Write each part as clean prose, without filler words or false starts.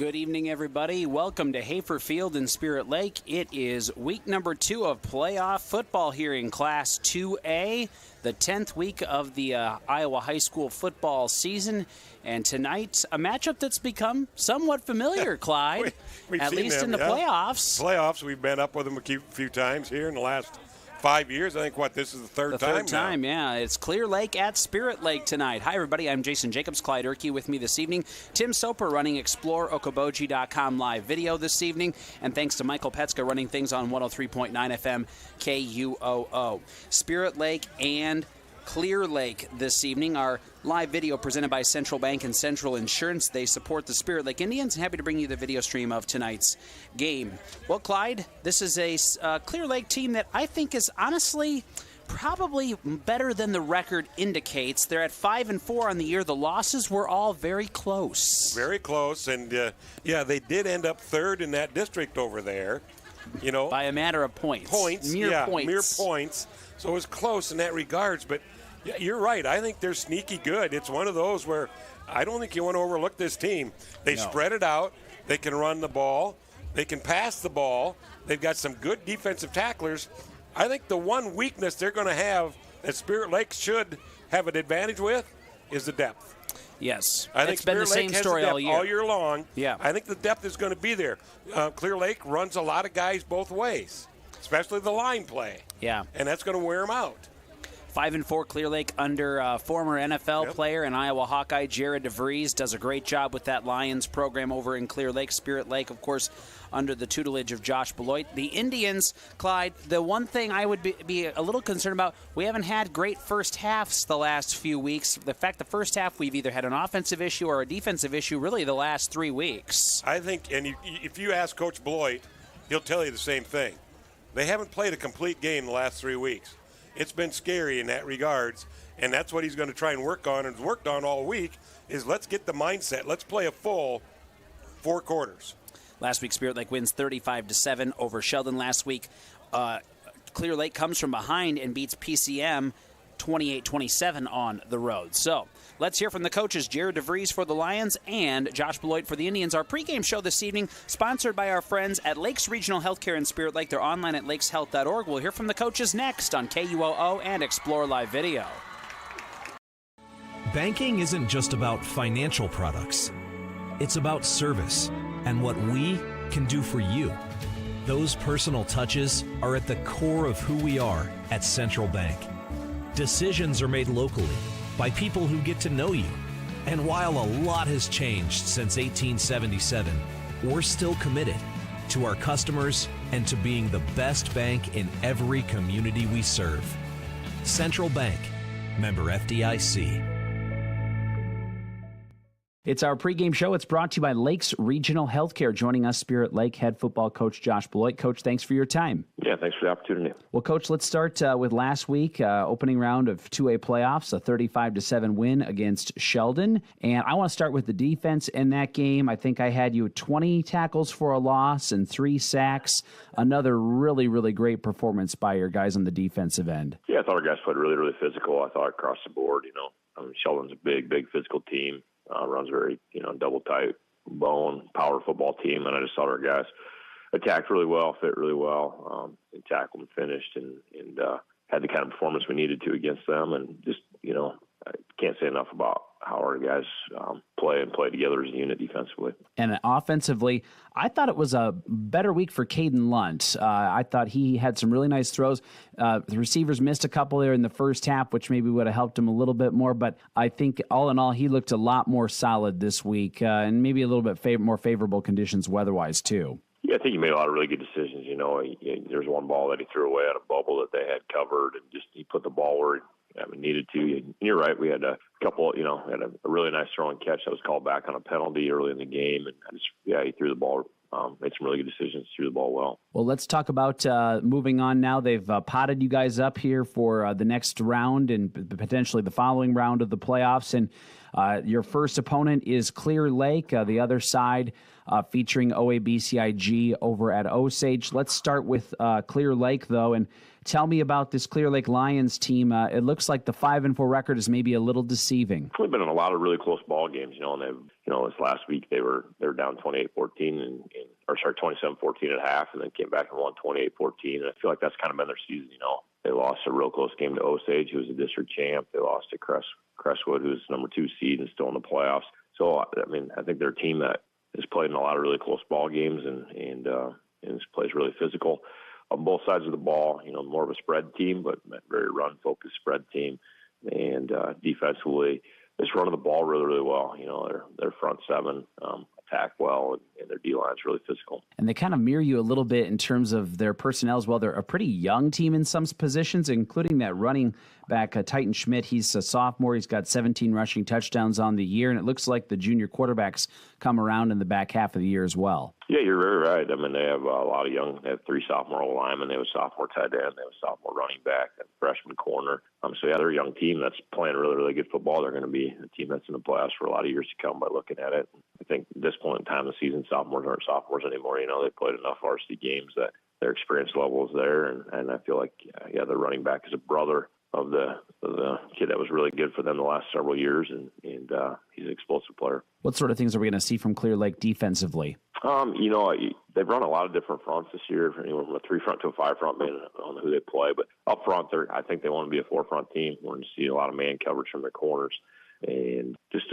Good evening, everybody. Welcome to Hafer Field in Spirit Lake. It is week number 2 of playoff football here in Class 2A, the 10th week of the Iowa high school football season. And tonight, a matchup that's become somewhat familiar, Clyde, at least them, in the playoffs. Playoffs, we've been up with them a few times here in the last 5 years. I think, this is the third time now. Third time, yeah. It's Clear Lake at Spirit Lake tonight. Hi, everybody. I'm Jason Jacobs. Clyde Urke with me this evening. Tim Soper running ExploreOkoboji.com live video this evening. And thanks to Michael Petska running things on 103.9 FM KUOO. Spirit Lake and Clear Lake this evening. Our live video presented by Central Bank and Central Insurance. They support the Spirit Lake Indians. Happy to bring you the video stream of tonight's game. Well, Clyde, this is a Clear Lake team that I think is honestly probably better than the record indicates. They're at 5-4 on the year. The losses were all very close. Very close, and they did end up third in that district over there. By a matter of points. Mere points. So it was close in that regards, but yeah, you're right. I think they're sneaky good. It's one of those where I don't think you want to overlook this team. They spread it out. They can run the ball. They can pass the ball. They've got some good defensive tacklers. I think the one weakness they're going to have that Spirit Lake should have an advantage with is the depth. Yes. I think it's been the same story all year long. Yeah. I think the depth is going to be there. Clear Lake runs a lot of guys both ways, especially the line play. Yeah. And that's going to wear them out. 5-4 Clear Lake under former NFL player and Iowa Hawkeye Jared DeVries does a great job with that Lions program over in Clear Lake. Spirit Lake, of course, under the tutelage of Josh Beloit. The Indians, Clyde, the one thing I would be a little concerned about, we haven't had great first halves the last few weeks. The fact the first half we've either had an offensive issue or a defensive issue really the last 3 weeks. I think, and if you ask Coach Beloit, he'll tell you the same thing. They haven't played a complete game the last 3 weeks. It's been scary in that regards, and that's what he's going to try and work on and has worked on all week is let's get the mindset. Let's play a full 4 quarters. Last week, Spirit Lake wins 35-7 over Sheldon. Last week, Clear Lake comes from behind and beats PCM 28-27 on the road. So let's hear from the coaches, Jared DeVries for the Lions and Josh Beloit for the Indians. Our pregame show this evening, sponsored by our friends at Lakes Regional Healthcare in Spirit Lake. They're online at lakeshealth.org. We'll hear from the coaches next on KUOO and Explore Live Video. Banking isn't just about financial products. It's about service and what we can do for you. Those personal touches are at the core of who we are at Central Bank. Decisions are made locally by people who get to know you. And while a lot has changed since 1877, we're still committed to our customers and to being the best bank in every community we serve. Central Bank, member FDIC. It's our pregame show. It's brought to you by Lakes Regional Healthcare. Joining us, Spirit Lake head football coach Josh Beloit. Coach, thanks for your time. Yeah, thanks for the opportunity. Well, Coach, let's start with last week, opening round of 2A playoffs, a 35-7 win against Sheldon. And I want to start with the defense in that game. I think I had you 20 tackles for a loss and 3 sacks. Another really, really great performance by your guys on the defensive end. Yeah, I thought our guys played really, really physical. I thought across the board, Sheldon's a big physical team. Runs very, double tight bone power football team, and I just thought our guys attacked really well, fit really well, and tackled and finished, and had the kind of performance we needed to against them, and just I can't say enough about how our guys play together as a unit defensively. And offensively, I thought it was a better week for Caden Lunt. I thought he had some really nice throws. The receivers missed a couple there in the first half, which maybe would have helped him a little bit more. But I think all in all, he looked a lot more solid this week, and maybe a little bit more favorable conditions weather-wise too. Yeah, I think he made a lot of really good decisions. There's one ball that he threw away at a bubble that they had covered, and just he put the ball where he needed to. And you're right, we had a couple, had a really nice throw and catch that was called back on a penalty early in the game, and he threw the ball. Made some really good decisions, threw the ball well. Well, let's talk about moving on now. They've potted you guys up here for the next round and potentially the following round of the playoffs. And your first opponent is Clear Lake, the other side featuring OABCIG over at Osage. Let's start with Clear Lake, though, and tell me about this Clear Lake Lions team. It looks like the 5-4 record is maybe a little deceiving. We've been in a lot of really close ball games, and they've This last week they were down 28-14 or 27-14 at half, and then came back and won 28-14. And I feel like that's kind of been their season. They lost a real close game to Osage, who was a district champ. They lost to Crestwood, who's number 2 seed and still in the playoffs. So I think they're a team that has played in a lot of really close ball games and plays really physical on both sides of the ball. More of a spread team, but very run-focused spread team. And defensively, just running the ball really, really well. Their front seven attack well, and their D-line's really physical. And they kind of mirror you a little bit in terms of their personnel as well. They're a pretty young team in some positions, including that running back, Titan Schmidt. He's a sophomore. He's got 17 rushing touchdowns on the year, and it looks like the junior quarterbacks come around in the back half of the year as well. Yeah, you're very right. They have a lot of young. They have 3 sophomore linemen. They have a sophomore tight end. They have a sophomore running back, a freshman corner. They're a young team that's playing really, really good football. They're going to be a team that's in the playoffs for a lot of years to come by looking at it. I think at this point in time of the season, sophomores aren't sophomores anymore. They played enough varsity games that their experience level is there, and I feel like the running back is a brother of the kid that was really good for them the last several years, and he's an explosive player. What sort of things are we going to see from Clear Lake defensively? They've run a lot of different fronts this year, anywhere from a 3-front to a 5-front, based on who they play. But up front, I think they want to be a 4-front team. We're going to see a lot of man coverage from their corners, and just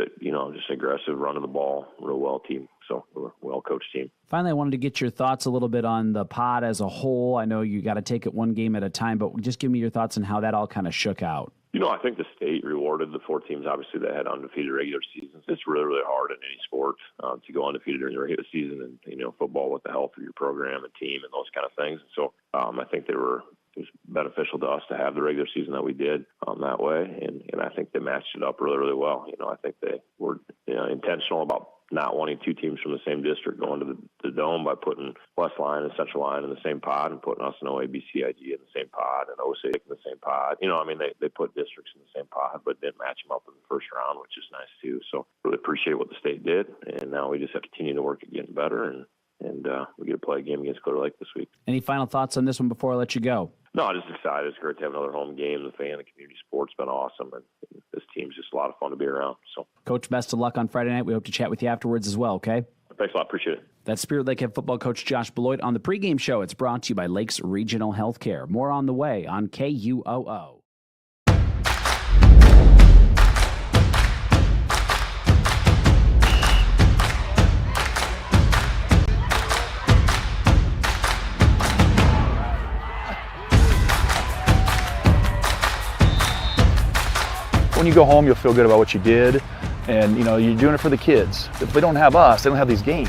aggressive, running the ball, real well team. So we're a well-coached team. Finally, I wanted to get your thoughts a little bit on the pod as a whole. I know you got to take it one game at a time, but just give me your thoughts on how that all kind of shook out. I think the state rewarded the 4 teams, obviously, that had undefeated regular seasons. It's really, really hard in any sport to go undefeated during the regular season, and, football with the health of your program and team and those kind of things. So I think it was beneficial to us to have the regular season that we did that way, and I think they matched it up really, really well. I think they were intentional about not wanting 2 teams from the same district going to the Dome by putting West Line and Central Line in the same pod and putting us and OABCIG in the same pod and Osage in the same pod. They put districts in the same pod, but didn't match them up in the first round, which is nice too. So really appreciate what the state did, and now we just have to continue to work at getting better, and we get to play a game against Clear Lake this week. Any final thoughts on this one before I let you go? No, I'm just excited. It's great to have another home game. The community sport's been awesome, and this team's just a lot of fun to be around. So, Coach, best of luck on Friday night. We hope to chat with you afterwards as well, okay? Thanks a lot. Appreciate it. That's Spirit Lake head football coach Josh Beloit on the pregame show. It's brought to you by Lakes Regional Healthcare. More on the way on KUOO. When you go home, you'll feel good about what you did, and you're doing it for the kids. If they don't have us, they don't have these games.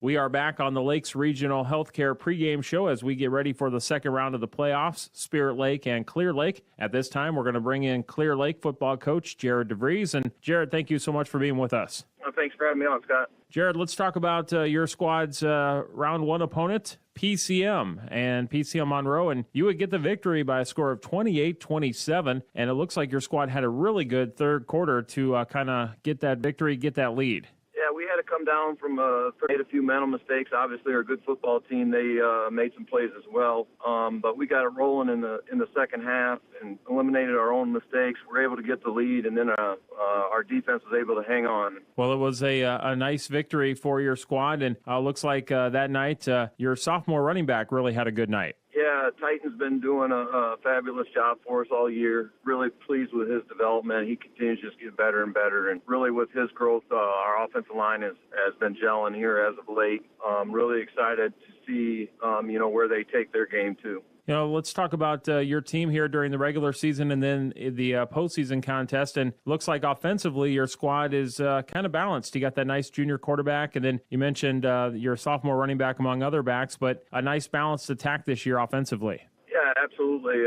We are back on the Lakes Regional Healthcare pregame show as we get ready for the second round of the playoffs, Spirit Lake and Clear Lake. At this time, we're going to bring in Clear Lake football coach Jared DeVries. And Jared, thank you so much for being with us. Well, thanks for having me on, Scott. Jared, let's talk about your squad's round 1 opponent, PCM, and PCM Monroe. And you would get the victory by a score of 28-27. And it looks like your squad had a really good third quarter to kind of get that victory, get that lead. Yeah, we had to come down from made a few mental mistakes. Obviously, our good football team, they made some plays as well. But we got it rolling in the second half and eliminated our own mistakes. We were able to get the lead, and then our defense was able to hang on. Well, it was a nice victory for your squad, and looks like that night your sophomore running back really had a good night. Yeah, Titan's been doing a fabulous job for us all year. Really pleased with his development. He continues to just get better and better. And really with his growth, our offensive line has been gelling here as of late. Really excited to see, where they take their game to. Let's talk about your team here during the regular season and then the postseason contest. And looks like offensively your squad is kind of balanced. You got that nice junior quarterback, and then you mentioned your sophomore running back among other backs, but a nice balanced attack this year offensively. Yeah, absolutely.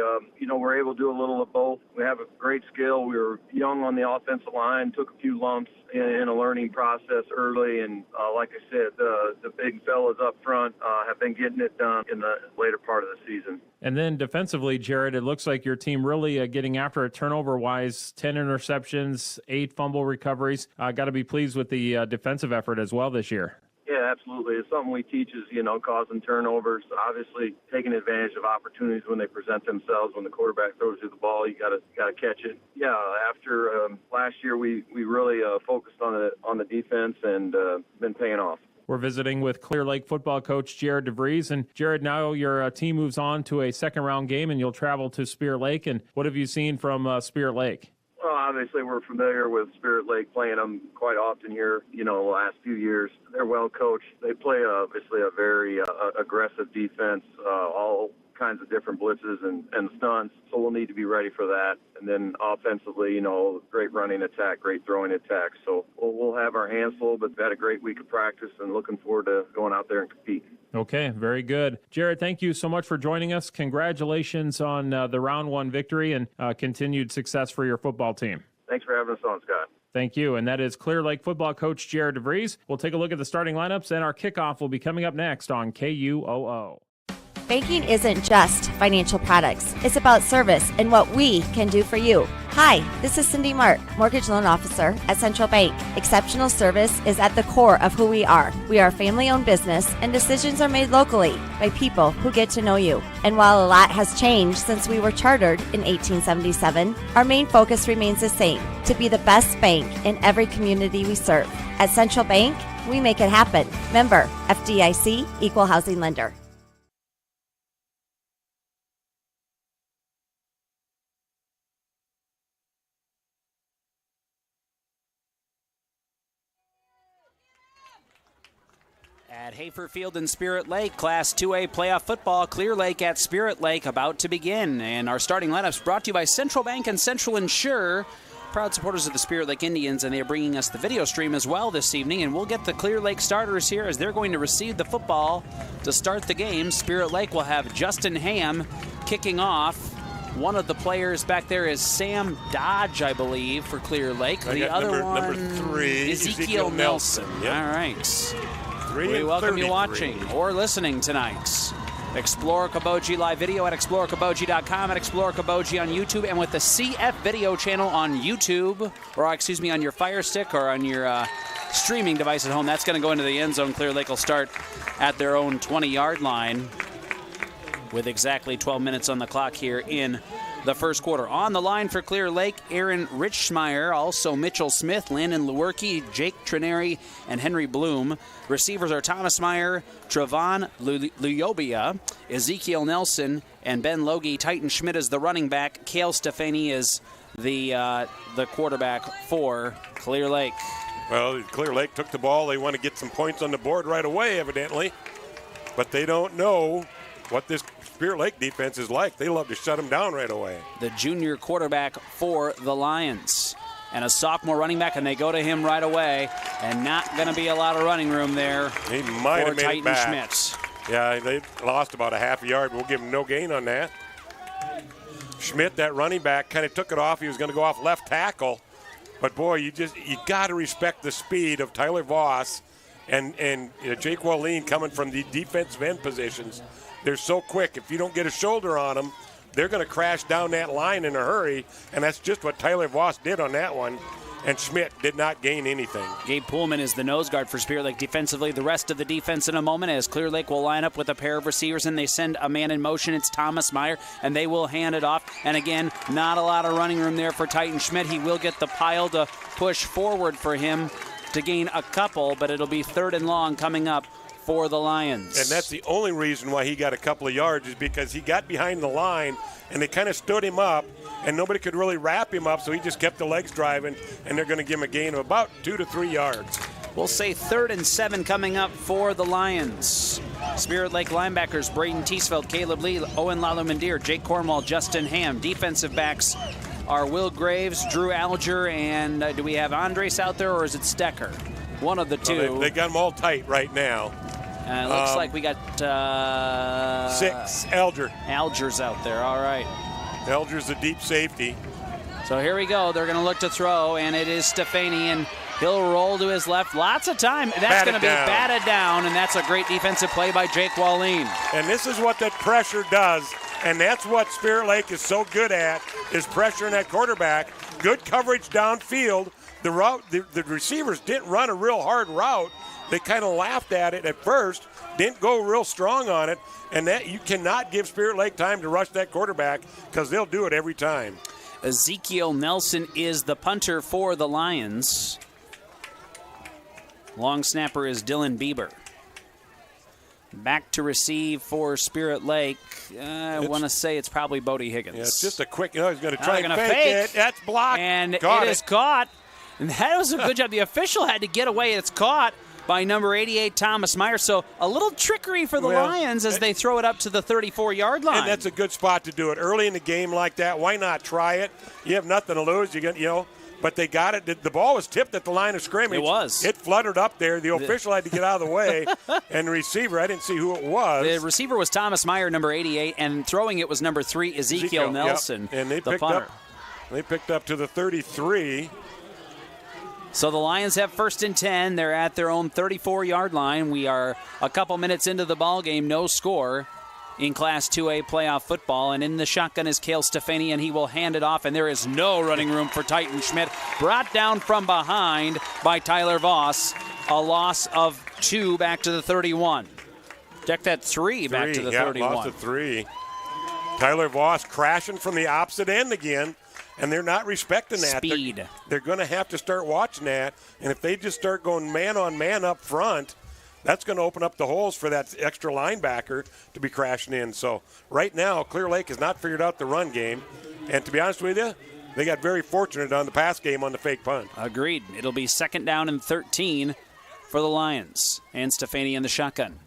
We're able to do a little of both. We have a great skill. We were young on the offensive line, took a few lumps in a learning process early, and like I said, the big fellas up front have been getting it done in the later part of the season. And then defensively, Jared, it looks like your team really getting after it turnover-wise, 10 interceptions, 8 fumble recoveries. Got to be pleased with the defensive effort as well this year. Yeah, absolutely. It's something we teach is, causing turnovers, obviously taking advantage of opportunities when they present themselves. When the quarterback throws you the ball, you gotta catch it. Yeah, after last year, we really focused on the defense and been paying off. We're visiting with Clear Lake football coach Jared DeVries. And Jared, now your team moves on to a second-round game, and you'll travel to Spirit Lake. And what have you seen from Spirit Lake? Well, obviously, we're familiar with Spirit Lake, playing them quite often here, the last few years. They're well coached. They play, obviously, a very aggressive defense, all kinds of different blitzes and stunts, so we'll need to be ready for that. And then offensively, great running attack, great throwing attack. So we'll have our hands full, but we've had a great week of practice and looking forward to going out there and compete. Okay, very good. Jared, thank you so much for joining us. Congratulations on the round one victory and continued success for your football team. Thanks for having us on, Scott. Thank you. And that is Clear Lake football coach Jared DeVries. We'll take a look at the starting lineups, and our kickoff will be coming up next on KUOO. Banking isn't just financial products. It's about service and what we can do for you. Hi, this is Cindy Mark, Mortgage Loan Officer at Central Bank. Exceptional service is at the core of who we are. We are a family-owned business, and decisions are made locally by people who get to know you. And while a lot has changed since we were chartered in 1877, our main focus remains the same: to be the best bank in every community we serve. At Central Bank, we make it happen. Member FDIC, Equal Housing Lender. At Hafer Field in Spirit Lake, Class 2A playoff football, Clear Lake at Spirit Lake about to begin. And our starting lineups brought to you by Central Bank and Central Insure, proud supporters of the Spirit Lake Indians, and they are bringing us the video stream as well this evening. And we'll get the Clear Lake starters here as they're going to receive the football to start the game. Spirit Lake will have Justin Ham kicking off. One of the players back there is Sam Dodge, I believe, for Clear Lake. The other number 3, Ezekiel Nelson. Yep. All right. 3 we and welcome 33. you watching or listening tonight. Explore Kaboji live video at explorekaboji.com, at Explore Kaboji on YouTube, and with the CF video channel on YouTube, or on your Fire Stick or on your streaming device at home. That's going to go into the end zone. Clear Lake will start at their own 20-yard line with exactly 12 minutes on the clock here in the first quarter. On the line for Clear Lake, Aaron Richmeyer, also Mitchell Smith, Landon Lewerke, Jake Trineri, and Henry Bloom. Receivers are Thomas Meyer, Trevon Liobia, Ezekiel Nelson, and Ben Logie. Titan Schmidt is the running back. Cale Stefani is the quarterback for Clear Lake. Well, Clear Lake took the ball. They want to get some points on the board right away, evidently. But they don't know what this Spirit Lake defense is like. They love to shut them down right away. The junior quarterback for the Lions. And a sophomore running back, and they go to him right away. And not going to be a lot of running room there. He might have made Titan it back. Schmidt. Yeah, they lost about a half a yard. We'll give him no gain on that. Schmidt, that running back, kind of took it off. He was going to go off left tackle. But, boy, you got to respect the speed of Tyler Voss and Jake Wallin coming from the defensive end positions. They're so quick. If you don't get a shoulder on them, they're going to crash down that line in a hurry, and that's just what Tyler Voss did on that one, and Schmidt did not gain anything. Gabe Pullman is the nose guard for Spirit Lake defensively. The rest of the defense in a moment as Clear Lake will line up with a pair of receivers, and they send a man in motion. It's Thomas Meyer, and they will hand it off. And again, not a lot of running room there for Titan Schmidt. He will get the pile to push forward for him to gain a couple, but it'll be 3rd and long coming up for the Lions. And that's the only reason why he got a couple of yards is because he got behind the line and they kind of stood him up and nobody could really wrap him up, so he just kept the legs driving, and they're going to give him a gain of about 2 to 3 yards. We'll say 3rd and 7 coming up for the Lions. Spirit Lake linebackers Braden Teesfeld, Caleb Lee, Owen Lalumandir, Jake Cornwall, Justin Ham. Defensive backs are Will Graves, Drew Alger, and do we have Andres out there or is it Stecker? One of the two. Well, they got them all tight right now. It looks like we got 6, Alger. Alger's out there, all right. Alger's the deep safety. So here we go. They're going to look to throw, and it is Stefani, and he'll roll to his left. Lots of time. That's going to be batted down, and that's a great defensive play by Jake Wallin. And this is what that pressure does, and that's what Spirit Lake is so good at, is pressuring that quarterback. Good coverage downfield. The receivers didn't run a real hard route. they kind of laughed at it at first, didn't go real strong on it, and that you cannot give Spirit Lake time to rush that quarterback because they'll do it every time. Ezekiel Nelson is the punter for the Lions. Long snapper is Dylan Bieber. Back to receive for Spirit Lake. I want to say it's probably Bodie Higgins. Yeah, it's just a quick, he's going to try and fake fake it. That's blocked. And it is caught. And that was a good job. The official had to get away. It's caught by number 88, Thomas Meyer. So a little trickery for the Lions as they throw it up to the 34-yard line. And that's a good spot to do it. Early in the game like that, why not try it? You have nothing to lose. But they got it. The ball was tipped at the line of scrimmage. It was. It fluttered up there. The official had to get out of the way. And the receiver, I didn't see who it was. The receiver was Thomas Meyer, number 88, and throwing it was number 3, Ezekiel Nelson, yep. And they picked up to the 33. So the Lions have 1st and 10. They're at their own 34-yard line. We are a couple minutes into the ball game, no score in Class 2A playoff football. And in the shotgun is Cale Stefani, and he will hand it off, and there is no running room for Titan Schmidt. Brought down from behind by Tyler Voss. A loss of 2 back to the 31. Check that 3 back to the 31. Lost of 3. Tyler Voss crashing from the opposite end again. And they're not respecting that. Speed. They're going to have to start watching that. And if they just start going man-on-man up front, that's going to open up the holes for that extra linebacker to be crashing in. So right now, Clear Lake has not figured out the run game. And to be honest with you, they got very fortunate on the pass game on the fake punt. Agreed. It'll be 2nd down and 13 for the Lions. And Stefani in the shotgun.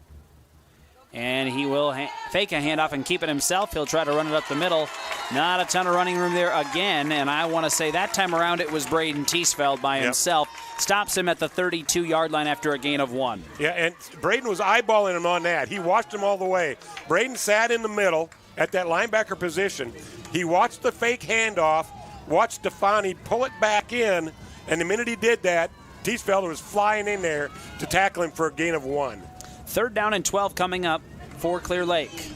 And he will fake a handoff and keep it himself. He'll try to run it up the middle. Not a ton of running room there again. And I want to say that time around it was Braden Teesfeld by himself. Stops him at the 32-yard line after a gain of 1. Yeah, and Braden was eyeballing him on that. He watched him all the way. Braden sat in the middle at that linebacker position. He watched the fake handoff, watched Stefani pull it back in, and the minute he did that, Teesfeld was flying in there to tackle him for a gain of 1. 3rd down and 12 coming up for Clear Lake.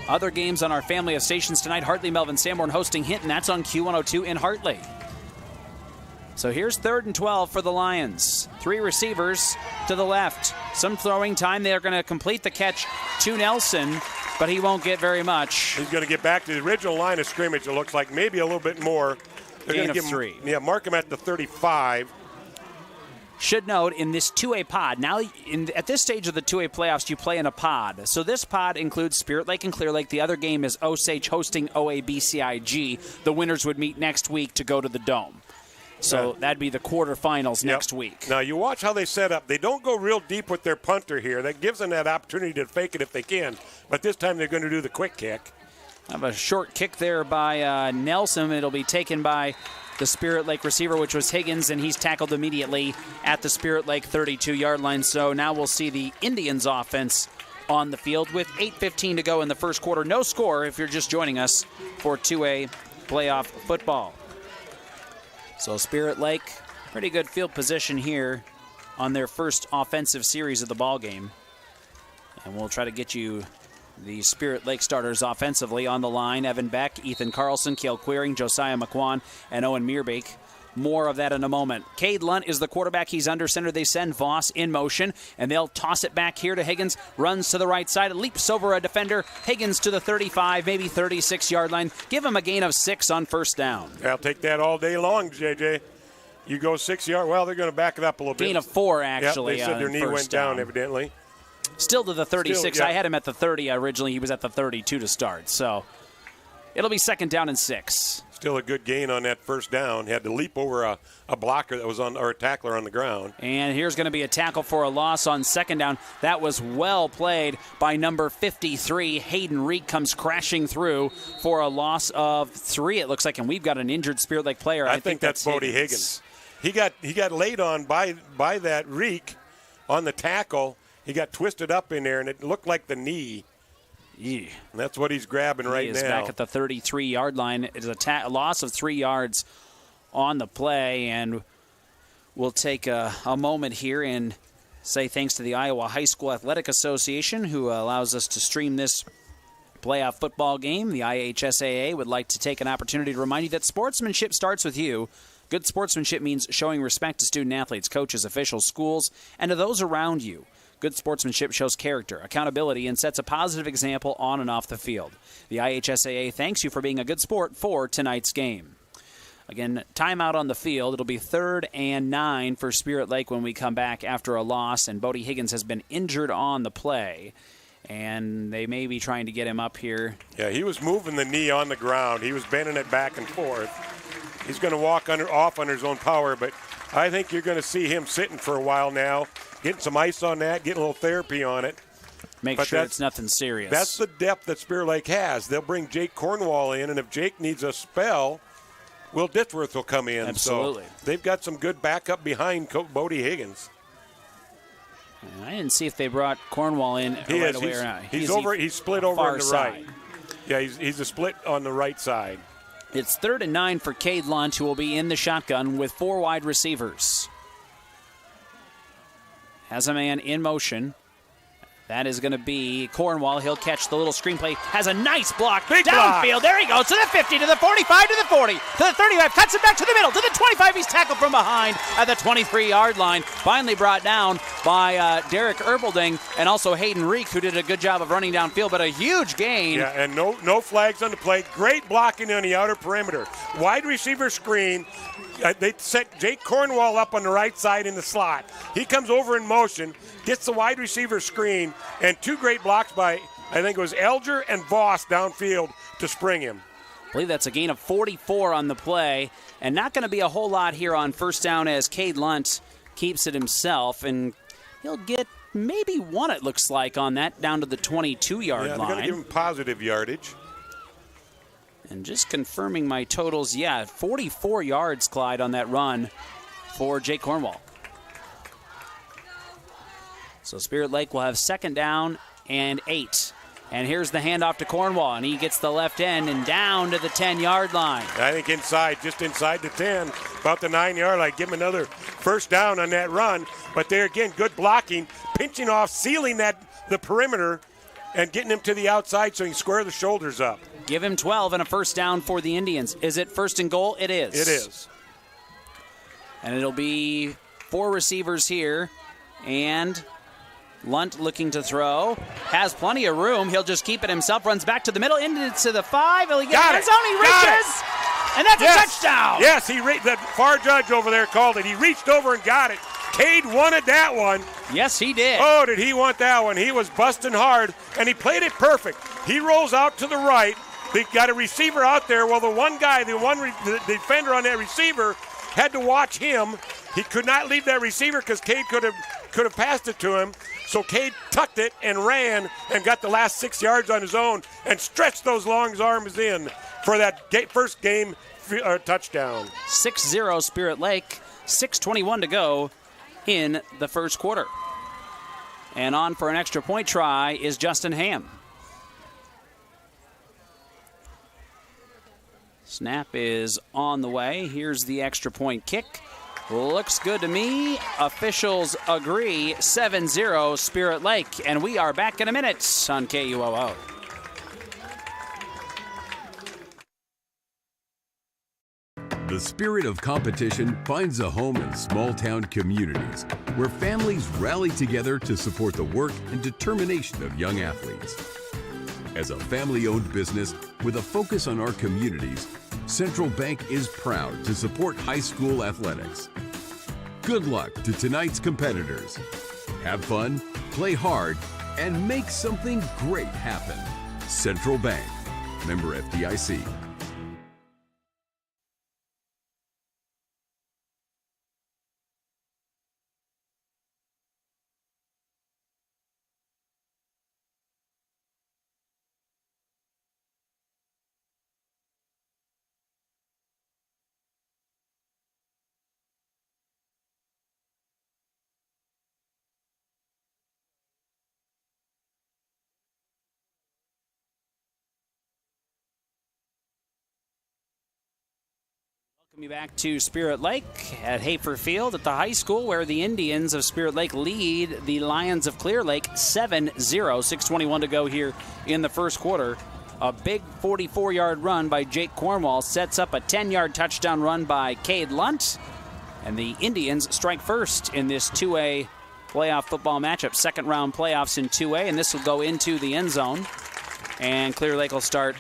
Other games on our family of stations tonight. Hartley, Melvin, Sanborn hosting Hinton. That's on Q102 in Hartley. So here's 3rd and 12 for the Lions. 3 receivers to the left. Some throwing time. They are going to complete the catch to Nelson, but he won't get very much. He's going to get back to the original line of scrimmage, it looks like. Maybe a little bit more. They're Gain going of 3. Mark him at the 35. Should note, in this 2A pod, now at this stage of the 2A playoffs, you play in a pod. So this pod includes Spirit Lake and Clear Lake. The other game is Osage hosting OABCIG. The winners would meet next week to go to the Dome. So that'd be the quarterfinals next week. Now, you watch how they set up. They don't go real deep with their punter here. That gives them that opportunity to fake it if they can. But this time they're going to do the quick kick. Have a short kick there by Nelson. It'll be taken by the Spirit Lake receiver, which was Higgins, and he's tackled immediately at the Spirit Lake 32-yard line. So now we'll see the Indians offense on the field with 8:15 to go in the first quarter. No score if you're just joining us for 2A playoff football. So Spirit Lake, pretty good field position here on their first offensive series of the ball game. And we'll try to get you the Spirit Lake starters offensively on the line. Evan Beck, Ethan Carlson, Cale Queering, Josiah McQuan, and Owen Meerbake. More of that in a moment. Cade Lunt is the quarterback. He's under center. They send Voss in motion, and they'll toss it back here to Higgins. Runs to the right side. Leaps over a defender. Higgins to the 35, maybe 36-yard line. Give him a gain of 6 on 1st down. I'll take that all day long, JJ. You go 6 yards. Well, they're going to back it up a little bit. Gain of 4, actually. Yep, they said their knee went down, evidently. Still to the 36. I had him at the 30 originally. He was at the 32 to start. So it'll be 2nd down and 6. Still a good gain on that 1st down. He had to leap over a blocker that was or a tackler on the ground. And here's going to be a tackle for a loss on 2nd down. That was well played by number 53. Hayden Reek comes crashing through for a loss of 3, it looks like. And we've got an injured Spirit Lake player. I think that's Bodie Higgins. He got laid on by that Reek on the tackle. He got twisted up in there, and it looked like the knee. Yeah. And that's what he's grabbing right now. He is back at the 33-yard line. It is a loss of 3 yards on the play, and we'll take a moment here and say thanks to the Iowa High School Athletic Association, who allows us to stream this playoff football game. The IHSAA would like to take an opportunity to remind you that sportsmanship starts with you. Good sportsmanship means showing respect to student athletes, coaches, officials, schools, and to those around you. Good sportsmanship shows character, accountability, and sets a positive example on and off the field. The IHSAA thanks you for being a good sport for tonight's game. Again, timeout on the field. It'll be 3rd and 9 for Spirit Lake when we come back after a loss, and Bodie Higgins has been injured on the play, and they may be trying to get him up here. Yeah, he was moving the knee on the ground. He was bending it back and forth. He's going to walk off under his own power, but I think you're going to see him sitting for a while now, getting some ice on that, getting a little therapy on it. Make sure it's nothing serious. That's the depth that Spirit Lake has. They'll bring Jake Cornwall in, and if Jake needs a spell, Will Ditworth will come in. Absolutely. So they've got some good backup behind Bodie Higgins. I didn't see if they brought Cornwall in right away or not. He's split over on the right. Yeah, he's a split on the right side. It's 3rd and 9 for Cade Lunt, who will be in the shotgun with 4 wide receivers. Has a man in motion. That is going to be Cornwall. He'll catch the little screen play. Has a nice block. Big downfield. Block. There he goes to the 50, to the 45, to the 40, to the 35. Cuts it back to the middle, to the 25. He's tackled from behind at the 23-yard line. Finally brought down by Derek Erbelding and also Hayden Reek, who did a good job of running downfield, but a huge gain. Yeah, and no flags on the play. Great blocking on the outer perimeter. Wide receiver screen. They set Jake Cornwall up on the right side in the slot. He comes over in motion, gets the wide receiver screen, and 2 great blocks by, I think it was Elger and Voss downfield to spring him. I believe that's a gain of 44 on the play, and not going to be a whole lot here on first down as Cade Lunt keeps it himself, and he'll get maybe 1, it looks like, on that down to the 22-yard line. They're going to give him positive yardage. And just confirming my totals, 44 yards, Clyde, on that run for Jake Cornwall. So Spirit Lake will have 2nd down and 8. And here's the handoff to Cornwall, and he gets the left end and down to the 10-yard line. I think just inside the 10, about the 9-yard line. Give him another first down on that run. But there again, good blocking, pinching off, sealing the perimeter, and getting him to the outside so he can square the shoulders up. Give him 12 and a first down for the Indians. Is it 1st and goal? It is. It is. And it'll be 4 receivers here. And Lunt looking to throw. Has plenty of room. He'll just keep it himself. Runs back to the middle. Into the 5. He'll get his own. He reaches. And that's a touchdown. Yes, the far judge over there called it. He reached over and got it. Cade wanted that one. Yes, he did. Oh, did he want that one? He was busting hard, and he played it perfect. He rolls out to the right. They got a receiver out there. Well, the defender on that receiver had to watch him. He could not leave that receiver because Cade could have passed it to him. So Cade tucked it and ran and got the last 6 yards on his own and stretched those long arms in for that first game touchdown. 6-0 Spirit Lake. 6:21 to go in the first quarter. And on for an extra point try is Justin Ham. Snap is on the way. Here's the extra point kick. Looks good to me. Officials agree. 7-0 Spirit Lake. And we are back in a minute on KUOO. The spirit of competition finds a home in small-town communities where families rally together to support the work and determination of young athletes. As a family-owned business with a focus on our communities, Central Bank is proud to support high school athletics. Good luck to tonight's competitors. Have fun, play hard, and make something great happen. Central Bank, member FDIC. Welcome you back to Spirit Lake at Hafer Field at the high school, where the Indians of Spirit Lake lead the Lions of Clear Lake 7-0. 6:21 to go here in the first quarter. A big 44-yard run by Jake Cornwall sets up a 10-yard touchdown run by Cade Lunt. And the Indians strike first in this 2A playoff football matchup. Second-round playoffs in 2A, and this will go into the end zone. And Clear Lake will start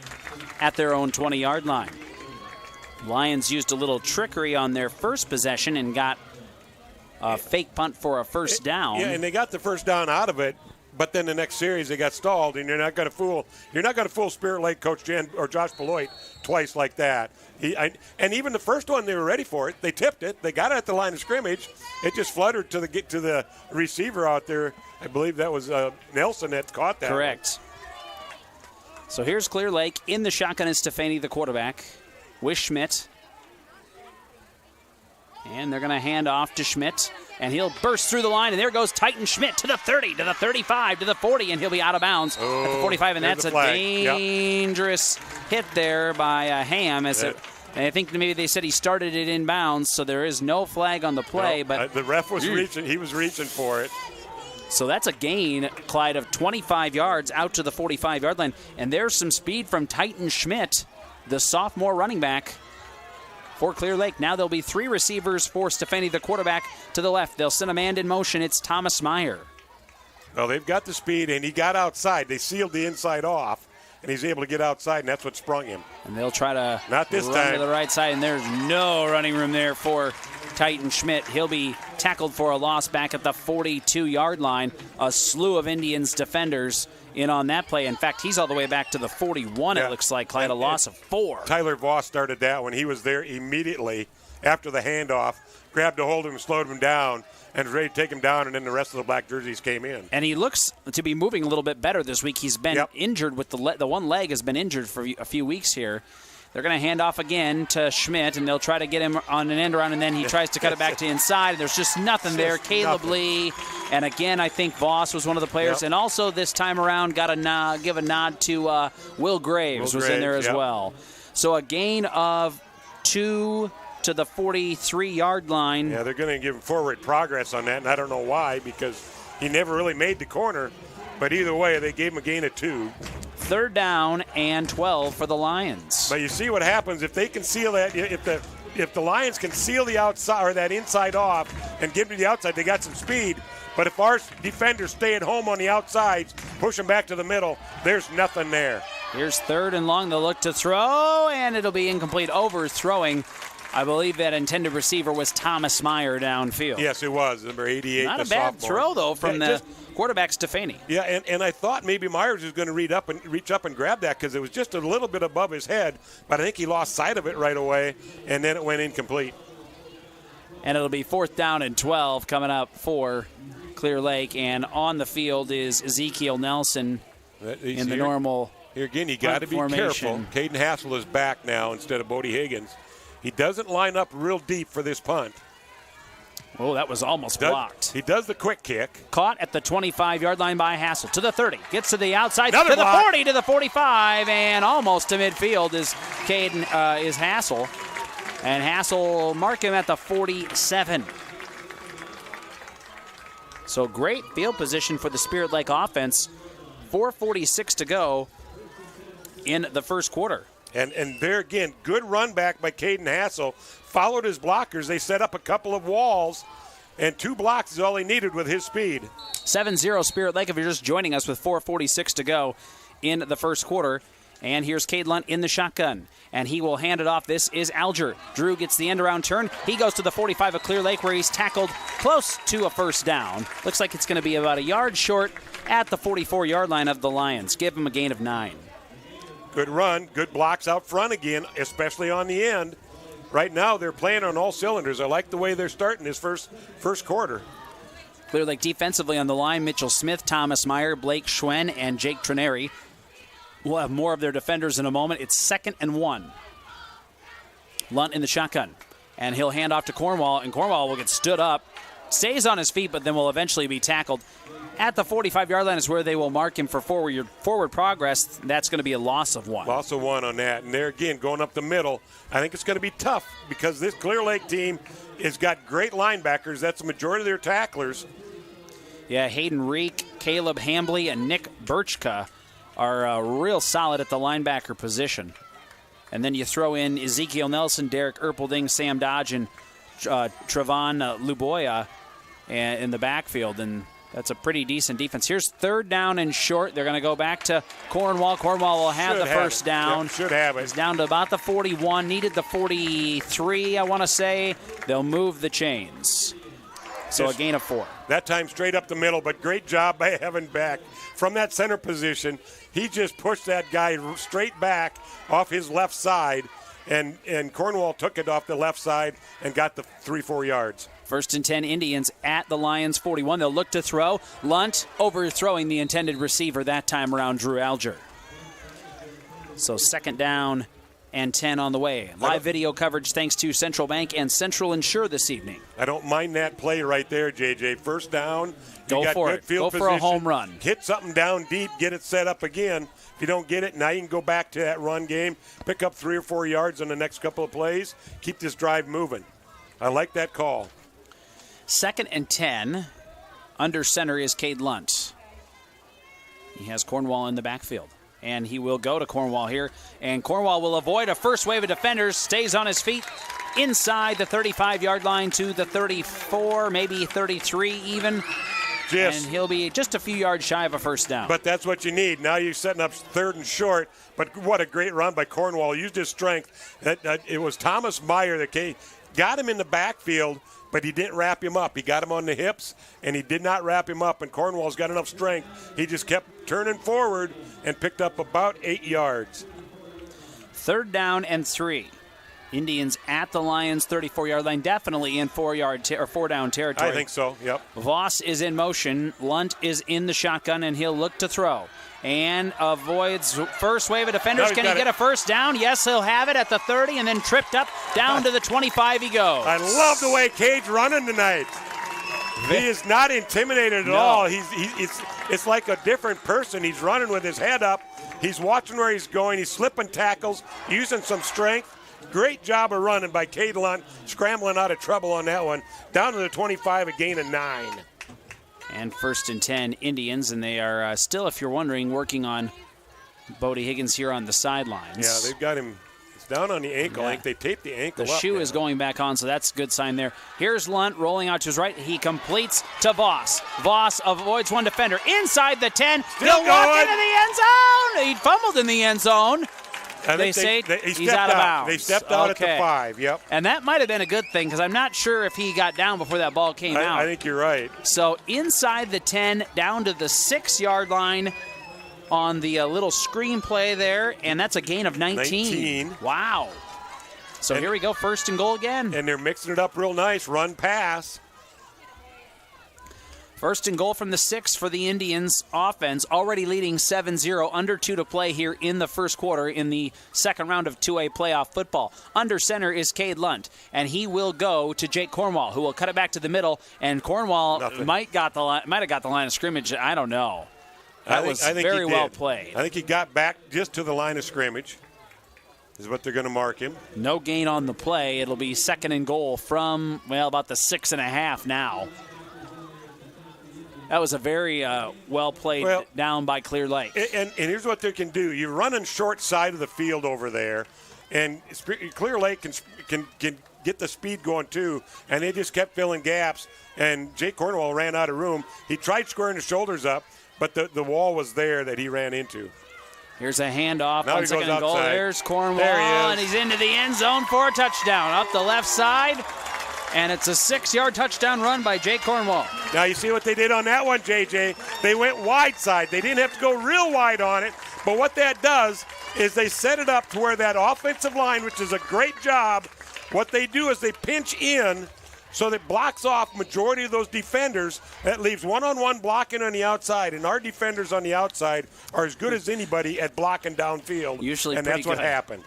at their own 20-yard line. Lions used a little trickery on their first possession and got a fake punt for a first down. Yeah, and they got the first down out of it, but then the next series they got stalled, and you're not going to fool Spirit Lake coach Jan or Josh Beloit twice like that. And even the first one, they were ready for it. They tipped it. They got it at the line of scrimmage. It just fluttered to the receiver out there. I believe that was Nelson that caught that. Correct. So here's Clear Lake. In the shotgun is Stefani, the quarterback, with Schmidt. And they're going to hand off to Schmidt, and he'll burst through the line, and there goes Titan Schmidt to the 30, to the 35, to the 40, and he'll be out of bounds at the 45, and that's a dangerous hit there by Ham. And I think maybe they said he started it inbounds, so there is no flag on the play. But the ref was reaching. He was reaching for it. So that's a gain, Clyde, of 25 yards out to the 45-yard line, and there's some speed from Titan Schmidt, the sophomore running back for Clear Lake. Now there'll be 3 receivers for Stefani, the quarterback, to the left. They'll send a man in motion. It's Thomas Meyer. Well, they've got the speed, and he got outside. They sealed the inside off, and he's able to get outside, and that's what sprung him. And they'll try to Not this run time. to the right side, and there's no running room there for Titan Schmidt. He'll be tackled for a loss back at the 42-yard line. A slew of Indians defenders in on that play. In fact, he's all the way back to the 41, it looks like, Clyde, a loss of 4. Tyler Voss started that when he was there immediately after the handoff, grabbed a hold of him, slowed him down, and was ready to take him down, and then the rest of the black jerseys came in. And he looks to be moving a little bit better this week. He's been injured with the one leg has been injured for a few weeks here. They're going to hand off again to Schmidt, and they'll try to get him on an end around, and then he tries to cut it back to inside, and there's just nothing there. Caleb Lee, and again, I think Voss was one of the players, and also this time around got a give a nod to Will Graves was in there as well. So a gain of 2 to the 43-yard line. Yeah, they're going to give him forward progress on that, and I don't know why, because he never really made the corner. But either way, they gave him a gain of 2. 3rd down and 12 for the Lions. But you see what happens if they can seal that. If the Lions can seal the outside or that inside off and get to the outside, they got some speed. But if our defenders stay at home on the outsides, push them back to the middle, there's nothing there. Here's 3rd and long. They'll look to throw, and it'll be incomplete. Overthrowing. I believe that intended receiver was Thomas Meyer downfield. Yes, it was. Number 88, Not the a bad sophomore. throw, though, from the quarterback, Stefani. Yeah, and I thought maybe Myers was going to reach up and grab that because it was just a little bit above his head, but I think he lost sight of it right away, and then it went incomplete. And it'll be 4th down and 12 coming up for Clear Lake, and on the field is Ezekiel Nelson in the normal Here again, you got to be careful. Caden Hassel is back now instead of Bodie Higgins. He doesn't line up real deep for this punt. Oh, that was almost blocked. He does the quick kick. Caught at the 25-yard line by Hassel. To the 30. Gets to the outside. Another to block. The 40, to the 45, and almost to midfield is Hassel. And Hassel will mark him at the 47. So great field position for the Spirit Lake offense. 4:46 to go in the first quarter. And there again, good run back by Caden Hassel. Followed his blockers. They set up a couple of walls, and 2 blocks is all he needed with his speed. 7-0 Spirit Lake if you're just joining us with 4:46 to go in the first quarter. And here's Cade Lunt in the shotgun. And he will hand it off. This is Alger. Drew gets the end-around turn. He goes to the 45 of Clear Lake where he's tackled close to a first down. Looks like it's going to be about a yard short at the 44-yard line of the Lions. Give him a gain of 9. Good run. Good blocks out front again, especially on the end. Right now, they're playing on all cylinders. I like the way they're starting this first quarter. Clear Lake defensively on the line, Mitchell Smith, Thomas Meyer, Blake Schwen, and Jake Trineri. We'll have more of their defenders in a moment. It's 2nd and 1. Lunt in the shotgun. And he'll hand off to Cornwall, and Cornwall will get stood up. Stays on his feet, but then will eventually be tackled. At the 45-yard line is where they will mark him for forward progress. That's going to be a loss of 1. Loss of 1 on that. And there again, going up the middle, I think it's going to be tough because this Clear Lake team has got great linebackers. That's the majority of their tacklers. Yeah, Hayden Reek, Caleb Hambley, and Nick Birchka are real solid at the linebacker position. And then you throw in Ezekiel Nelson, Derek Erpelding, Sam Dodge, and Trevon Luboya in the backfield. And that's a pretty decent defense. Here's third down and short. They're going to go back to Cornwall. Cornwall will have the first down. Yep, should have it. It's down to about the 41. Needed the 43, I want to say. They'll move the chains. So a gain of 4. That time straight up the middle, but great job by Evan Beck. From that center position, he just pushed that guy straight back off his left side, and Cornwall took it off the left side and got the 3-4 yards. 1st and 10 Indians at the Lions 41. They'll look to throw. Lunt overthrowing the intended receiver that time around, Drew Alger. So 2nd down and 10 on the way. Live video coverage thanks to Central Bank and Central Insure this evening. I don't mind that play right there, JJ. First down. Go for it. Go for a home run. Hit something down deep, get it set up again. If you don't get it, now you can go back to that run game, pick up 3 or 4 yards on the next couple of plays, keep this drive moving. I like that call. 2nd and 10. Under center is Cade Lunt. He has Cornwall in the backfield. And he will go to Cornwall here. And Cornwall will avoid a first wave of defenders, stays on his feet inside the 35-yard line to the 34, maybe 33 even. And he'll be just a few yards shy of a first down. But that's what you need. Now you're setting up 3rd and short. But what a great run by Cornwall. Used his strength. It was Thomas Meyer that got him in the backfield, but he didn't wrap him up. He got him on the hips, and he did not wrap him up. And Cornwall's got enough strength. He just kept turning forward and picked up about 8 yards. 3rd down and 3. Indians at the Lions 34-yard line, definitely in 4-down territory. I think so, yep. Voss is in motion. Lunt is in the shotgun, and he'll look to throw. And avoids first wave of defenders. Can he get a first down? Yes, he'll have it at the 30, and then tripped up down to the 25 he goes. I love the way Cade's running tonight. He is not intimidated at all. It's like a different person. He's running with his head up. He's watching where he's going. He's slipping tackles, using some strength. Great job of running by Cade Lunt, scrambling out of trouble on that one. Down to the 25, a gain of 9. And 1st and 10 Indians, and they are still, if you're wondering, working on Bodie Higgins here on the sidelines. Yeah, they've got him. It's down on the ankle. Yeah. I think they taped the ankle up. The shoe is going back on, so that's a good sign there. Here's Lunt rolling out to his right. He completes to Voss. Voss avoids one defender inside the 10. He'll walk into the end zone. He fumbled in the end zone. They say he's out of bounds. They stepped out at the 5, yep. And that might have been a good thing because I'm not sure if he got down before that ball came out. I think you're right. So inside the 10, down to the 6-yard line on the little screen play there, and that's a gain of 19. Wow. So here we go, 1st and goal again. And they're mixing it up real nice, run, pass. 1st and goal from the 6 for the Indians offense, already leading 7-0, under 2 to play here in the first quarter in the second round of 2A playoff football. Under center is Cade Lunt, and he will go to Jake Cornwall, who will cut it back to the middle, and Cornwall might have got the line of scrimmage. I don't know. That was very well played. I think he got back just to the line of scrimmage is what they're going to mark him. No gain on the play. It'll be 2nd and goal from, about the 6.5 now. That was a very well played down by Clear Lake. And here's what they can do. You're running short side of the field over there, and Clear Lake can get the speed going too, and they just kept filling gaps, and Jake Cornwall ran out of room. He tried squaring his shoulders up, but the wall was there that he ran into. Here's a handoff now on 2nd and goal. There's Cornwall, and he's into the end zone for a touchdown. Up the left side. And it's a 6-yard touchdown run by Jake Cornwall. Now you see what they did on that one, JJ. They went wide side. They didn't have to go real wide on it. But what that does is they set it up to where that offensive line, which is a great job, what they do is they pinch in so that blocks off majority of those defenders. That leaves one-on-one blocking on the outside. And our defenders on the outside are as good as anybody at blocking downfield. Usually and that's what happened.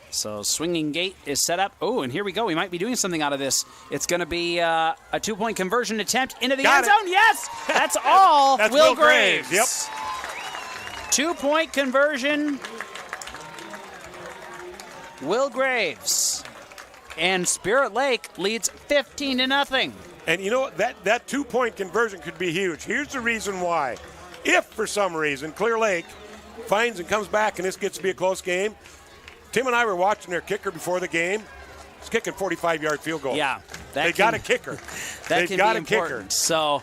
So swinging gate is set up. Oh, and here we go. We might be doing something out of this. It's going to be a 2-point conversion attempt into the end zone. Yes, that's all. That's Will Graves. Yep. 2-point conversion. Will Graves. And Spirit Lake leads 15-0. And you know what? That 2-point conversion could be huge. Here's the reason why. If, for some reason, Clear Lake finds and comes back, and this gets to be a close game. Tim and I were watching their kicker before the game. He's kicking 45-yard field goals. Yeah. They got a kicker. That They can be important. So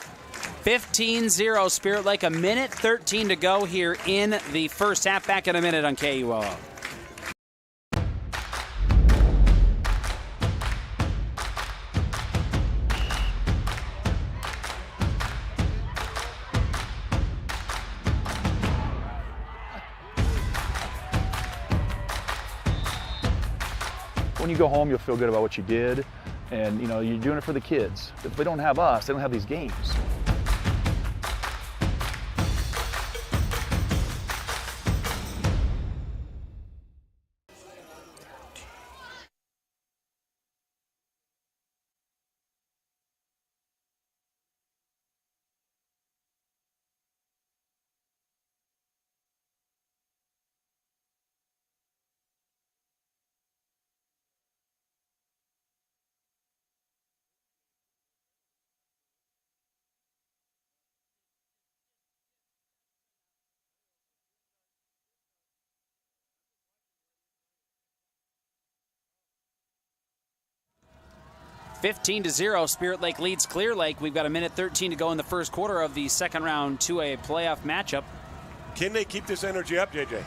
15-0 Spirit Lake, a minute 13 to go here in the first half. Back in a minute on KUOO. When you go home, you'll feel good about what you did, and you know you're doing it for the kids. If they don't have us, they don't have these games. $15 to 0. Spirit Lake leads Clear Lake. We've got a minute 13 to go in the first quarter of the second round 2A playoff matchup. Can they keep this energy up, JJ?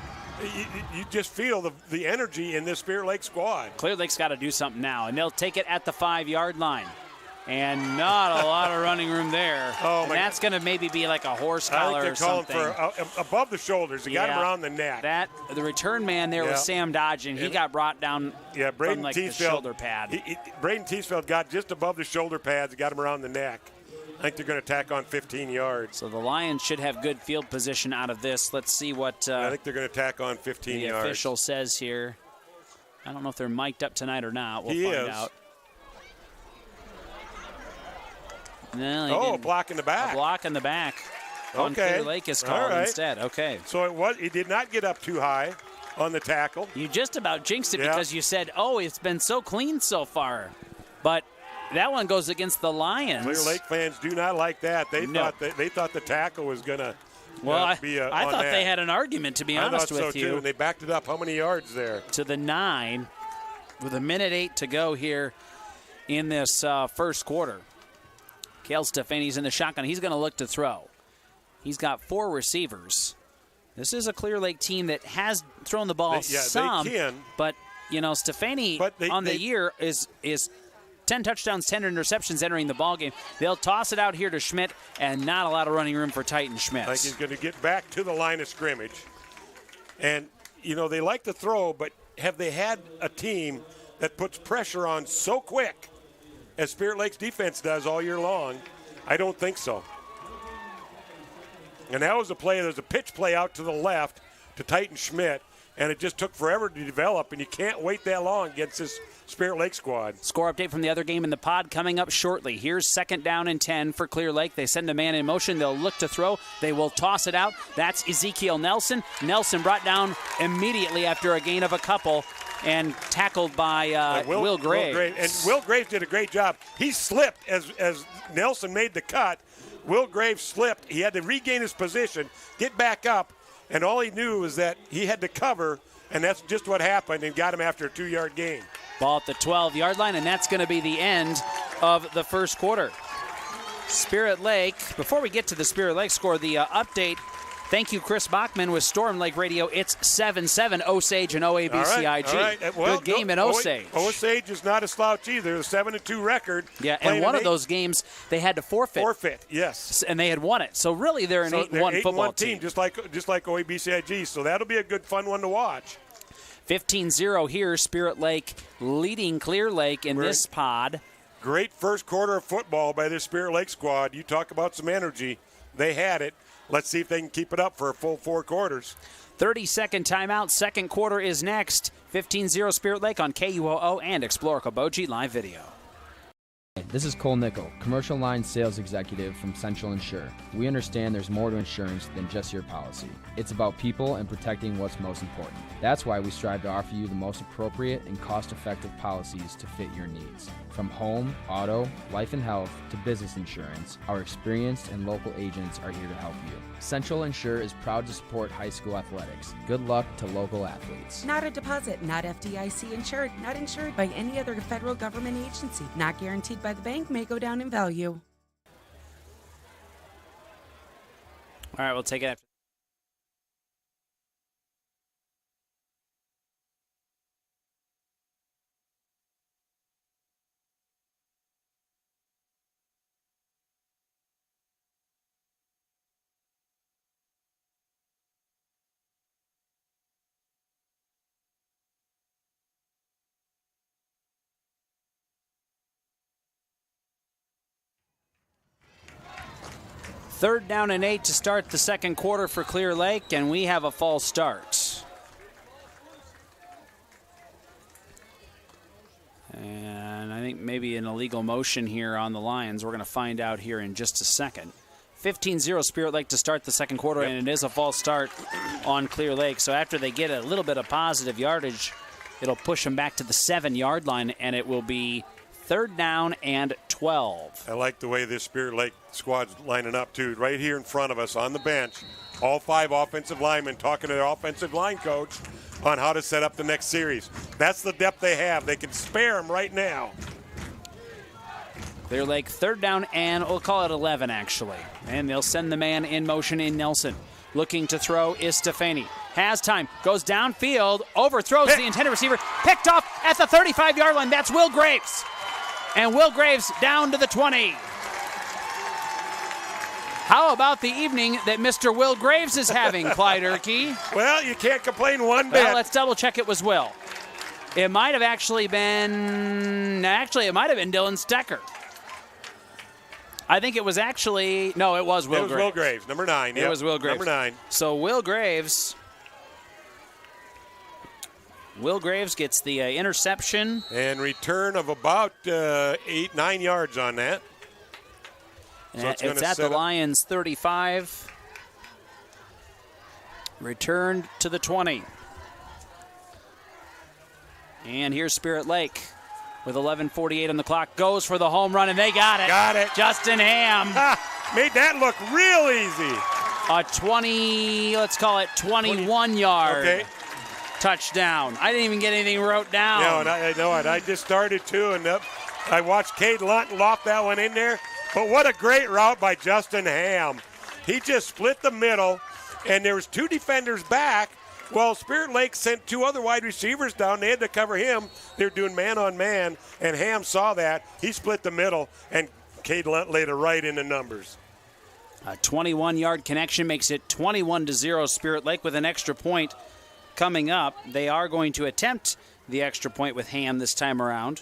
You just feel the energy in this Spirit Lake squad. Clear Lake's got to do something now, and they'll take it at the 5-yard line. And not a lot of running room there. Oh, and that's going to maybe be like a horse collar or something. I think they're calling for above the shoulders. They got him around the neck. The return man there was Sam Dodge, and he got brought down Braden from like Teesfeld, the shoulder pad. Braden Teesfeld got just above the shoulder pads, got him around the neck. I think they're going to tack on 15 yards. So the Lions should have good field position out of this. Let's see what I think they're going to tack on 15 yards. The official says here. I don't know if they're mic'd up tonight or not. We'll find out. No, a block in the back. A block in the back. On Clear Lake is called instead. Okay. So he did not get up too high on the tackle. You just about jinxed it because you said, it's been so clean so far. But that one goes against the Lions. Clear Lake fans do not like that. They thought the tackle was going to be I thought they had an argument, to be honest with you. I thought so too, and they backed it up. How many yards there? To the 9 with a minute 8 to go here in this first quarter. Cale Stefani's in the shotgun. He's going to look to throw. He's got 4 receivers. This is a Clear Lake team that has thrown the ball some. They can. But, Stefani on the year is 10 touchdowns, 10 interceptions entering the ballgame. They'll toss it out here to Schmidt, and not a lot of running room for Titan Schmidt. I think he's going to get back to the line of scrimmage. And, they like to throw, but have they had a team that puts pressure on so quick as Spirit Lake's defense does all year long? I don't think so. And that was a play. There's a pitch play out to the left to Titan Schmidt, and it just took forever to develop, and you can't wait that long against this Spirit Lake squad. Score update from the other game in the pod coming up shortly. Here's 2nd down and 10 for Clear Lake. They send a man in motion. They'll look to throw. They will toss it out. That's Ezekiel Nelson. Nelson brought down immediately after a gain of a couple and tackled by Will Graves. And Will Graves did a great job. He slipped as Nelson made the cut. Will Graves slipped. He had to regain his position, get back up, and all he knew was that he had to cover, and that's just what happened, and got him after a 2-yard gain. Ball at the 12-yard line, and that's going to be the end of the first quarter. Spirit Lake, before we get to the Spirit Lake score, the update. Thank you, Chris Bachman with Storm Lake Radio. It's 7-7, Osage and OABCIG. All right. Well, good game in Osage. Osage is not a slouch either. A 7-2 record. Yeah, and one of those games they had to forfeit. Yes. And they had won it. So really they're an 8-1 football team. Just like OABCIG. So that'll be a good, fun one to watch. 15-0 here, Spirit Lake leading Clear Lake in this pod. Great first quarter of football by this Spirit Lake squad. You talk about some energy. They had it. Let's see if they can keep it up for a full 4 quarters. 30-second timeout. Second quarter is next. 15-0 Spirit Lake on KUOO and Explore Koboji live video. This is Cole Nickel, Commercial Line Sales Executive from Central Insure. We understand there's more to insurance than just your policy. It's about people and protecting what's most important. That's why we strive to offer you the most appropriate and cost-effective policies to fit your needs. From home, auto, life and health, to business insurance, our experienced and local agents are here to help you. Central Insure is proud to support high school athletics. Good luck to local athletes. Not a deposit, not FDIC insured, not insured by any other federal government agency, not guaranteed by the bank, may go down in value. All right, we'll take it after. Third down and 8 to start the second quarter for Clear Lake, and we have a false start. And I think maybe an illegal motion here on the Lions. We're going to find out here in just a second. 15-0 Spirit Lake to start the second quarter, and it is a false start on Clear Lake. So after they get a little bit of positive yardage, it'll push them back to the 7-yard line, and it will be third down and 12. I like the way this Spirit Lake squad's lining up, too. Right here in front of us on the bench, all 5 offensive linemen talking to their offensive line coach on how to set up the next series. That's the depth they have. They can spare them right now. Clear Lake third down and we'll call it 11, actually. And they'll send the man in motion in Nelson. Looking to throw is Stefani. Has time, goes downfield, overthrows the intended receiver, picked off at the 35-yard line. That's Will Graves. And Will Graves down to the 20. How about the evening that Mr. Will Graves is having, Clyde Erkey? Well, you can't complain one bit. Well, let's double check it was Will. It might have actually been, it might have been Dylan Stecker. I think it was actually, no, it was Will Graves. It was Will Graves, number 9. It was Will Graves. Number 9. So Will Graves gets the interception. And return of about 8-9 yards on that. So it's at the Lions 35. Returned to the 20. And here's Spirit Lake with 11:48 on the clock. Goes for the home run, and they got it. Got it. Justin Ham. Made that look real easy. A 20, let's call it 21-yard touchdown. I didn't even get anything wrote down. No, and I know it. I just started to, and I watched Cade Lunt loft that one in there. But what a great route by Justin Ham. He just split the middle, and there was 2 defenders back. Well, Spirit Lake sent 2 other wide receivers down. They had to cover him. They were doing man-on-man, and Ham saw that. He split the middle, and Cade Lunt laid it right in the numbers. A 21-yard connection makes it 21-0 Spirit Lake with an extra point coming up. They are going to attempt the extra point with Ham this time around.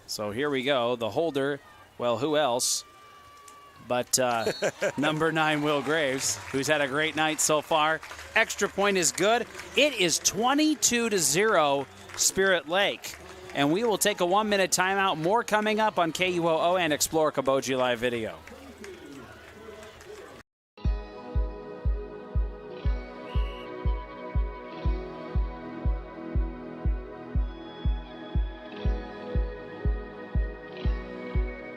So here we go. The holder, well, who else but number 9, Will Graves, who's had a great night so far. Extra point is good. It is 22-0 Spirit Lake. And we will take a 1-minute timeout. More coming up on KUOO and Explore Kaboji Live Video.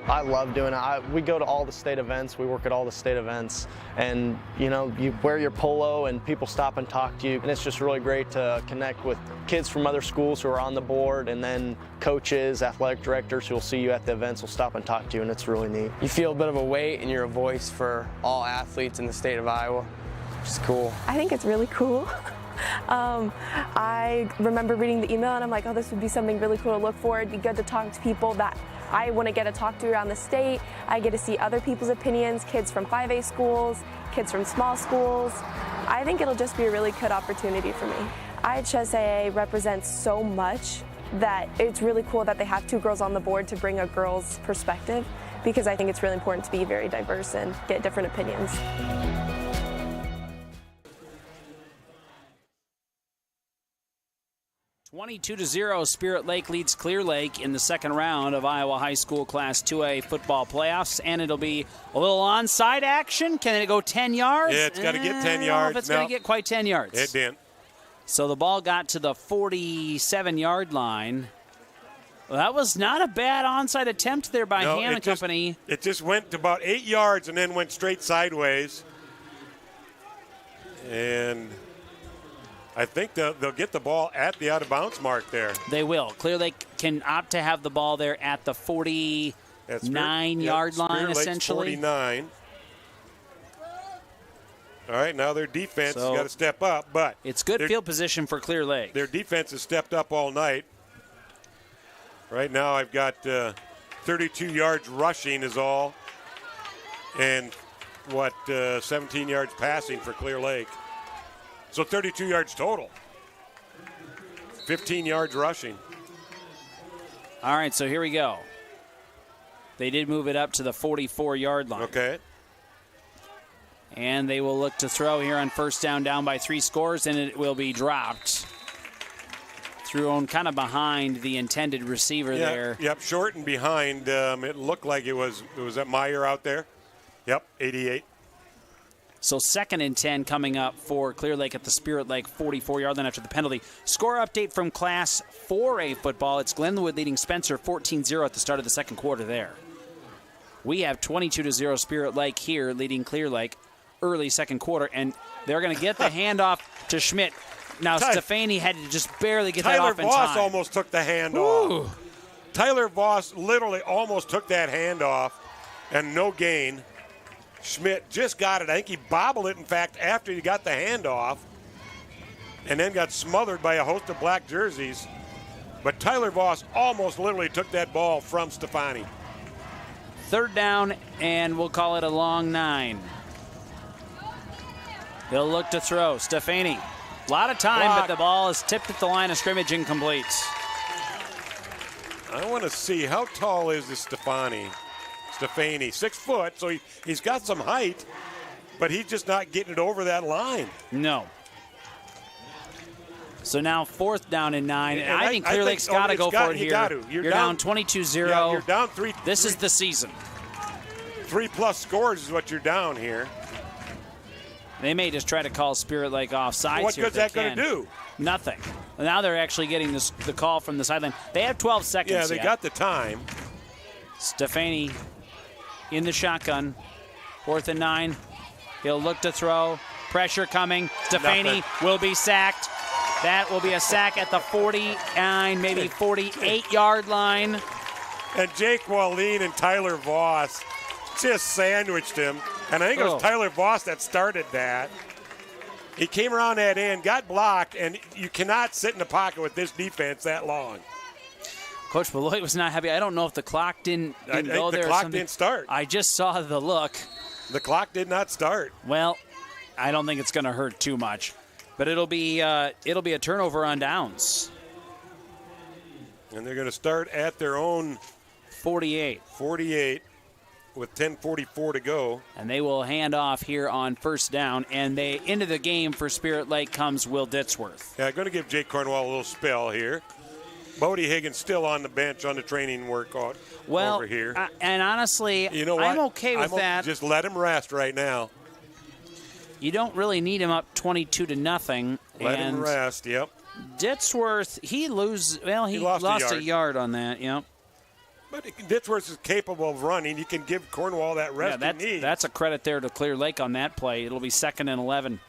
I love doing it. We go to all the state events. We work at all the state events. And, you know, you wear your polo and people stop and talk to you. And it's just really great to connect with kids from other schools who are on the board, and then coaches, athletic directors who will see you at the events will stop and talk to you, and it's really neat. You feel a bit of a weight and you're a voice for all athletes in the state of Iowa, which is cool. I think it's really cool. I remember reading the email and I'm like, oh, this would be something really cool to look for. It'd be good to talk to people that I want to get to talk to around the state. I get to see other people's opinions, kids from 5A schools, kids from small schools. I think it'll just be a really good opportunity for me. IHSAA represents so much that it's really cool that they have 2 girls on the board to bring a girl's perspective, because I think it's really important to be very diverse and get different opinions. 22-0, Spirit Lake leads Clear Lake in the second round of Iowa High School Class 2A football playoffs, and it'll be a little onside action. Can it go 10 yards? Yeah, it's got to get 10 yards. I don't know if it's going to get quite 10 yards. It didn't. So the ball got to the 47-yard line. Well, that was not a bad onside attempt there by Hannah Company. It just went to about 8 yards and then went straight sideways. And I think they'll get the ball at the out-of-bounds mark there. They will. Clear Lake can opt to have the ball there at the 49-yard line, essentially. 49. All right, now their defense has got to step up, but it's good field position for Clear Lake. Their defense has stepped up all night. Right now I've got 32 yards rushing is all, and 17 yards passing for Clear Lake. So 32 yards total. 15 yards rushing. All right, so here we go. They did move it up to the 44-yard line. Okay. And they will look to throw here on first down by 3 scores, and it will be dropped. Thrown kind of behind the intended receiver there. Yep, short and behind. It looked like it was that Meyer out there. Yep, 88. So 2nd and 10 coming up for Clear Lake at the Spirit Lake 44-yard line after the penalty. Score update from Class 4A football. It's Glenwood leading Spencer 14-0 at the start of the second quarter there. We have 22-0 Spirit Lake here leading Clear Lake early second quarter, and they're going to get the handoff to Schmidt. Now, Stefani had to just barely get that off in time. Tyler Voss almost took the handoff. Tyler Voss literally almost took that handoff, and no gain. Schmidt just got it. I think he bobbled it, in fact, after he got the handoff, and then got smothered by a host of black jerseys. But Tyler Voss almost literally took that ball from Stefani. 3rd down, and we'll call it a long 9. He'll look to throw. Stefani. A lot of time, but the ball is tipped at the line of scrimmage, incomplete. I want to see, how tall is this Stefani? 6 foot, so he's got some height, but he's just not getting it over that line. No. So now 4th down and 9. And I think Clear Lake's got to go for it here. You're down 22-0. Yeah, you're down 3. This is the season. 3+ scores is what you're down here. They may just try to call Spirit Lake offsides. What good's that going to do? Nothing. Now they're actually getting the call from the sideline. They have 12 seconds. Yeah, they got the time. Stefani in the shotgun. 4th and 9. He'll look to throw. Pressure coming. Stefani will be sacked. That will be a sack at the 49, maybe 48-yard line. And Jake Wallin and Tyler Voss just sandwiched him. And I think it was Tyler Voss that started that. He came around that end, got blocked, and you cannot sit in the pocket with this defense that long. Coach Beloit was not happy. I don't know if the clock didn't go there. The clock didn't start. I just saw the look. The clock did not start. Well, I don't think it's going to hurt too much, but it'll be a turnover on downs. And they're going to start at their own 48. 48 with 10:44 to go. And they will hand off here on first down. And into the game for Spirit Lake comes Will Ditzworth. Yeah, going to give Jake Cornwall a little spell here. Bodie Higgins still on the bench on the training workout over here. And honestly, you know what? I'm okay with that. Just let him rest right now. You don't really need him up 22-0. Let him rest, yep. Ditzworth, he lost a yard on that, yep. But Ditzworth is capable of running. You can give Cornwall that rest he needs. That's a credit there to Clear Lake on that play. It'll be 2nd and 11.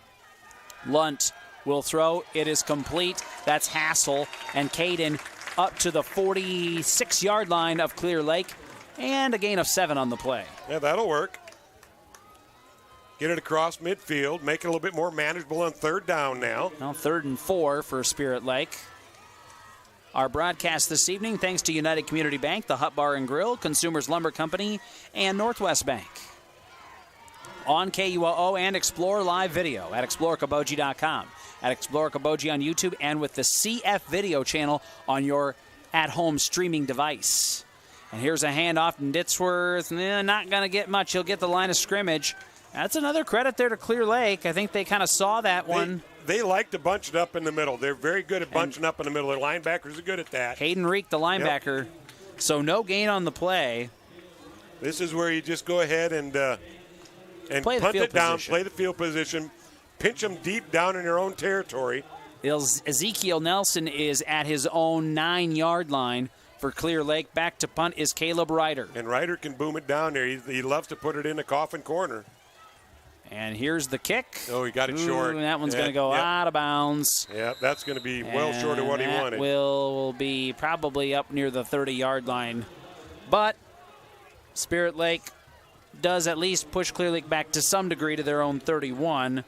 Lunt will throw. It is complete. That's Hassel and Caden up to the 46-yard line of Clear Lake. And a gain of 7 on the play. Yeah, that'll work. Get it across midfield. Make it a little bit more manageable on 3rd down now. Now 3rd and 4 for Spirit Lake. Our broadcast this evening, thanks to United Community Bank, the Hut Bar and Grill, Consumers Lumber Company, and Northwest Bank. On KUOO and Explore Live Video at ExploreKaboji.com, at Explore Kaboji on YouTube, and with the CF Video channel on your at-home streaming device. And here's a handoff from Ditzworth. Not going to get much. He'll get the line of scrimmage. That's another credit there to Clear Lake. I think they kind of saw that one. they like to bunch it up in the middle. They're very good at bunching up in the middle. Their linebackers are good at that. Hayden Reek, the linebacker. Yep. So no gain on the play. This is where you just go ahead and punt it down, play the field position, pinch them deep down in your own territory. Ezekiel Nelson is at his own 9-yard line for Clear Lake. Back to punt is Caleb Ryder. And Ryder can boom it down there. He loves to put it in the coffin corner. And here's the kick. Oh, he got it short. That one's going to go out of bounds. Yeah, that's going to be well short of what he wanted. That will be probably up near the 30-yard line. But Spirit Lake does at least push Clear Lake back to some degree to their own 31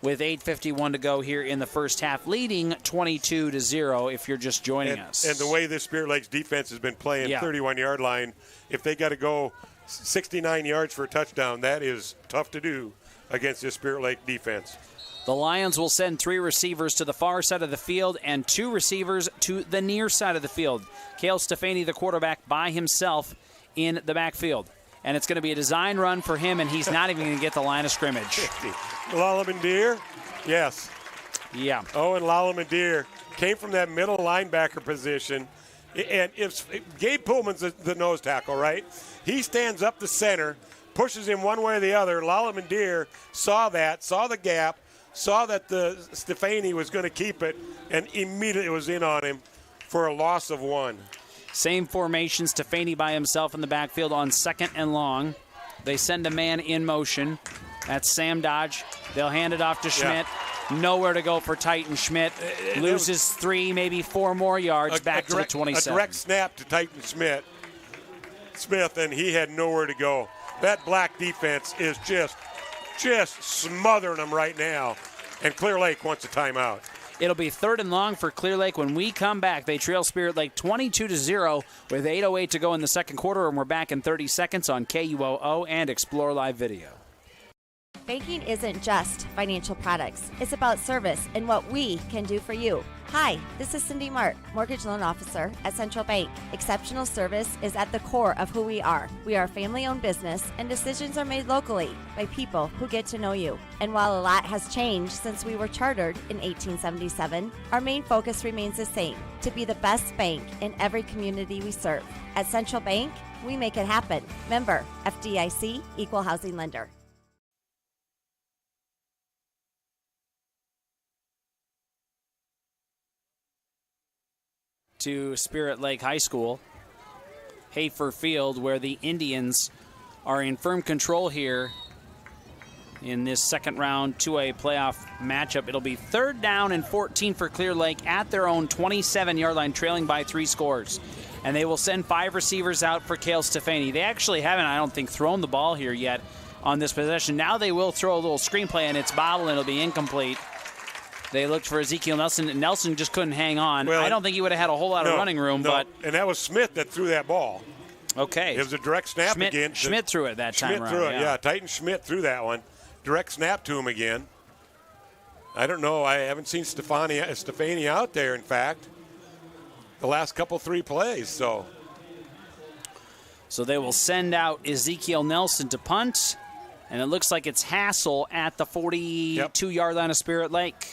with 8:51 to go here in the first half, leading 22-0 if you're just joining us. And the way this Spirit Lake's defense has been playing, 31-yard line, if they got to go 69 yards for a touchdown, that is tough to do against this Spirit Lake defense. The Lions will send 3 receivers to the far side of the field and 2 receivers to the near side of the field. Cale Stefani, the quarterback, by himself in the backfield. And it's going to be a design run for him, and he's not even going to get the line of scrimmage. Lalamandir, yes. Yeah. Owen Lalamandir came from that middle linebacker position. And if Gabe Pullman's the nose tackle, right? He stands up the center, pushes him one way or the other. Lalamandir saw the gap, saw that the Stefani was going to keep it, and immediately was in on him for a loss of 1. Same formation, Stefani by himself in the backfield on 2nd and long. They send a man in motion. That's Sam Dodge. They'll hand it off to Schmidt. Nowhere to go for Titan Schmidt. Loses 3, maybe 4 more yards back to the 27. A direct snap to Titan Smith, and he had nowhere to go. That black defense is just smothering them right now. And Clear Lake wants a timeout. It'll be 3rd and long for Clear Lake. When we come back, they trail Spirit Lake 22-0 with 8:08 to go in the second quarter, and we're back in 30 seconds on KUOO and Explore Live Video. Banking isn't just financial products. It's about service and what we can do for you. Hi, this is Cindy Mart, Mortgage Loan Officer at Central Bank. Exceptional service is at the core of who we are. We are a family-owned business, and decisions are made locally by people who get to know you. And while a lot has changed since we were chartered in 1877, our main focus remains the same, to be the best bank in every community we serve. At Central Bank, we make it happen. Member FDIC, Equal Housing Lender. To Spirit Lake High School, Hafer Field, where the Indians are in firm control here in this second round 2A playoff matchup. It'll be 3rd down and 14 for Clear Lake at their own 27-yard line, trailing by 3 scores. And they will send 5 receivers out for Cale Stefani. They actually haven't, I don't think, thrown the ball here yet on this possession. Now they will throw a little screenplay, and it's bobbled, and it'll be incomplete. They looked for Ezekiel Nelson, and Nelson just couldn't hang on. Well, I don't think he would have had a whole lot of running room. But and that was Smith that threw that ball. Okay. It was a direct snap again. Schmidt threw it that time around. Schmidt threw it, yeah. Titan Schmidt threw that one. Direct snap to him again. I don't know. I haven't seen Stefani out there, in fact, the last 3 plays. So they will send out Ezekiel Nelson to punt, and it looks like it's Hassel at the 42-yard line of Spirit Lake.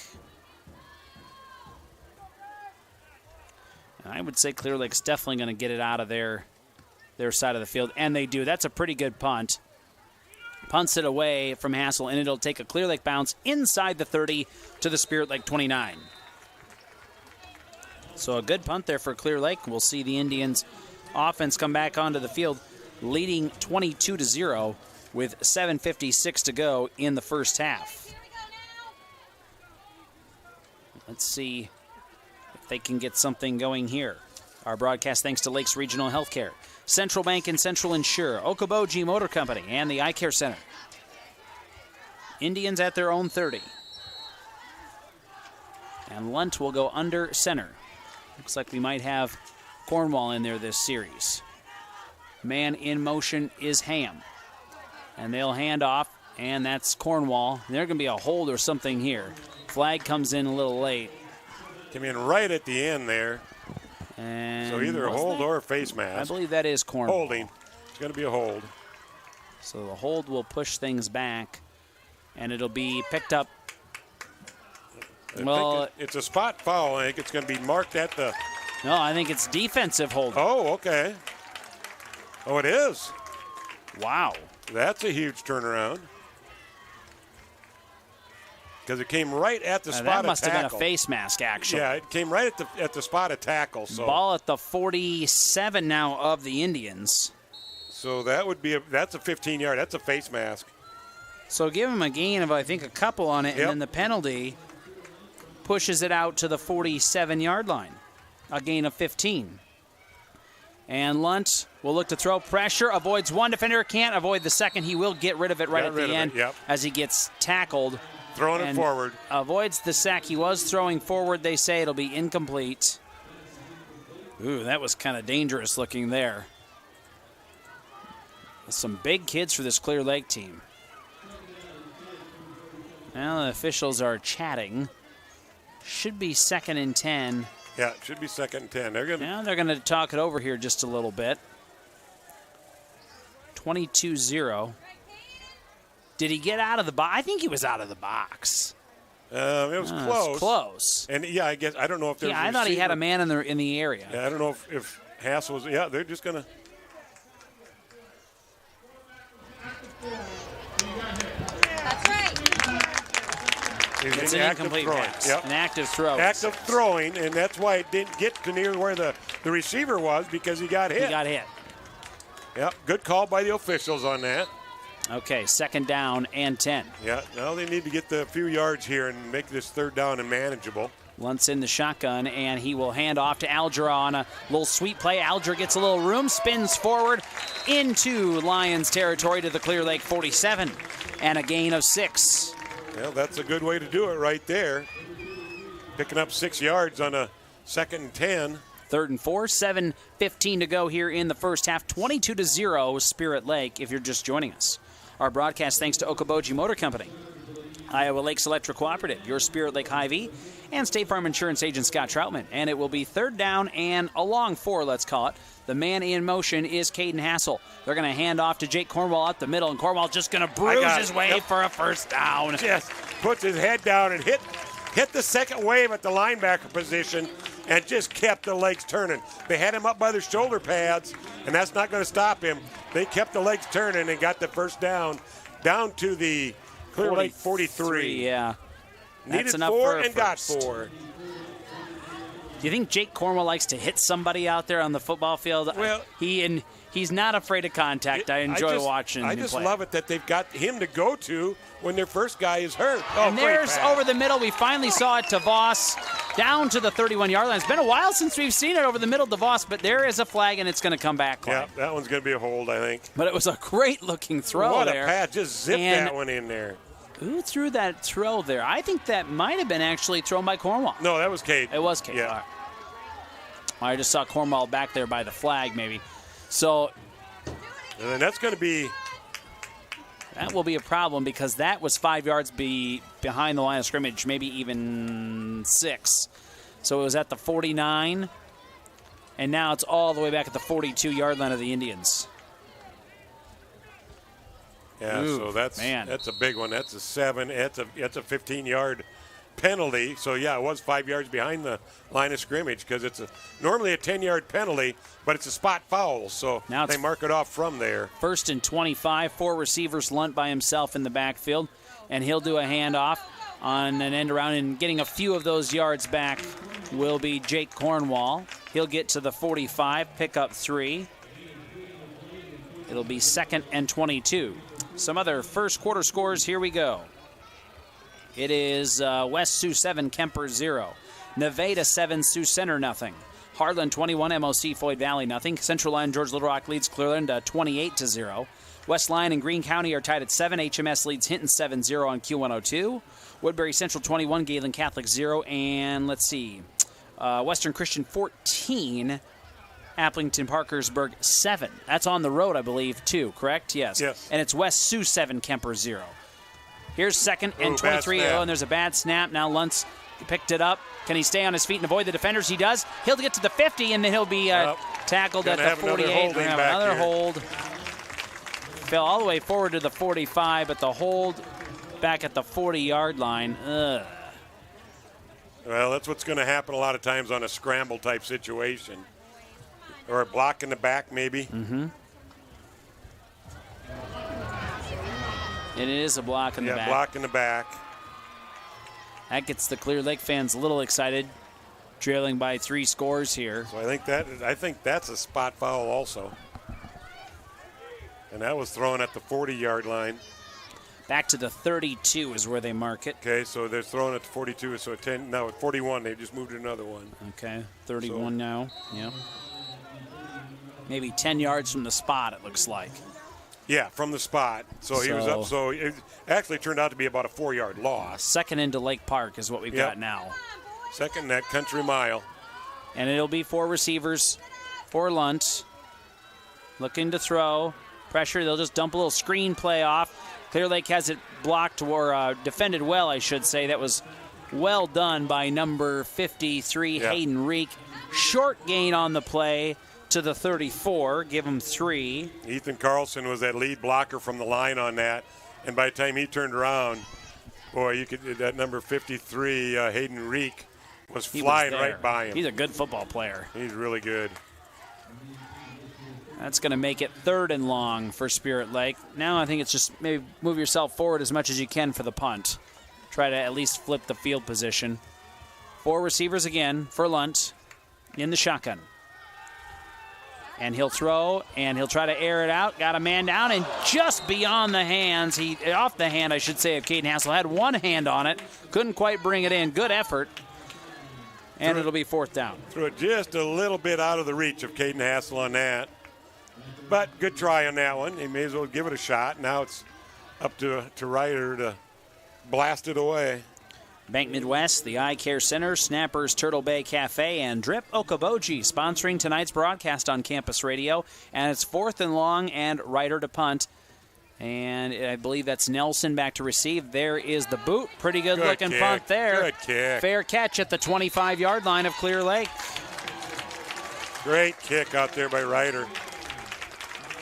I would say Clear Lake's definitely going to get it out of their side of the field, and they do. That's a pretty good punt. Punts it away from Hassel, and it'll take a Clear Lake bounce inside the 30 to the Spirit Lake 29. So a good punt there for Clear Lake. We'll see the Indians' offense come back onto the field, leading 22-0 with 7:56 to go in the first half. Let's see if they can get something going here. Our broadcast thanks to Lakes Regional Healthcare, Central Bank and Central Insure, Okoboji Motor Company, and the Eye Care Center. Indians at their own 30. And Lunt will go under center. Looks like we might have Cornwall in there this series. Man in motion is Ham. And they'll hand off, and that's Cornwall. There's going to be a hold or something here. Flag comes in a little late. Came in right at the end there. And so either a hold or a face mask. I believe that is Cornwall. Holding. It's going to be a hold. So the hold will push things back, and it'll be picked up Well, it's a spot foul. I think it's going to be marked at the. No, I think it's defensive holding. Oh, okay. Oh, it is. Wow. That's a huge turnaround. Because it came right at the spot of tackle. That must have been a face mask, actually. Yeah, it came right at the spot of tackle. So ball at the 47 now of the Indians. So that would be that's a 15-yard. That's a face mask. So give him a gain of, I think, a couple on it, and then the penalty pushes it out to the 47-yard line. A gain of 15. And Luntz will look to throw pressure, avoids one defender, can't avoid the second. He will get rid of it at the end as he gets tackled. Throwing it forward. Avoids the sack. He was throwing forward. They say it'll be incomplete. Ooh, that was kind of dangerous looking there. Some big kids for this Clear Lake team. Now the officials are chatting. Should be 2nd and 10. Yeah, it should be 2nd and 10. They're going to talk it over here just a little bit. 22-0. Did he get out of the box? I think he was out of the box. It was close. It was close. And I guess I don't know if there's. Yeah, I thought he had a man in the area. Yeah, I don't know if Hassel was. Yeah, they're just gonna. That's right. It's an incomplete pass. Yep. An active throw. Active throwing, and that's why it didn't get to near where the receiver was because he got hit. He got hit. Yep, good call by the officials on that. Okay, 2nd down and 10. Yeah, now they need to get the few yards here and make this 3rd down and manageable. Luntz in the shotgun, and he will hand off to Alger on a little sweep play. Alger gets a little room, spins forward into Lions territory to the Clear Lake 47, and a gain of 6. Well, that's a good way to do it right there. Picking up 6 yards on a 2nd and 10. 3rd and 4, 7:15 to go here in the first half. 22-0 Spirit Lake if you're just joining us. Our broadcast thanks to Okoboji Motor Company, Iowa Lakes Electric Cooperative, your Spirit Lake Hy-Vee, and State Farm Insurance agent Scott Troutman. And it will be 3rd down and a long 4, let's call it. The man in motion is Caden Hassel. They're going to hand off to Jake Cornwall up the middle, and Cornwall just going to bruise his way for a 1st down. Just puts his head down and hit the second wave at the linebacker position and just kept the legs turning. They had him up by their shoulder pads, and that's not going to stop him. They kept the legs turning and got the 1st down to the Clear Lake 43. Yeah. Needed 4 and got 4. Do you think Jake Cornwall likes to hit somebody out there on the football field? Well, he's not afraid of contact. I enjoy watching him I just play. love it that they've got him to go to when their first guy is hurt. And there's over the middle. We finally saw it to Voss down to the 31-yard line. It's been a while since we've seen it over the middle to Voss, but there is a flag, and it's going to come back. Yeah, that one's going to be a hold, I think. But it was a great-looking throw what there. What a pass. Just zipped that one in there. Who threw that throw there? I think that might have been actually thrown by Cornwall. No, that was Cade. It was Cade. Yeah. I just saw Cornwall back there by the flag, maybe. So. And then that's going to be. That will be a problem because that was 5 yards behind the line of scrimmage, maybe even 6. So it was at the 49, and now it's all the way back at the 42-yard line of the Indians. Yeah, so that's a big one. That's a 7. That's a 15-yard penalty. So yeah, it was 5 yards behind the line of scrimmage because it's normally a 10-yard penalty, but it's a spot foul. So now they mark it off from there. 1st and 25. 4 receivers. Lunt by himself in the backfield, and he'll do a handoff on an end around, and getting a few of those yards back will be Jake Cornwall. He'll get to the 45, pick up 3. It'll be 2nd and 22. Some other first quarter scores. Here we go. It is West Sioux 7, Kemper 0. Nevada 7, Sioux Center nothing. Harlan 21, MOC Floyd Valley nothing. Central Line George Little Rock leads Clearland 28-0. West Line and Greene County are tied at 7. HMS leads Hinton 7-0 on Q102. Woodbury Central 21, Galen Catholic 0. And let's see, Western Christian 14, Applington Parkersburg 7. That's on the road, I believe, too, correct? Yes. And it's West Sioux 7, Kemper 0. Here's 2nd and 23. Oh, and there's a bad snap. Now Luntz picked it up. Can he stay on his feet and avoid the defenders? He does. He'll get to the 50, and then he'll be tackled at the 48. Another hold. Fell all the way forward to the 45, but the hold back at the 40-yard line. Ugh. Well, that's what's going to happen a lot of times on a scramble type situation. Or a block in the back, maybe. Mm-hmm. It is a block in the back. Yeah, block in the back. That gets the Clear Lake fans a little excited, trailing by 3 scores here. So I think that's a spot foul also. And that was thrown at the 40-yard line. Back to the 32 is where they mark it. Okay, so they're throwing at the 42, so now at 41, they just moved another one. Okay, 31 now. Yep. Maybe 10 yards from the spot, it looks like. Yeah, from the spot. So he was up. So it actually turned out to be about a 4-yard loss. Second into Lake Park is what we've got now. Second net, country mile. And it'll be 4 receivers for Lunt. Looking to throw. Pressure, they'll just dump a little screen play off. Clear Lake has it blocked or defended well, I should say. That was well done by number 53, Hayden Reek. Short gain on the play to the 34. Give him 3. Ethan Carlson was that lead blocker from the line on that. And by the time he turned around, boy, that number 53, Hayden Reek, was flying right by him. He's a good football player. He's really good. That's going to make it 3rd and long for Spirit Lake. Now I think it's just maybe move yourself forward as much as you can for the punt. Try to at least flip the field position. 4 receivers again for Lunt in the shotgun. And he'll throw, and he'll try to air it out. Got a man down, and just beyond the hands, off the hand, I should say, of Caden Hassel. Had one hand on it. Couldn't quite bring it in. Good effort. And it'll be 4th down. Threw it just a little bit out of the reach of Caden Hassel on that. But good try on that one. He may as well give it a shot. Now it's up to Ryder to blast it away. Bank Midwest, the Eye Care Center, Snappers Turtle Bay Cafe, and Drip Okoboji sponsoring tonight's broadcast on Campus Radio. And it's 4th and long and Ryder to punt. And I believe that's Nelson back to receive. There is the boot. Pretty good looking kick. punt there. Good kick. Fair catch at the 25-yard line of Clear Lake. Great kick out there by Ryder.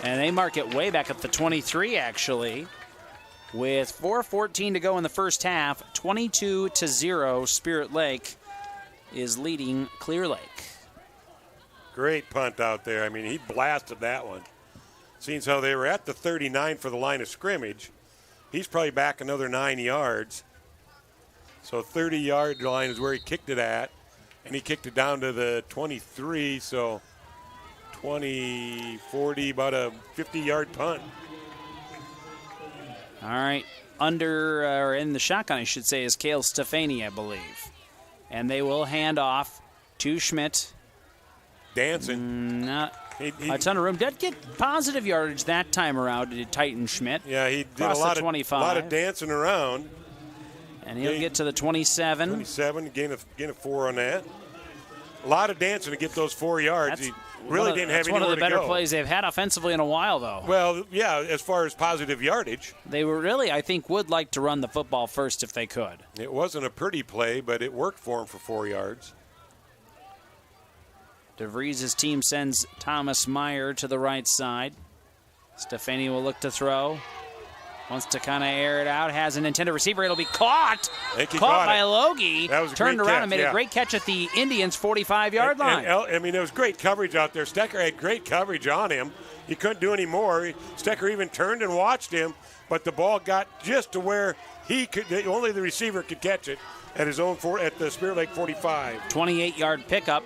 And they mark it way back at the 23, actually. With 4:14 to go in the first half, 22-0, Spirit Lake is leading Clear Lake. Great punt out there. I mean, he blasted that one. Seeing how they were at the 39 for the line of scrimmage, he's probably back another 9 yards. So 30-yard line is where he kicked it at, and he kicked it down to the 23, so 20, 40, about a 50-yard punt. All right. Or in the shotgun, I should say, is Cale Stefani, I believe. And they will hand off to Schmidt. Dancing. Not a ton of room. Did get positive yardage that time around to Titan Schmidt. Yeah, he did a lot of dancing around. And he'll get to the 27. 27, gain of 4 on that. A lot of dancing to get those 4 yards. He really didn't have anywhere to go. That's one of the better plays they've had offensively in a while, though. Well, yeah, as far as positive yardage. They were really, I think, would like to run the football first if they could. It wasn't a pretty play, but it worked for him for 4 yards. DeVries' team sends Thomas Meyer to the right side. Stefani will look to throw. Wants to kind of air it out. Has an intended receiver. It'll be caught. Caught by Logie. That was a Turned great around catch, and made a great catch at the Indians' 45-yard line. I mean, there was great coverage out there. Stecker had great coverage on him. He couldn't do any more. Stecker even turned and watched him, but the ball got just to where he could. Only the receiver could catch it at his own at the Spirit Lake 45. 28-yard pickup.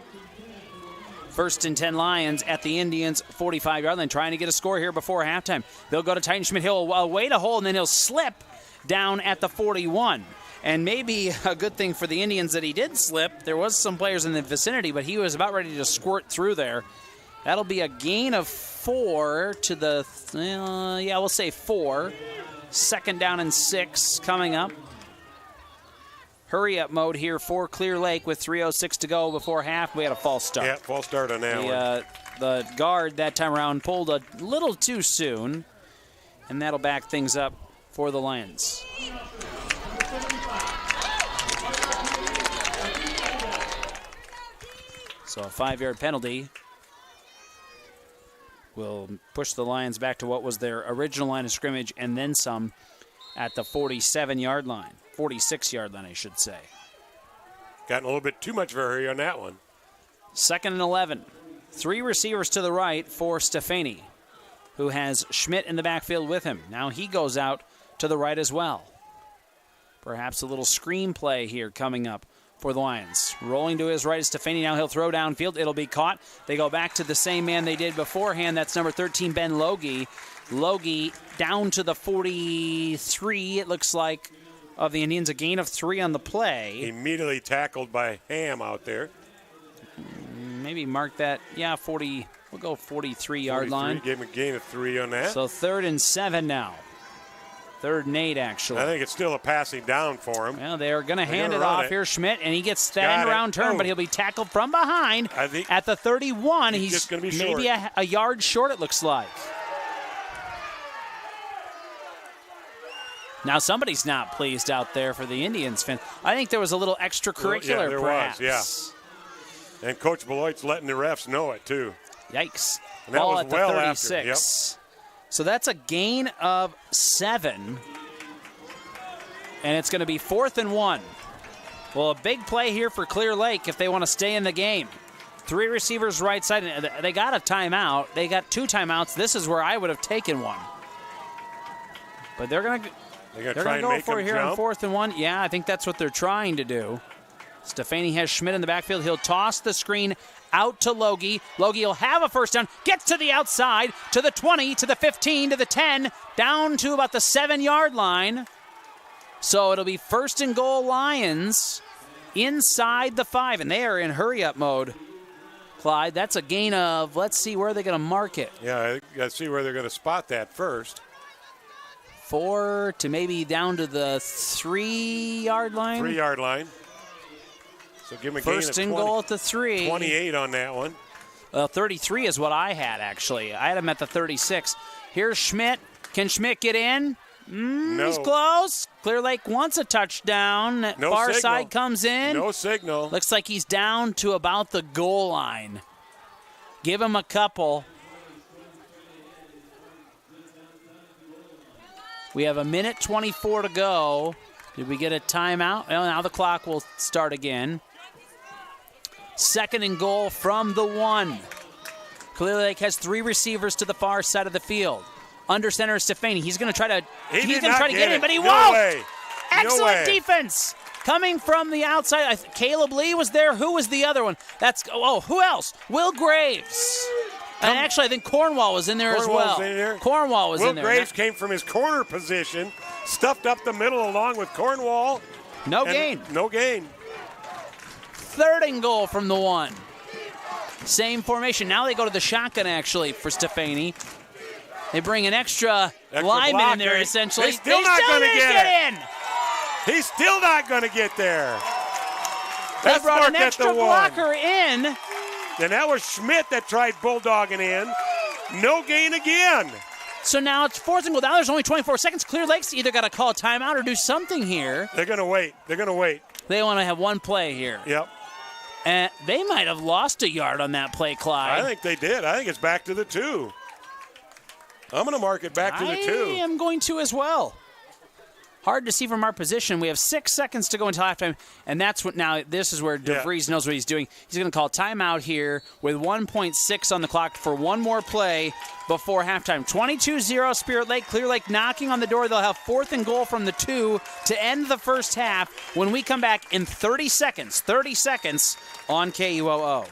1st and 10 Lions at the Indians' 45-yard line, trying to get a score here before halftime. They'll go to Titan Schmidt. He'll wait a hole, and then he'll slip down at the 41. And maybe a good thing for the Indians that he did slip. There was some players in the vicinity, but he was about ready to squirt through there. That'll be a gain of 4 to the, we'll say 4. 2nd down and 6 coming up. Hurry-up mode here for Clear Lake with 3:06 to go before half. We had a false start. Yeah, false start on that one. The guard that time around pulled a little too soon, and that'll back things up for the Lions. So a 5-yard penalty will push the Lions back to what was their original line of scrimmage and then some at the 47-yard line. 46-yard line, I should say. Gotten a little bit too much of a hurry on that one. 2nd and 11. 3 receivers to the right for Stefani, who has Schmidt in the backfield with him. Now he goes out to the right as well. Perhaps a little screen play here coming up for the Lions. Rolling to his right is Stefani. Now he'll throw downfield. It'll be caught. They go back to the same man they did beforehand. That's number 13, Ben Logie. Logie down to the 43, it looks like, of the Indians. A gain of 3 on the play. Immediately tackled by Ham out there. Maybe mark that. Yeah, 40. We'll go 43-yard line. Gave him a gain of 3 on that. So 3rd and 7 now. 3rd and 8, actually. I think it's still a passing down for him. Well, they're going to hand it off here, Schmidt, and he gets that end-around turn, but he'll be tackled from behind at the 31. He's just going to be maybe a yard short, it looks like. Now somebody's not pleased out there for the Indians fan. I think there was a little extracurricular, there perhaps. was, yeah. And Coach Beloit's letting the refs know it, too. Yikes. And that Ball was at the well 36. after. Yep. So that's a gain of 7. And it's going to be 4th and 1. Well, a big play here for Clear Lake if they want to stay in the game. 3 receivers right side. They got a timeout. They got 2 timeouts. This is where I would have taken one. But they're going to go for it here on 4th and 1. Yeah, I think that's what they're trying to do. Stefani has Schmidt in the backfield. He'll toss the screen out to Logie. Logie will have a first down. Gets to the outside, to the 20, to the 15, to the 10, down to about the 7-yard line. So it'll be 1st and goal Lions inside the 5, and they are in hurry-up mode. Clyde, that's a gain of, let's see, where are they going to mark it? Yeah, I got to see where they're going to spot that first. 4 to maybe down to the 3-yard line. 3-yard line. So give him a gain of 1st and goal at the 3. 28 on that one. 33 is what I had, actually. I had him at the 36. Here's Schmidt. Can Schmidt get in? No. He's close. Clear Lake wants a touchdown. No Far signal. side comes in. No signal. Looks like he's down to about the goal line. Give him a couple. We have 1:24 to go. Did we get a timeout? Well, now the clock will start again. 2nd and goal from the 1. Clear Lake has 3 receivers to the far side of the field. Under center is Stefani. He's going to try to get in, but he won't. Way. Excellent defense coming from the outside. Caleb Lee was there. Who was the other one? Who else? Will Graves. And actually, I think Cornwall was in there as well. Cornwall was in there. Will Graves came from his corner position, stuffed up the middle along with Cornwall. No gain. No gain. 3rd and goal from the 1. Same formation. Now they go to the shotgun, actually, for Stefani. They bring an extra lineman in there, essentially. They're still not going to get in. He's still not going to get there. They brought an extra blocker in. And that was Schmidt that tried bulldogging in. No gain again. So now it's 4th and goal. Now there's only 24 seconds. Clear Lake's either got to call a timeout or do something here. They're going to wait. They want to have one play here. Yep. And they might have lost a yard on that play, Clyde. I think they did. I think it's back to the 2. I'm going to mark it back to the 2. I am going to as well. Hard to see from our position. We have 6 seconds to go until halftime, and that's what now. This is where DeVries knows what he's doing. He's going to call timeout here with 1.6 on the clock for one more play before halftime. 22-0 Spirit Lake. Clear Lake knocking on the door. They'll have 4th and goal from the 2 to end the first half when we come back in 30 seconds. 30 seconds on KUOO.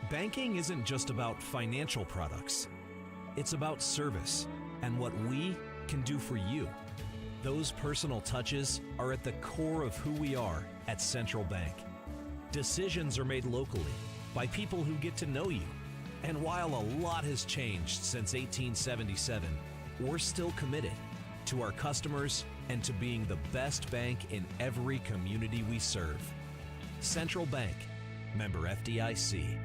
Banking isn't just about financial products. It's about service and what we can do for you. Those personal touches are at the core of who we are at Central Bank. Decisions are made locally by people who get to know you. And while a lot has changed since 1877, we're still committed to our customers and to being the best bank in every community we serve. Central Bank, member FDIC.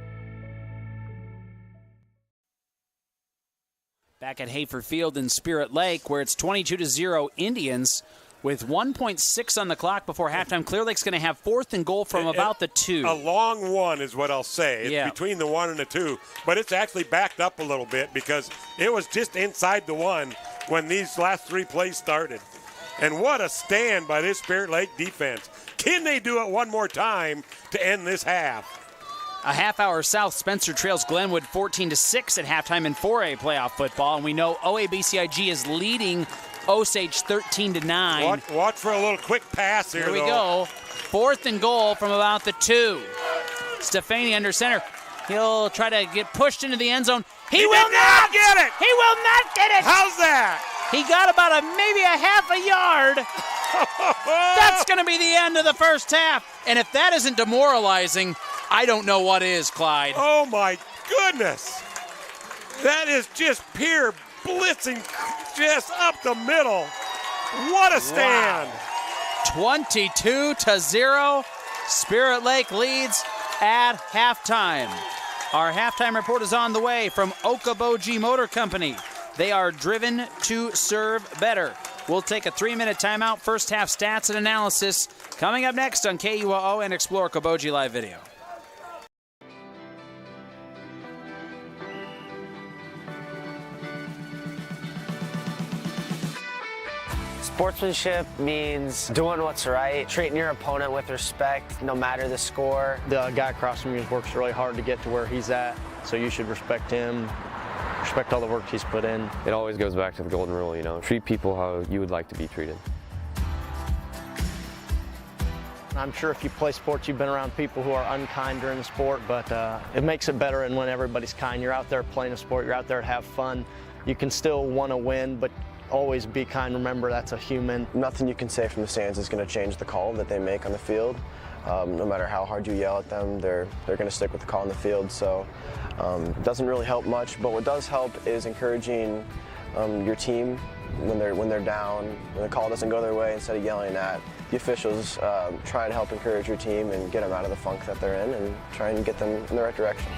Back at Hayford Field in Spirit Lake, where it's 22-0 Indians with 1.6 on the clock before halftime. Clear Lake's going to have 4th and goal from about the 2. A long 1 is what I'll say. It's between the 1 and the 2, but it's actually backed up a little bit because it was just inside the 1 when these last 3 plays started. And what a stand by this Spirit Lake defense. Can they do it one more time to end this half? A half hour south, Spencer trails Glenwood 14-6 at halftime in 4A playoff football. And we know OABCIG is leading Osage 13-9. Watch for a little quick pass here, Here we go. 4th and goal from about the 2. Stefani under center. He'll try to get pushed into the end zone. He will not get it. He will not get it. How's that? He got about maybe a half a yard. That's going to be the end of the first half. And if that isn't demoralizing, I don't know what is, Clyde. Oh, my goodness. That is just pure blitzing just up the middle. What a stand. Wow. 22-0. Spirit Lake leads at halftime. Our halftime report is on the way from Okoboji Motor Company. They are driven to serve better. We'll take a 3-minute timeout. First half stats and analysis coming up next on KUOO and Explore Okoboji Live Video. Sportsmanship means doing what's right, treating your opponent with respect, no matter the score. The guy across from you works really hard to get to where he's at, so you should respect him, respect all the work he's put in. It always goes back to the golden rule, you know, treat people how you would like to be treated. I'm sure if you play sports, you've been around people who are unkind during the sport, but it makes it better and when everybody's kind. You're out there playing a sport, you're out there to have fun. You can still want to win, but always be kind. Remember, that's a human. Nothing you can say from the stands is going to change the call that they make on the field. No matter how hard you yell at them, they're going to stick with the call on the field. So it doesn't really help much. But what does help is encouraging your team when they're down, when the call doesn't go their way. Instead of yelling at the officials, try to help encourage your team and get them out of the funk that they're in and try and get them in the right direction.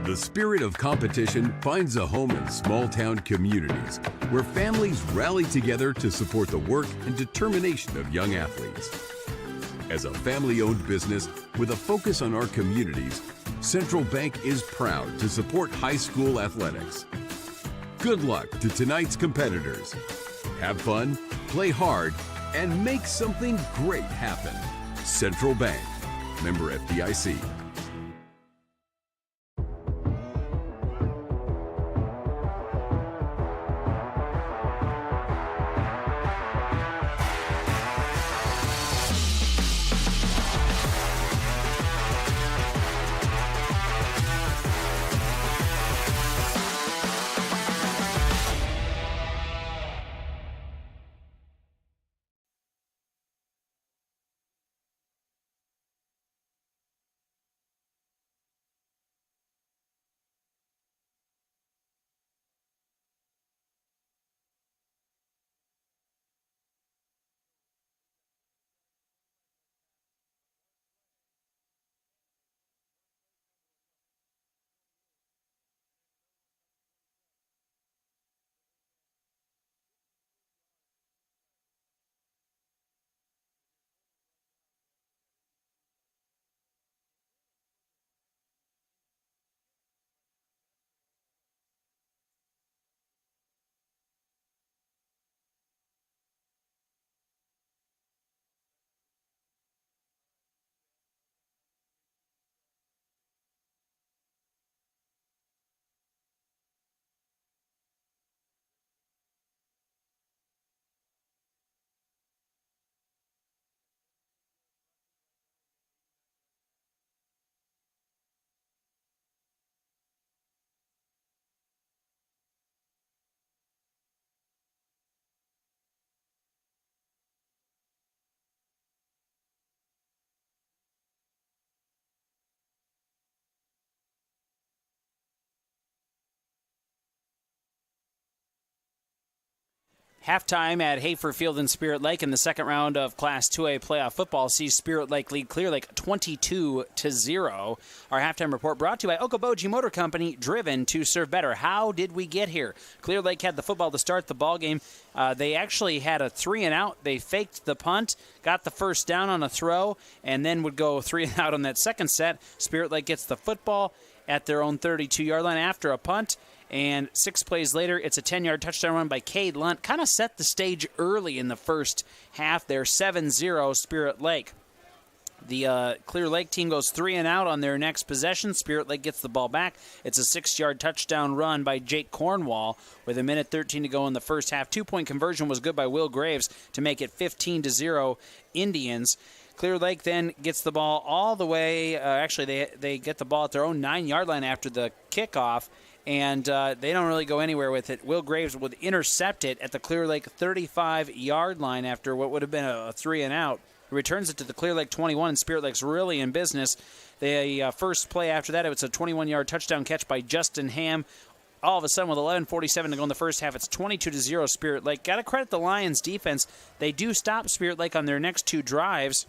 The spirit of competition finds a home in small-town communities where families rally together to support the work and determination of young athletes. As a family-owned business with a focus on our communities, Central Bank is proud to support high school athletics. Good luck to tonight's competitors. Have fun, play hard, and make something great happen. Central Bank, member FDIC. Halftime at Hafer Field in Spirit Lake in the second round of Class 2A playoff football sees Spirit Lake lead Clear Lake 22-0. Our halftime report brought to you by Okoboji Motor Company, driven to serve better. How did we get here? Clear Lake had the football to start the ball game. They actually had a 3-and-out. They faked the punt, got the first down on a throw, and then would go 3-and-out on that second set. Spirit Lake gets the football at their own 32-yard line after a punt, And 6 plays later, it's a 10-yard touchdown run by Cade Lunt. Kind of set the stage early in the first half there, 7-0 Spirit Lake. The Clear Lake team goes 3 and out on their next possession. Spirit Lake gets the ball back. It's a 6-yard touchdown run by Jake Cornwall with 1:13 to go in the first half. 2-point conversion was good by Will Graves to make it 15-0 Indians. Clear Lake then gets the ball all the way. They get the ball at their own 9-yard line after the kickoff, and they don't really go anywhere with it. Will Graves would intercept it at the Clear Lake 35-yard line after what would have been a 3 and out. He returns it to the Clear Lake 21, and Spirit Lake's really in business. The first play after that, it was a 21-yard touchdown catch by Justin Ham. All of a sudden, with 11:47 to go in the first half, it's 22-0 Spirit Lake. Got to credit the Lions' defense. They do stop Spirit Lake on their next 2 drives.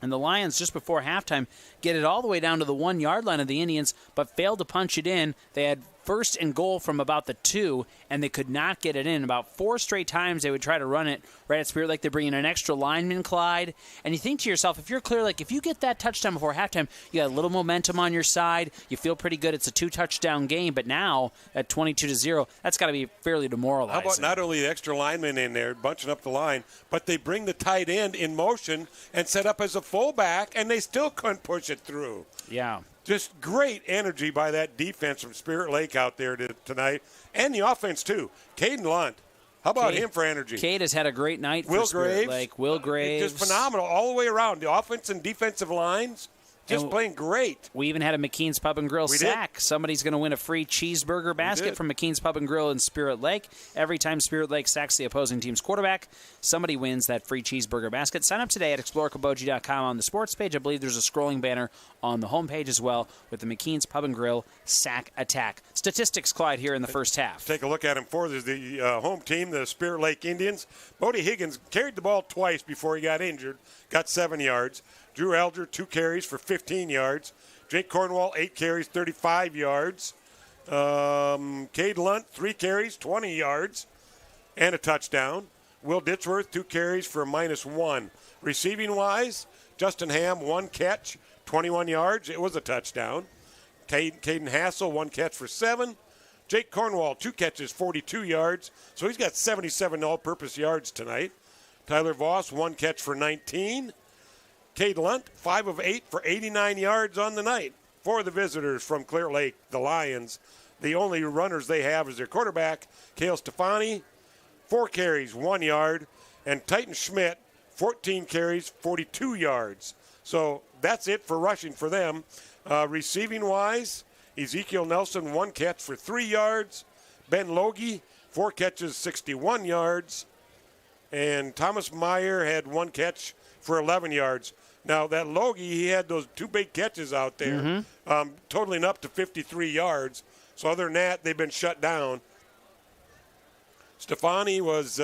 And the Lions, just before halftime, get it all the way down to the 1-yard line of the Indians, but failed to punch it in. They had first and goal from about the 2, and they could not get it in. About 4 straight times they would try to run it right at Spirit Lake. They bring in an extra lineman, Clyde. And you think to yourself, if you're Clear Lake, if you get that touchdown before halftime, you got a little momentum on your side. You feel pretty good. It's a 2-touchdown game. But now, at 22-0, that's got to be fairly demoralizing. How about not only the extra lineman in there bunching up the line, but they bring the tight end in motion and set up as a fullback, and they still couldn't push it through. Yeah. Just great energy by that defense from Spirit Lake out there tonight. And the offense, too. Caden Lunt. How about him for energy? Cade has had a great night for Spirit Lake. Will Graves. Just phenomenal all the way around. The offense and defensive lines just playing great. We even had a McKean's Pub and Grill sack. Somebody's going to win a free cheeseburger basket from McKean's Pub and Grill in Spirit Lake. Every time Spirit Lake sacks the opposing team's quarterback, somebody wins that free cheeseburger basket. Sign up today at explorekoboji.com on the sports page. I believe there's a scrolling banner on the homepage as well with the McKean's Pub and Grill sack attack. Statistics, Clyde, here in the first half. Take a look at him for the home team, the Spirit Lake Indians. Bodie Higgins carried the ball twice before he got injured, got 7 yards. Drew Elger, 2 carries for 15 yards. Jake Cornwall, 8 carries, 35 yards. Cade Lunt, 3 carries, 20 yards, and a touchdown. Will Ditchworth, 2 carries for -1. Receiving-wise, Justin Ham, 1 catch, 21 yards. It was a touchdown. Caden Hassel, 1 catch for 7. Jake Cornwall, 2 catches, 42 yards. So he's got 77 all-purpose yards tonight. Tyler Voss, 1 catch for 19. Cade Lunt, 5 of 8 for 89 yards on the night. For the visitors from Clear Lake, the Lions, the only runners they have is their quarterback, Cale Stefani, 4 carries, 1 yard, and Titan Schmidt, 14 carries, 42 yards. So that's it for rushing for them. Receiving-wise, Ezekiel Nelson, 1 catch for 3 yards. Ben Logie, 4 catches, 61 yards. And Thomas Meyer had 1 catch for 11 yards. Now, that Logie, he had those 2 big catches out there, totaling up to 53 yards. So other than that, they've been shut down. Stefani was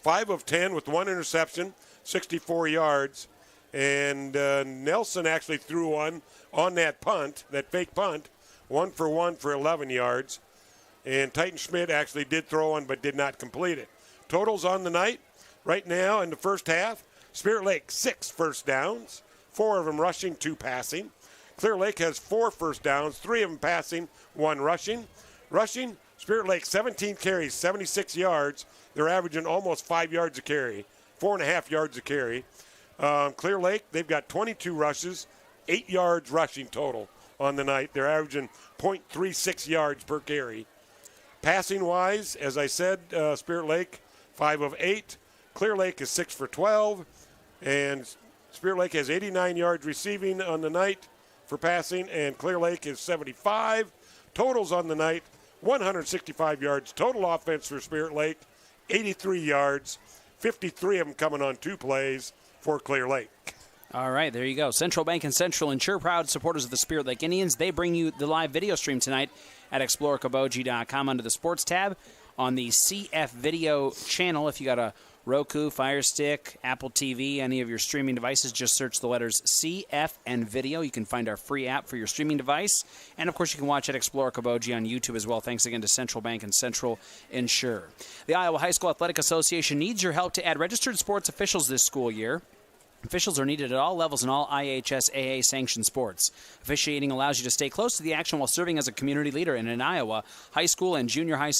5 of 10 with 1 interception, 64 yards. And Nelson actually threw one on that punt, that fake punt, 1 for 1 for 11 yards. And Titan Schmidt actually did throw one but did not complete it. Totals on the night right now in the first half. Spirit Lake, 6 first downs, 4 of them rushing, 2 passing. Clear Lake has 4 first downs, 3 of them passing, 1 rushing. Rushing, Spirit Lake, 17 carries, 76 yards. They're averaging almost 5 yards a carry, 4.5 yards a carry. Clear Lake, they've got 22 rushes, 8 yards rushing total on the night. They're averaging 0.36 yards per carry. Passing-wise, as I said, Spirit Lake, 5 of 8. Clear Lake is 6 for 12. And Spirit Lake has 89 yards receiving on the night for passing, and Clear Lake is 75. Totals on the night, 165 yards. Total offense for Spirit Lake, 83 yards, 53 of them coming on 2 plays for Clear Lake. All right, there you go. Central Bank and Central Insure, proud supporters of the Spirit Lake Indians. They bring you the live video stream tonight at explorekoboji.com under the Sports tab on the CF Video channel. If you got a Roku, Fire Stick, Apple TV, any of your streaming devices, just search the letters CF and Video. You can find our free app for your streaming device. And, of course, you can watch at Explore Koboji on YouTube as well. Thanks again to Central Bank and Central Insure. The Iowa High School Athletic Association needs your help to add registered sports officials this school year. Officials are needed at all levels in all IHSAA sanctioned sports. Officiating allows you to stay close to the action while serving as a community leader. And in Iowa, high school and junior high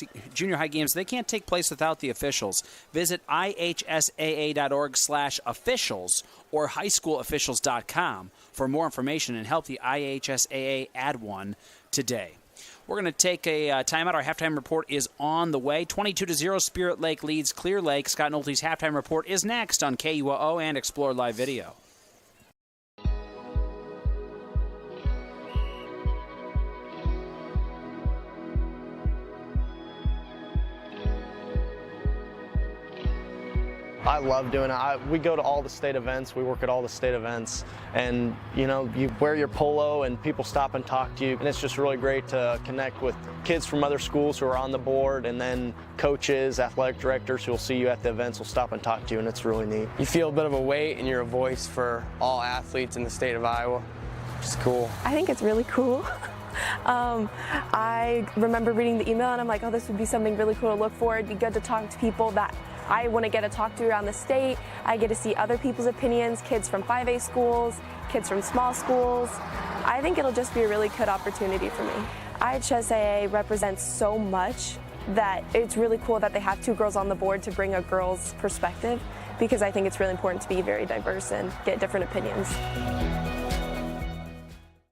games, they can't take place without the officials. Visit ihsaa.org/officials or highschoolofficials.com for more information and help the IHSAA add one today. We're going to take a timeout. Our halftime report is on the way. 22-0, Spirit Lake leads Clear Lake. Scott Nolte's halftime report is next on KUOO and Explore Live Video. I love doing it. We go to all the state events. We work at all the state events. And, you know, you wear your polo and people stop and talk to you. And it's just really great to connect with kids from other schools who are on the board, and then coaches, athletic directors who will see you at the events will stop and talk to you, and it's really neat. You feel a bit of a weight and you're a voice for all athletes in the state of Iowa, which is cool. I think it's really cool. I remember reading the email and I'm like, oh, this would be something really cool to look for. It'd be good to talk to people that I want to get to talk to around the state. I get to see other people's opinions, kids from 5A schools, kids from small schools. I think it'll just be a really good opportunity for me. IHSAA represents so much that it's really cool that they have two girls on the board to bring a girl's perspective, because I think it's really important to be very diverse and get different opinions.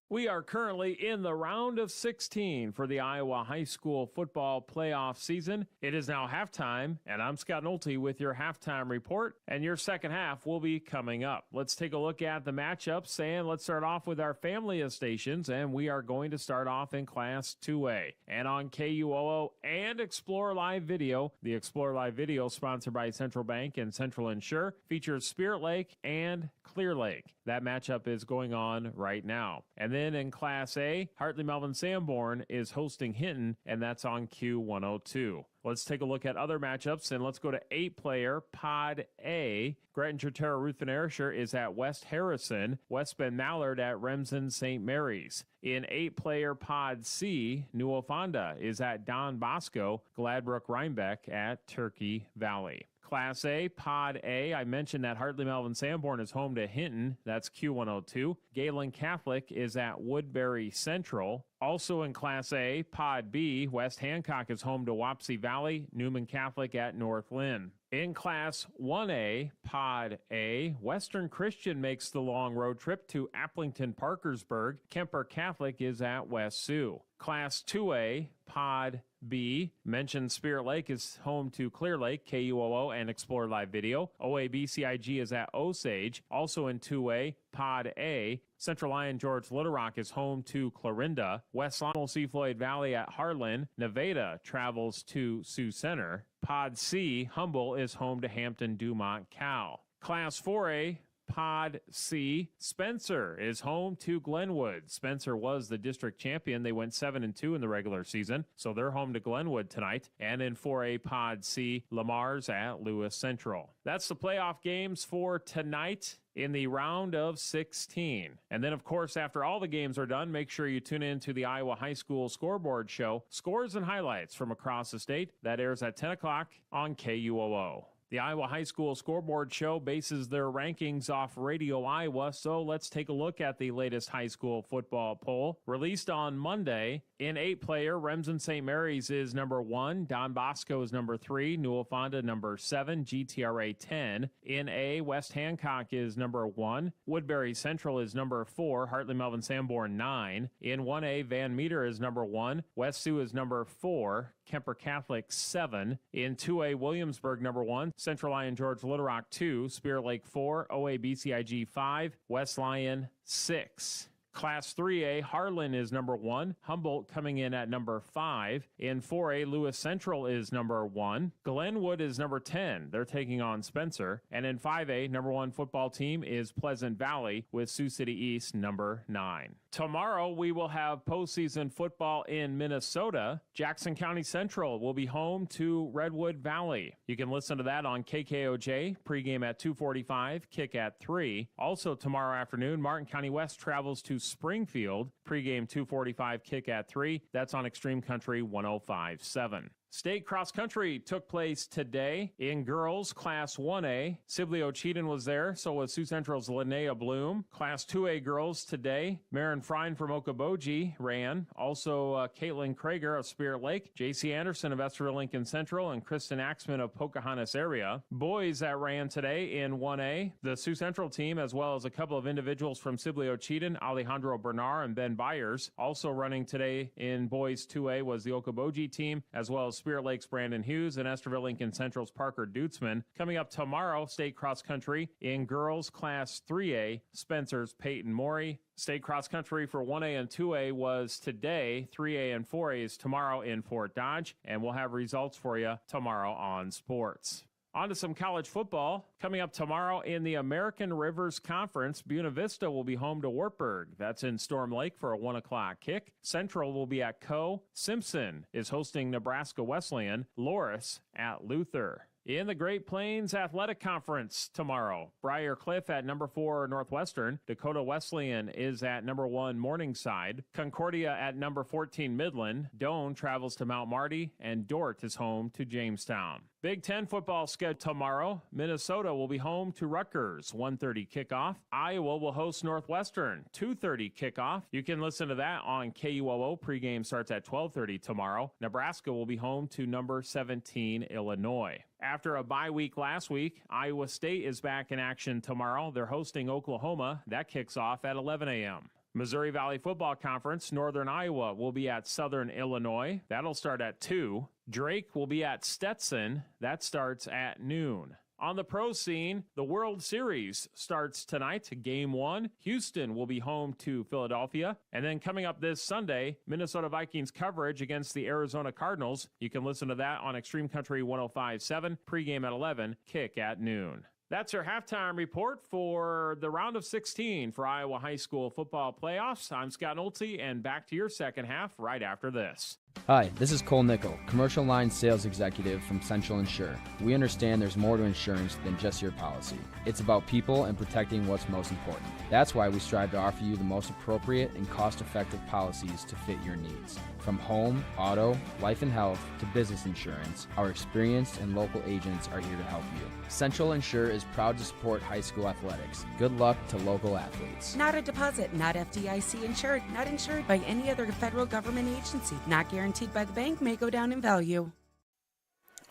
We are currently in the round of 16 for the Iowa High School football playoff season. It is now halftime, and I'm Scott Nolte with your halftime report, and your second half will be coming up. Let's take a look at the matchups, and let's start off with our family of stations, and we are going to start off in Class 2A. And on KUOO and Explore Live Video, the Explore Live Video, sponsored by Central Bank and Central Insure, features Spirit Lake and Clear Lake. That matchup is going on right now. And then in Class A, Hartley Melvin Sanborn is hosting Hinton, and that's on Q102. Let's take a look at other matchups, and let's go to 8-player Pod A. Gretchen-Terra Ruthven Ayrshire is at West Harrison. West Bend Mallard at Remsen St. Mary's. In 8-player Pod C, Newell Fonda is at Don Bosco. Gladbrook Rhinebeck at Turkey Valley. Class A, Pod A, I mentioned that Hartley Melvin Sanborn is home to Hinton. That's Q102. Galen Catholic is at Woodbury Central. Also in Class A, Pod B, West Hancock is home to Wapsie Valley. Newman Catholic at North Lynn. In Class 1A, Pod A, Western Christian makes the long road trip to Applington Parkersburg. Kemper Catholic is at West Sioux. Class 2A, Pod B, mentioned Spirit Lake is home to Clear Lake, KUOO, and Explore Live Video. OABCIG is at Osage. Also in 2A, Pod A, Central Lyon George Little Rock is home to Clarinda. West Lyon will see Floyd Valley at Harlan. Nevada travels to Sioux Center. Pod C, Humble is home to Hampton Dumont Cal. Class 4A, Pod C, Spencer is home to Glenwood. Spencer was the district champion. They went 7-2 in the regular season, so they're home to Glenwood tonight. And in 4A Pod C, Lamar's at Lewis Central. That's the playoff games for tonight in the round of 16. And then, of course, after all the games are done, make sure you tune in to the Iowa High School Scoreboard Show, Scores and Highlights from across the state. That airs at 10 o'clock on KUOO. The Iowa High School Scoreboard Show bases their rankings off Radio Iowa, so let's take a look at the latest high school football poll. Released on Monday, in 8-player, Remsen St. Mary's is number 1, Don Bosco is number 3, Newell Fonda number 7, GTRA 10. In A, West Hancock is number 1, Woodbury Central is number 4, Hartley Melvin Sanborn 9. In 1A, Van Meter is number 1, West Sioux is number 4, Kemper Catholic 7. In 2A, Williamsburg number 1, Central Lyon George Little Rock 2, Spirit Lake 4, OABCIG 5, West Lyon 6. Class 3A, Harlan is number 1. Humboldt coming in at number 5. In 4A, Lewis Central is number 1. Glenwood is number 10. They're taking on Spencer. And in 5A, number 1 football team is Pleasant Valley with Sioux City East number 9. Tomorrow, we will have postseason football in Minnesota. Jackson County Central will be home to Redwood Valley. You can listen to that on KKOJ, pregame at 2:45, kick at 3. Also tomorrow afternoon, Martin County West travels to Springfield, pregame 2:45, kick at 3. That's on Extreme Country 105.7. State cross country took place today in girls Class 1A. Sibley Ocheyedan was there, so was Sioux Central's Linnea Bloom. Class 2A girls today, Marin Frine from Okoboji ran. Also Caitlin Krager of Spirit Lake, J.C. Anderson of Esterville Lincoln Central, and Kristen Axman of Pocahontas area. Boys that ran today in 1A, the Sioux Central team, as well as a couple of individuals from Sibley Ocheyedan, Alejandro Bernard and Ben Byers. Also running today in boys 2A was the Okoboji team, as well as Spirit Lake's Brandon Hughes and Esterville Lincoln Central's Parker Dutzman. Coming up tomorrow, state cross country in girls Class 3A, Spencer's Peyton Morey. State cross country for 1A and 2A was today. 3A and 4A is tomorrow in Fort Dodge, and we'll have results for you tomorrow on Sports. On to some college football. Coming up tomorrow in the American Rivers Conference, Buena Vista will be home to Wartburg. That's in Storm Lake for a 1 o'clock kick. Central will be at Co. Simpson is hosting Nebraska Wesleyan. Loris at Luther. In the Great Plains Athletic Conference tomorrow, Briar Cliff at number 4 Northwestern. Dakota Wesleyan is at number 1 Morningside. Concordia at number 14 Midland. Doane travels to Mount Marty, and Dort is home to Jamestown. Big Ten football scheduled tomorrow. Minnesota will be home to Rutgers, 1:30 kickoff. Iowa will host Northwestern, 2:30 kickoff. You can listen to that on KUOO. Pregame starts at 12:30 tomorrow. Nebraska will be home to number 17 Illinois. After a bye week last week, Iowa State is back in action tomorrow. They're hosting Oklahoma. That kicks off at 11 a.m. Missouri Valley Football Conference, Northern Iowa will be at Southern Illinois. That'll start at 2. Drake will be at Stetson. That starts at noon. On the pro scene, the World Series starts tonight, Game 1. Houston will be home to Philadelphia. And then coming up this Sunday, Minnesota Vikings coverage against the Arizona Cardinals. You can listen to that on Extreme Country 105.7, pregame at 11, kick at noon. That's your halftime report for the round of 16 for Iowa High School football playoffs. I'm Scott Nolte, and back to your second half right after this. Hi, this is Cole Nickel, Commercial Line Sales Executive from Central Insure. We understand there's more to insurance than just your policy. It's about people and protecting what's most important. That's why we strive to offer you the most appropriate and cost-effective policies to fit your needs. From home, auto, life and health, to business insurance, our experienced and local agents are here to help you. Central Insure is proud to support high school athletics. Good luck to local athletes. Not a deposit, not FDIC insured, not insured by any other federal government agency, not guaranteed by the bank, may go down in value.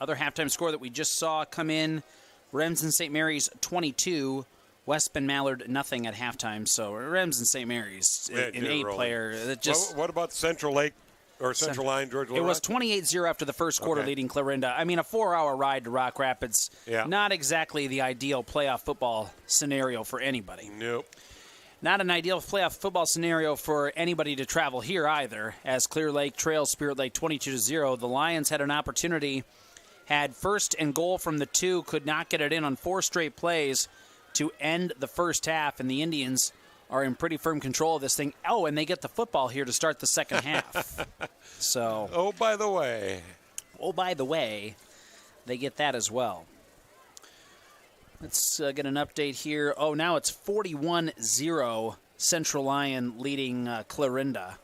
Other halftime score that we just saw come in, Remsen St. Mary's 22, West Bend Mallard nothing at halftime. So Remsen St. Mary's, an 8-player. What about Central Lake? Or Central Line, Georgia. It was 28-0 after the first quarter, leading Clarinda. I mean, a 4-hour ride to Rock Rapids. Yeah. Not exactly the ideal playoff football scenario for anybody. Nope. Not an ideal playoff football scenario for anybody to travel here either, as Clear Lake trails Spirit Lake 22-0. The Lions had an opportunity, had first and goal from the 2, could not get it in on 4 straight plays to end the first half, and the Indians are in pretty firm control of this thing. Oh, and they get the football here to start the second half. So. Oh, by the way, they get that as well. Let's get an update here. Oh, now it's 41-0 Central Lyon leading Clarinda.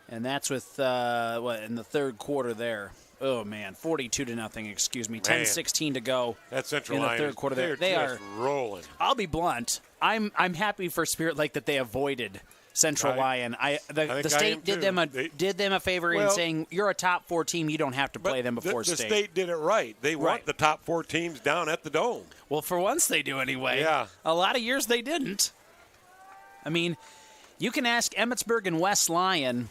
And that's with, in the third quarter there. Oh, man, 42-0, excuse me. 10-16 to go. That Central in the Lyon, third quarter there. They are rolling. I'll be blunt. I'm happy for Spirit Lake that they avoided Central Lyon. The state did them a favor in saying you're a top 4 team. You don't have to play them before state. The state did it right. They want the top 4 teams down at the Dome. Well, for once they do anyway. Yeah. A lot of years they didn't. I mean, you can ask Emmetsburg and West Lyon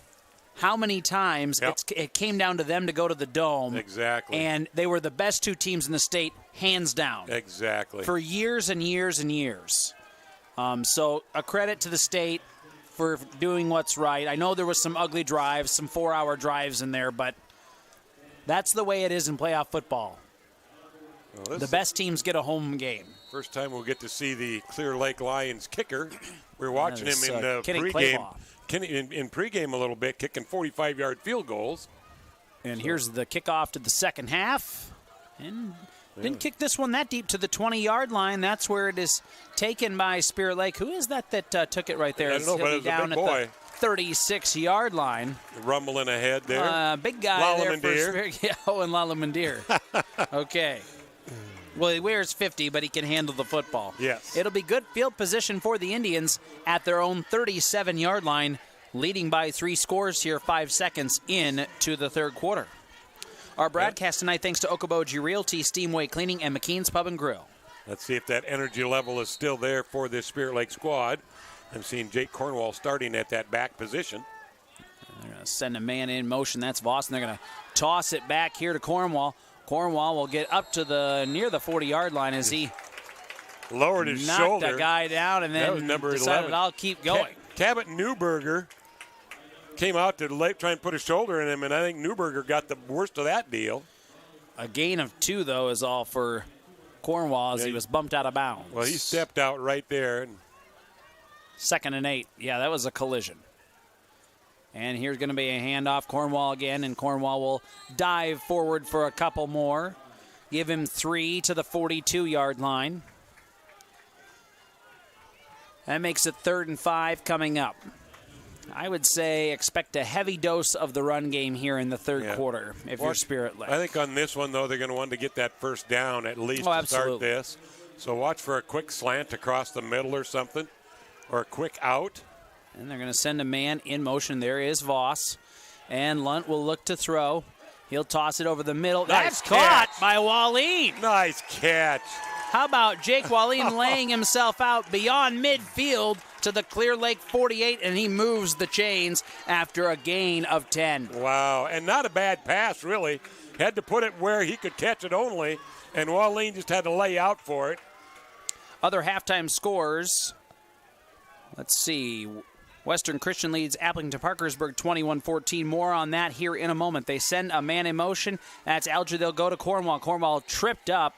how many times it came down to them to go to the Dome. Exactly. And they were the best 2 teams in the state, hands down. Exactly. For years and years and years. So a credit to the state for doing what's right. I know there was some ugly drives, some 4-hour drives in there, but that's the way it is in playoff football. Well, the best teams get a home game. First time we'll get to see the Clear Lake Lions kicker. We're watching him in the pregame. In pregame a little bit, kicking 45-yard field goals. And here's the kickoff to the second half. And didn't kick this one that deep to the 20-yard line. That's where it is taken by Spirit Lake. Who is that took it right there? I don't know, but it was a big boy. 36-yard line. Rumbling ahead there. Big guy there for Lalamandir. Yeah, and Lalamandir. Okay. Well, he wears 50, but he can handle the football. Yes. It'll be good field position for the Indians at their own 37-yard line, leading by 3 scores here, 5 seconds into the third quarter. Our broadcast tonight thanks to Okoboji Realty, Steamway Cleaning, and McKean's Pub and Grill. Let's see if that energy level is still there for this Spirit Lake squad. I'm seeing Jake Cornwall starting at that back position. They're going to send a man in motion. That's Voss, and they're going to toss it back here to Cornwall. Cornwall will get up to near the 40-yard line as he lowered his knocked shoulder. Knocked a guy down and then decided, I'll keep going. Cabot Newberger came out to try and put a shoulder in him, and I think Newberger got the worst of that deal. A gain of 2, though, is all for Cornwall as he was bumped out of bounds. Well, he stepped out right there. 2nd and 8. Yeah, that was a collision. And here's going to be a handoff. Cornwall again, and Cornwall will dive forward for a couple more. Give him 3 to the 42-yard line. That makes it 3rd and 5 coming up. I would say expect a heavy dose of the run game here in the third quarter if you're Spirit Lake. I think on this one, though, they're going to want to get that first down at least to start this. So watch for a quick slant across the middle or something, or a quick out. And they're going to send a man in motion. There is Voss. And Lunt will look to throw. He'll toss it over the middle. Nice That's caught by Wallin. Nice catch. How about Jake Wallin laying himself out beyond midfield to the Clear Lake 48, and he moves the chains after a gain of 10. Wow, and not a bad pass, really. Had to put it where he could catch it only, and Wallin just had to lay out for it. Other halftime scores. Let's see. Western Christian leads Appleton Parkersburg 21-14. More on that here in a moment. They send a man in motion. That's Alger. They'll go to Cornwall. Cornwall tripped up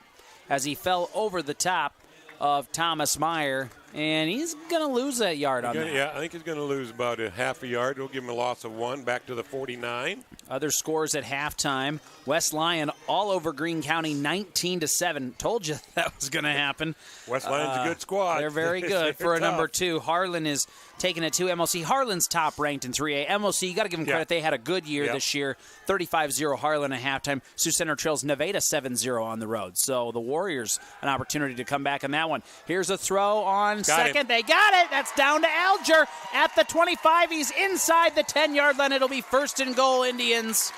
as he fell over the top of Thomas Meyer, and he's going to lose that yard on that. Yeah, I think he's going to lose about a half a yard. We'll give him a loss of 1 back to the 49. Other scores at halftime. West Lyon all over Greene County 19-7. Told you that was going to happen. West Lyon's a good squad. They're very good for a number 2. Harlan is taking it to MLC. Harlan's top ranked in 3A. MLC, you got to give them credit. They had a good year this year. 35-0 Harlan at halftime. Sioux Center trails Nevada 7-0 on the road. So the Warriors an opportunity to come back in that one. Here's a throw on second. They got it. That's down to Alger at the 25. He's inside the 10-yard line. It'll be 1st and goal, Indians.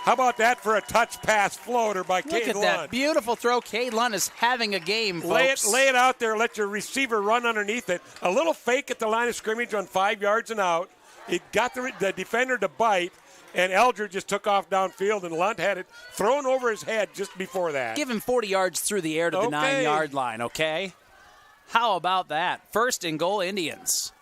How about that for a touch pass floater by Cade Lunt? Look at that beautiful throw. Cade Lunt is having a game, folks. Lay it out there. Let your receiver run underneath it. A little fake at the line of scrimmage on 5 yards and out. It got the defender to bite, and Alger just took off downfield, and Lunt had it thrown over his head just before that. Give him 40 yards through the air to the 9-yard line, okay? How about that? 1st and goal, Indians.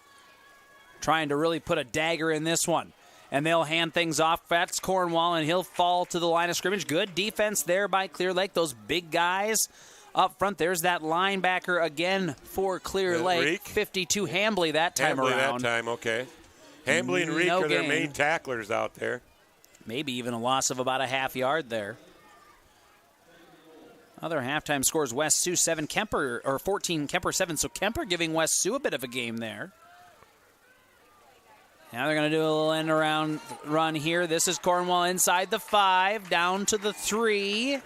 Trying to really put a dagger in this one. And they'll hand things off. That's Cornwall, and he'll fall to the line of scrimmage. Good defense there by Clear Lake. Those big guys up front. There's that linebacker again for Clear Lake. Reek. 52 Hambly that time around. Hambly that time, okay. Hambly and Reek are their main tacklers out there. Maybe even a loss of about a half yard there. Other halftime scores, West Sioux 7, Kemper, or 14, Kemper 7. So Kemper giving West Sioux a bit of a game there. Now they're going to do a little end around run here. This is Cornwall inside the 5, down to the 3.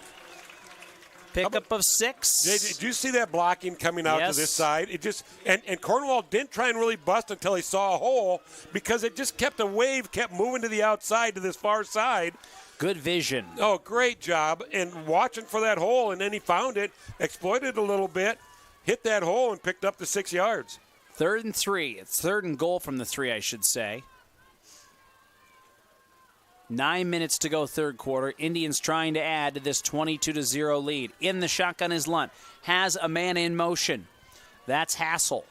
Pickup of 6. Did you see that blocking coming out to this side? It just and Cornwall didn't try and really bust until he saw a hole, because it just kept moving to the outside, to this far side. Good vision. Oh, great job. And watching for that hole, and then he found it, exploited it a little bit, hit that hole, and picked up the 6 yards. 3rd and 3. It's 3rd and goal from the 3, I should say. 9 minutes to go, third quarter. Indians trying to add to this 22-0 lead. In the shotgun is Lunt. Has a man in motion. That's Hassel.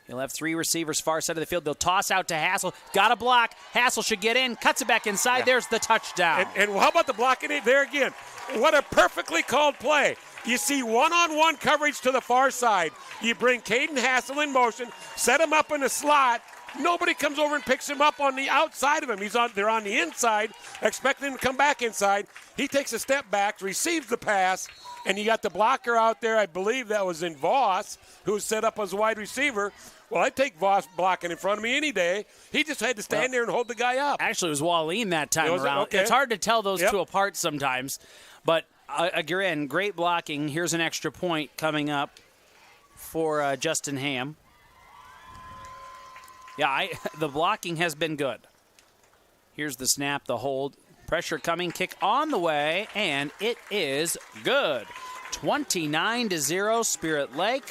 He'll have 3 receivers far side of the field. They'll toss out to Hassel. Got a block. Hassel should get in. Cuts it back inside. Yeah. There's the touchdown. And how about the blocking there again? What a perfectly called play. You see one-on-one coverage to the far side. You bring Caden Hassel in motion, set him up in the slot. Nobody comes over and picks him up on the outside of him. They're on the inside, expecting him to come back inside. He takes a step back, receives the pass, and you got the blocker out there. I believe that was in Voss, who was set up as a wide receiver. Well, I'd take Voss blocking in front of me any day. He just had to stand there and hold the guy up. Actually, it was Wallin that time around. Okay. It's hard to tell those two apart sometimes. But, again, great blocking. Here's an extra point coming up for Justin Ham. Yeah, the blocking has been good. Here's the snap, the hold. Pressure coming, kick on the way, and it is good. 29-0, Spirit Lake.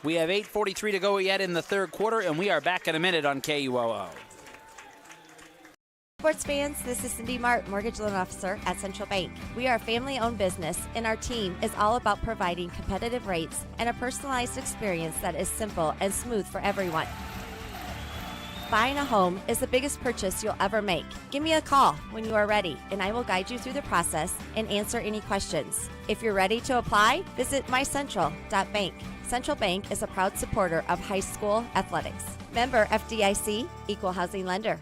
We have 8:43 to go yet in the third quarter, and we are back in a minute on KUOO. Sports fans, this is Cindy Mart, Mortgage Loan Officer at Central Bank. We are a family-owned business, and our team is all about providing competitive rates and a personalized experience that is simple and smooth for everyone. Buying a home is the biggest purchase you'll ever make. Give me a call when you are ready, and I will guide you through the process and answer any questions. If you're ready to apply, visit mycentral.bank. Central Bank is a proud supporter of high school athletics. Member FDIC, Equal Housing Lender.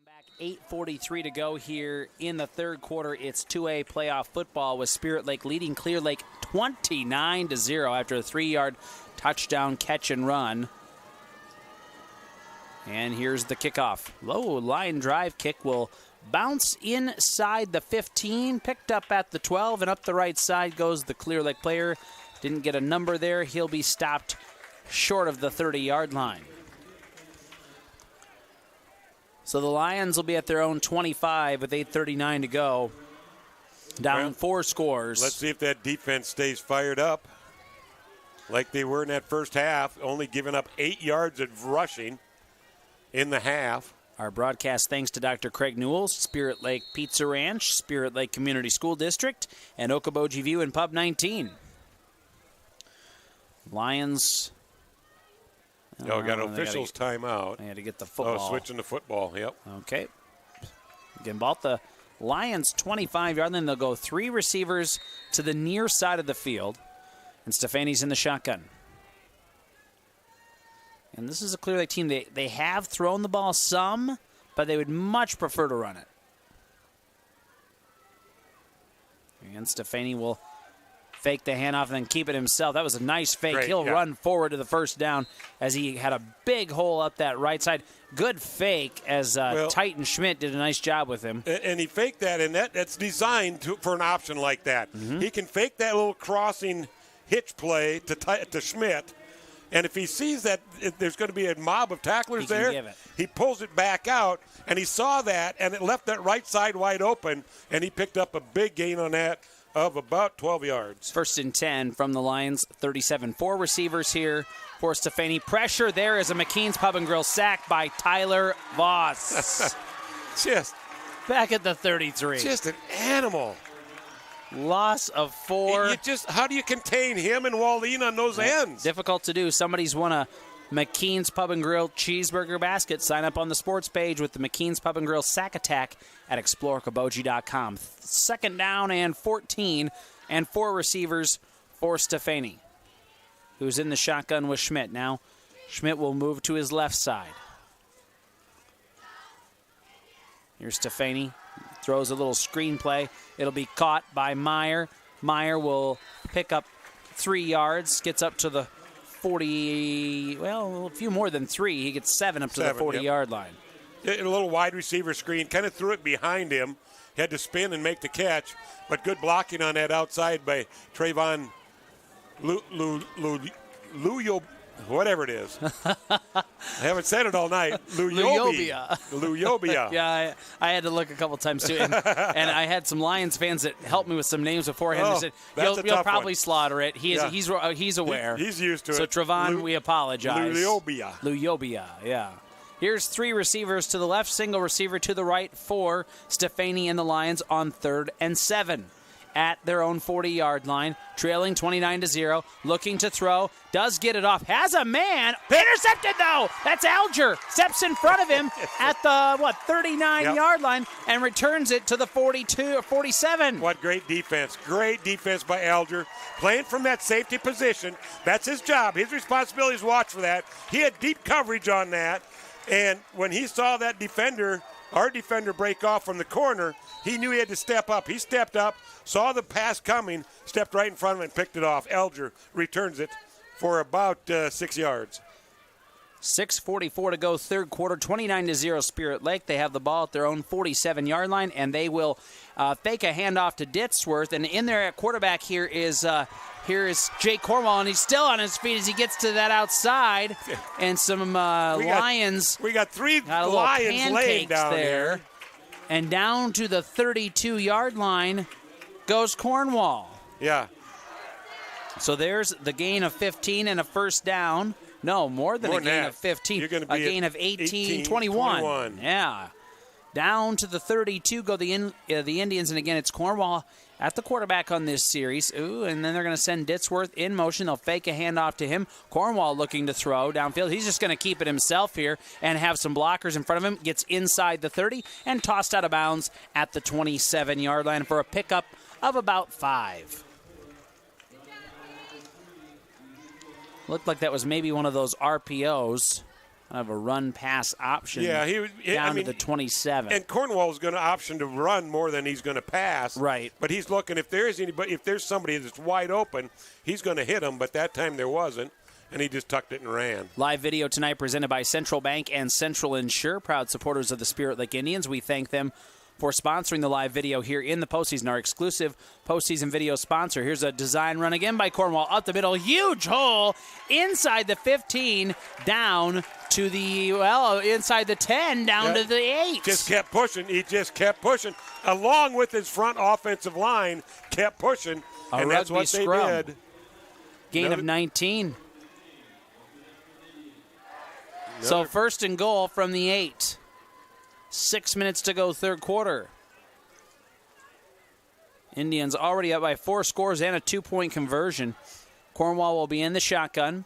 Back 8:43 to go here in the third quarter. It's 2A playoff football with Spirit Lake leading Clear Lake 29-0 after a 3-yard touchdown catch and run. And here's the kickoff. Low line drive kick will bounce inside the 15, picked up at the 12, and up the right side goes the Clear Lake player. Didn't get a number there. He'll be stopped short of the 30-yard line. So the Lions will be at their own 25 with 8:39 to go. Down 4 scores. Let's see if that defense stays fired up like they were in that first half, only giving up 8 yards of rushing in the half. Our broadcast thanks to Dr. Craig Newell, Spirit Lake Pizza Ranch, Spirit Lake Community School District, and Okoboji View and Pub 19. Lions... Oh, got an official's timeout. I had to get the football. Oh, switching to football, yep. Okay. Again, bought the Lions 25-yard, then they'll go 3 receivers to the near side of the field, and Stefani's in the shotgun. And this is a Clear Lake team. They have thrown the ball some, but they would much prefer to run it. And Stefani will fake the handoff and then keep it himself. That was a nice fake. Great, He'll run forward to the first down as he had a big hole up that right side. Good fake as Titan Schmidt did a nice job with him. And he faked that, and that's designed for an option like that. Mm-hmm. He can fake that little crossing hitch play to Schmidt, and if he sees that there's going to be a mob of tacklers there, he pulls it back out, and he saw that, and it left that right side wide open, and he picked up a big gain on that of about 12 yards. 1st and 10 from the Lions. 37. 4 receivers here for Stefani. Pressure there is a McKean's Pub and Grill sack by Tyler Voss. Just back at the 33. Just an animal. Loss of 4. How do you contain him and Wallin on those ends? Difficult to do. Somebody's won a McKean's Pub and Grill cheeseburger basket. Sign up on the sports page with the McKean's Pub and Grill sack attack at explorekoboji.com. 2nd down and 14, and 4 receivers for Stefani, who's in the shotgun with Schmidt. Now Schmidt will move to his left side. Here's Stefani. Throws a little screen play. It'll be caught by Meyer. Meyer will pick up 3 yards, gets up to the 40, well, a few more than 3. He gets 7 up to the 40-yard line. A little wide receiver screen, kind of threw it behind him. Had to spin and make the catch, but good blocking on that outside by Trayvon Luyo, whatever it is. I haven't said it all night. Luyobia. Yeah, I had to look a couple times too, and I had some Lions fans that helped me with some names beforehand. They said you'll probably slaughter it. He's aware. He's used to it. So Trevon, we apologize. Luyobia. Yeah. Here's 3 receivers to the left, single receiver to the right for Stefani and the Lions on 3rd and 7. at their own 40-yard line, trailing 29-0, looking to throw, does get it off, has a man, intercepted though. That's Alger, steps in front of him at the 39-yard line and returns it to the 42 or 47. What great defense by Alger, playing from that safety position. That's his job. His responsibility is to watch for that. He had deep coverage on that, and when he saw that defender, our defender, break off from the corner, he knew he had to step up. He stepped up, saw the pass coming, stepped right in front of it and picked it off. Alger returns it for about 6 yards. 6:44 to go, third quarter, 29-0 Spirit Lake. They have the ball at their own 47-yard line, and they will fake a handoff to Ditzworth. And in there at quarterback here is Jake Cornwall, and he's still on his feet as he gets to that outside. And some Lions. We got three got Lions laying down there. And down to the 32-yard line goes Cornwall. Yeah. So there's the gain of 15 and a first down. No, more than a gain of 15. You're going to be a gain of 18, 21. Yeah. Down to the 32 go the Indians, and again, it's Cornwall at the quarterback on this series. Ooh, and then they're going to send Ditzworth in motion. They'll fake a handoff to him. Cornwall looking to throw downfield. He's just going to keep it himself here and have some blockers in front of him. Gets inside the 30 and tossed out of bounds at the 27-yard line for a pickup of about 5. Looked like that was maybe one of those RPOs. Of a run-pass option down to the 27. And Cornwall's going to option to run more than he's going to pass. Right. But he's looking, if there's somebody that's wide open, he's going to hit him, but that time there wasn't, and he just tucked it and ran. Live video tonight presented by Central Bank and Central Insure, proud supporters of the Spirit Lake Indians. We thank them for sponsoring the live video here in the postseason, our exclusive postseason video sponsor. Here's a design run again by Cornwall up the middle. Huge hole inside the 15, down to the, inside the 10, down to the 8. Just kept pushing. He just kept pushing. Along with his front offensive line, kept pushing. And that's what they did. Gain of 19. So first and goal from the 8. 6 minutes to go, third quarter. Indians already up by 4 scores and a 2-point conversion. Cornwall will be in the shotgun.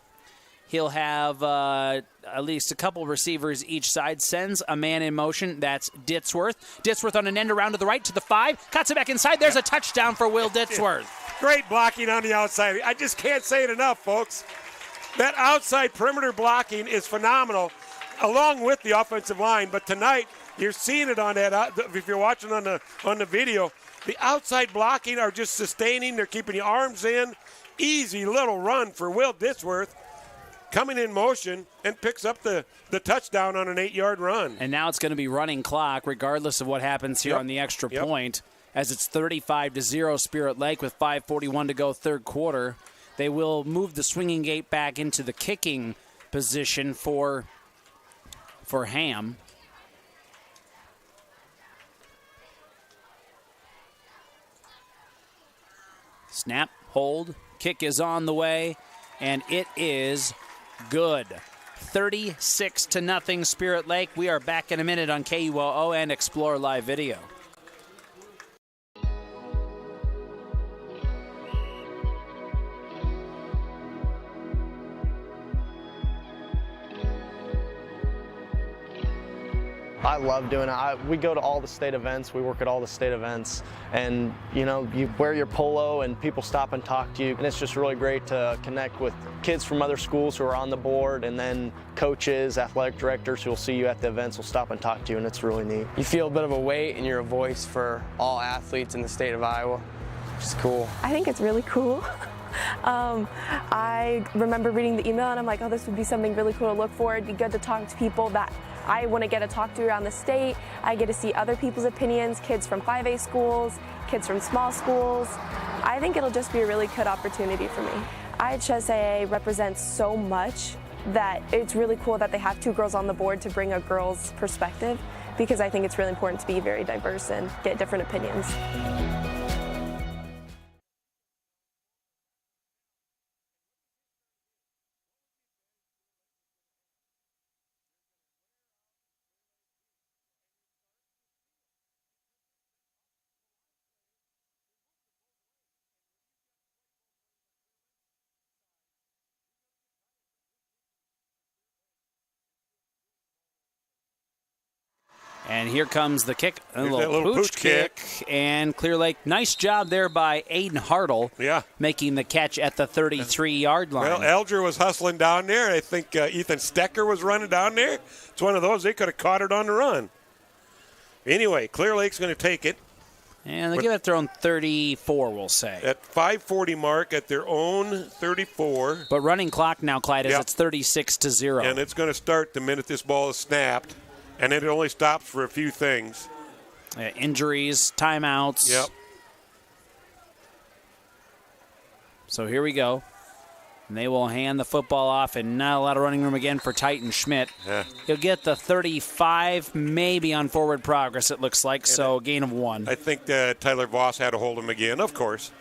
He'll have at least a couple receivers each side. Sends a man in motion. That's Ditzworth. Ditzworth on an end around to the right to the 5. Cuts it back inside. There's a touchdown for Will Ditzworth. Great blocking on the outside. I just can't say it enough, folks. That outside perimeter blocking is phenomenal, along with the offensive line. But tonight, you're seeing it on that. If you're watching on the video, the outside blocking are just sustaining. They're keeping the arms in. Easy little run for Will Ditzworth, coming in motion and picks up the touchdown on an 8-yard run. And now it's going to be running clock, regardless of what happens here on the extra point, as it's 35-0 Spirit Lake with 5:41 to go, third quarter. They will move the swinging gate back into the kicking position for Ham. Snap, hold, kick is on the way, and it is good. 36-0 Spirit Lake. We are back in a minute on KUOO and Explore Live Video. I love doing it. We go to all the state events. We work at all the state events. And, you wear your polo and people stop and talk to you. And it's just really great to connect with kids from other schools who are on the board, and then coaches, athletic directors who will see you at the events will stop and talk to you, and it's really neat. You feel a bit of a weight and you're a voice for all athletes in the state of Iowa, which is cool. I think it's really cool. I remember reading the email and I'm like, oh, this would be something really cool to look for. It'd be good to talk to people that I want to get to talk to around the state. I get to see other people's opinions, kids from 5A schools, kids from small schools. I think it'll just be a really good opportunity for me. IHSAA represents so much that it's really cool that they have 2 girls on the board to bring a girl's perspective, because I think it's really important to be very diverse and get different opinions. And here comes the kick. A little pooch kick. And Clear Lake, nice job there by Aiden Hartle. Yeah. Making the catch at the 33-yard line. Well, Elger was hustling down there. I think Ethan Stecker was running down there. It's one of those. They could have caught it on the run. Anyway, Clear Lake's going to take it. And they give it their own 34, we'll say. At 5:40 mark at their own 34. But running clock now, Clyde, is it's 36-0. And it's going to start the minute this ball is snapped. And it only stops for a few things. Injuries, timeouts. Yep. So here we go. And they will hand the football off, and not a lot of running room again for Titan Schmidt. Yeah. He'll get the 35, maybe on forward progress, it looks like, so gain of 1. I think Tyler Voss had to hold him again, of course.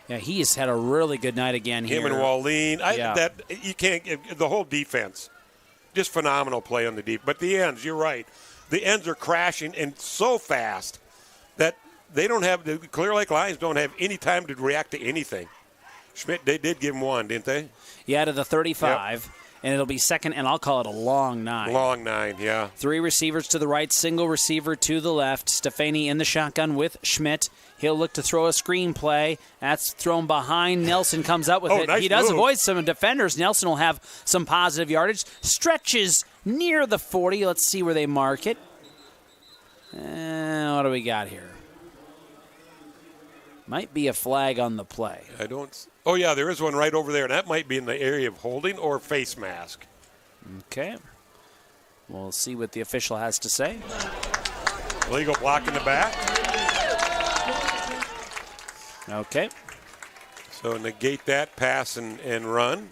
Yeah, he's had a really good night again here. Him and Wallin. You can't. The whole defense, just phenomenal play on the deep. But the ends, you're right. The ends are crashing and so fast that they don't have the Clear Lake Lions don't have any time to react to anything. Schmidt, they did give him 1, didn't they? Yeah, to the 35, and it'll be second, and I'll call it a long 9. Long 9, yeah. 3 receivers to the right, single receiver to the left. Stefani in the shotgun with Schmidt. He'll look to throw a screen play. That's thrown behind. Nelson comes up with it. Nice He does move. avoid some defenders. Nelson will have some positive yardage. Stretches near the 40. Let's see where they mark it. What do we got here? Might be a flag on the play. I don't. Oh, yeah, there is one right over there, and that might be in the area of holding or face mask. Okay. We'll see what the official has to say. Legal block in the back. Okay. So negate that pass and run.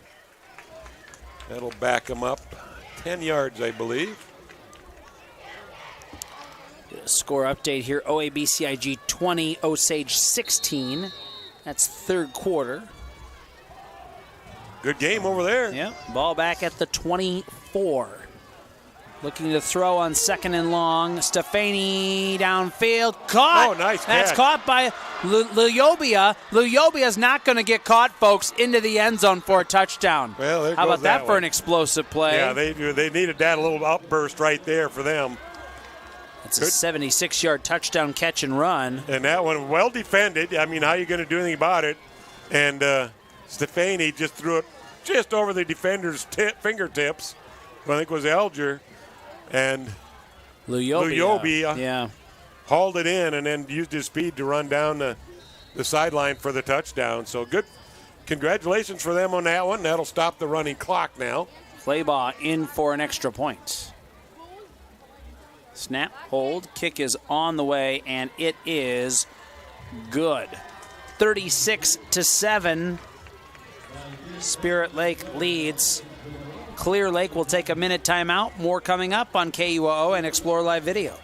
That'll back them up 10 yards, I believe. Score update here. OABCIG 20, Osage 16. That's third quarter. Good game over there. Yeah, ball back at the 24. Looking to throw on second and long. Stefani downfield. Caught. Oh, nice That's catch. caught by Luyobia. Luyobia's not going to get caught, folks, into the end zone for a touchdown. Well, there How goes about that for one. an explosive play? Yeah, they needed that, a little outburst right there for them. It's a 76-yard touchdown catch and run. And that one well defended. I mean, how are you going to do anything about it? And Stefani just threw it just over the defender's fingertips. I think it was Elger. And Luyobia hauled it in and then used his speed to run down the sideline for the touchdown. So good. Congratulations for them on that one. That'll stop the running clock now. Claybaugh in for an extra point. Snap, hold, kick is on the way, and it is good. 36-7. Spirit Lake leads. Clear Lake will take a minute timeout. More coming up on KUOO and Explore Live Video.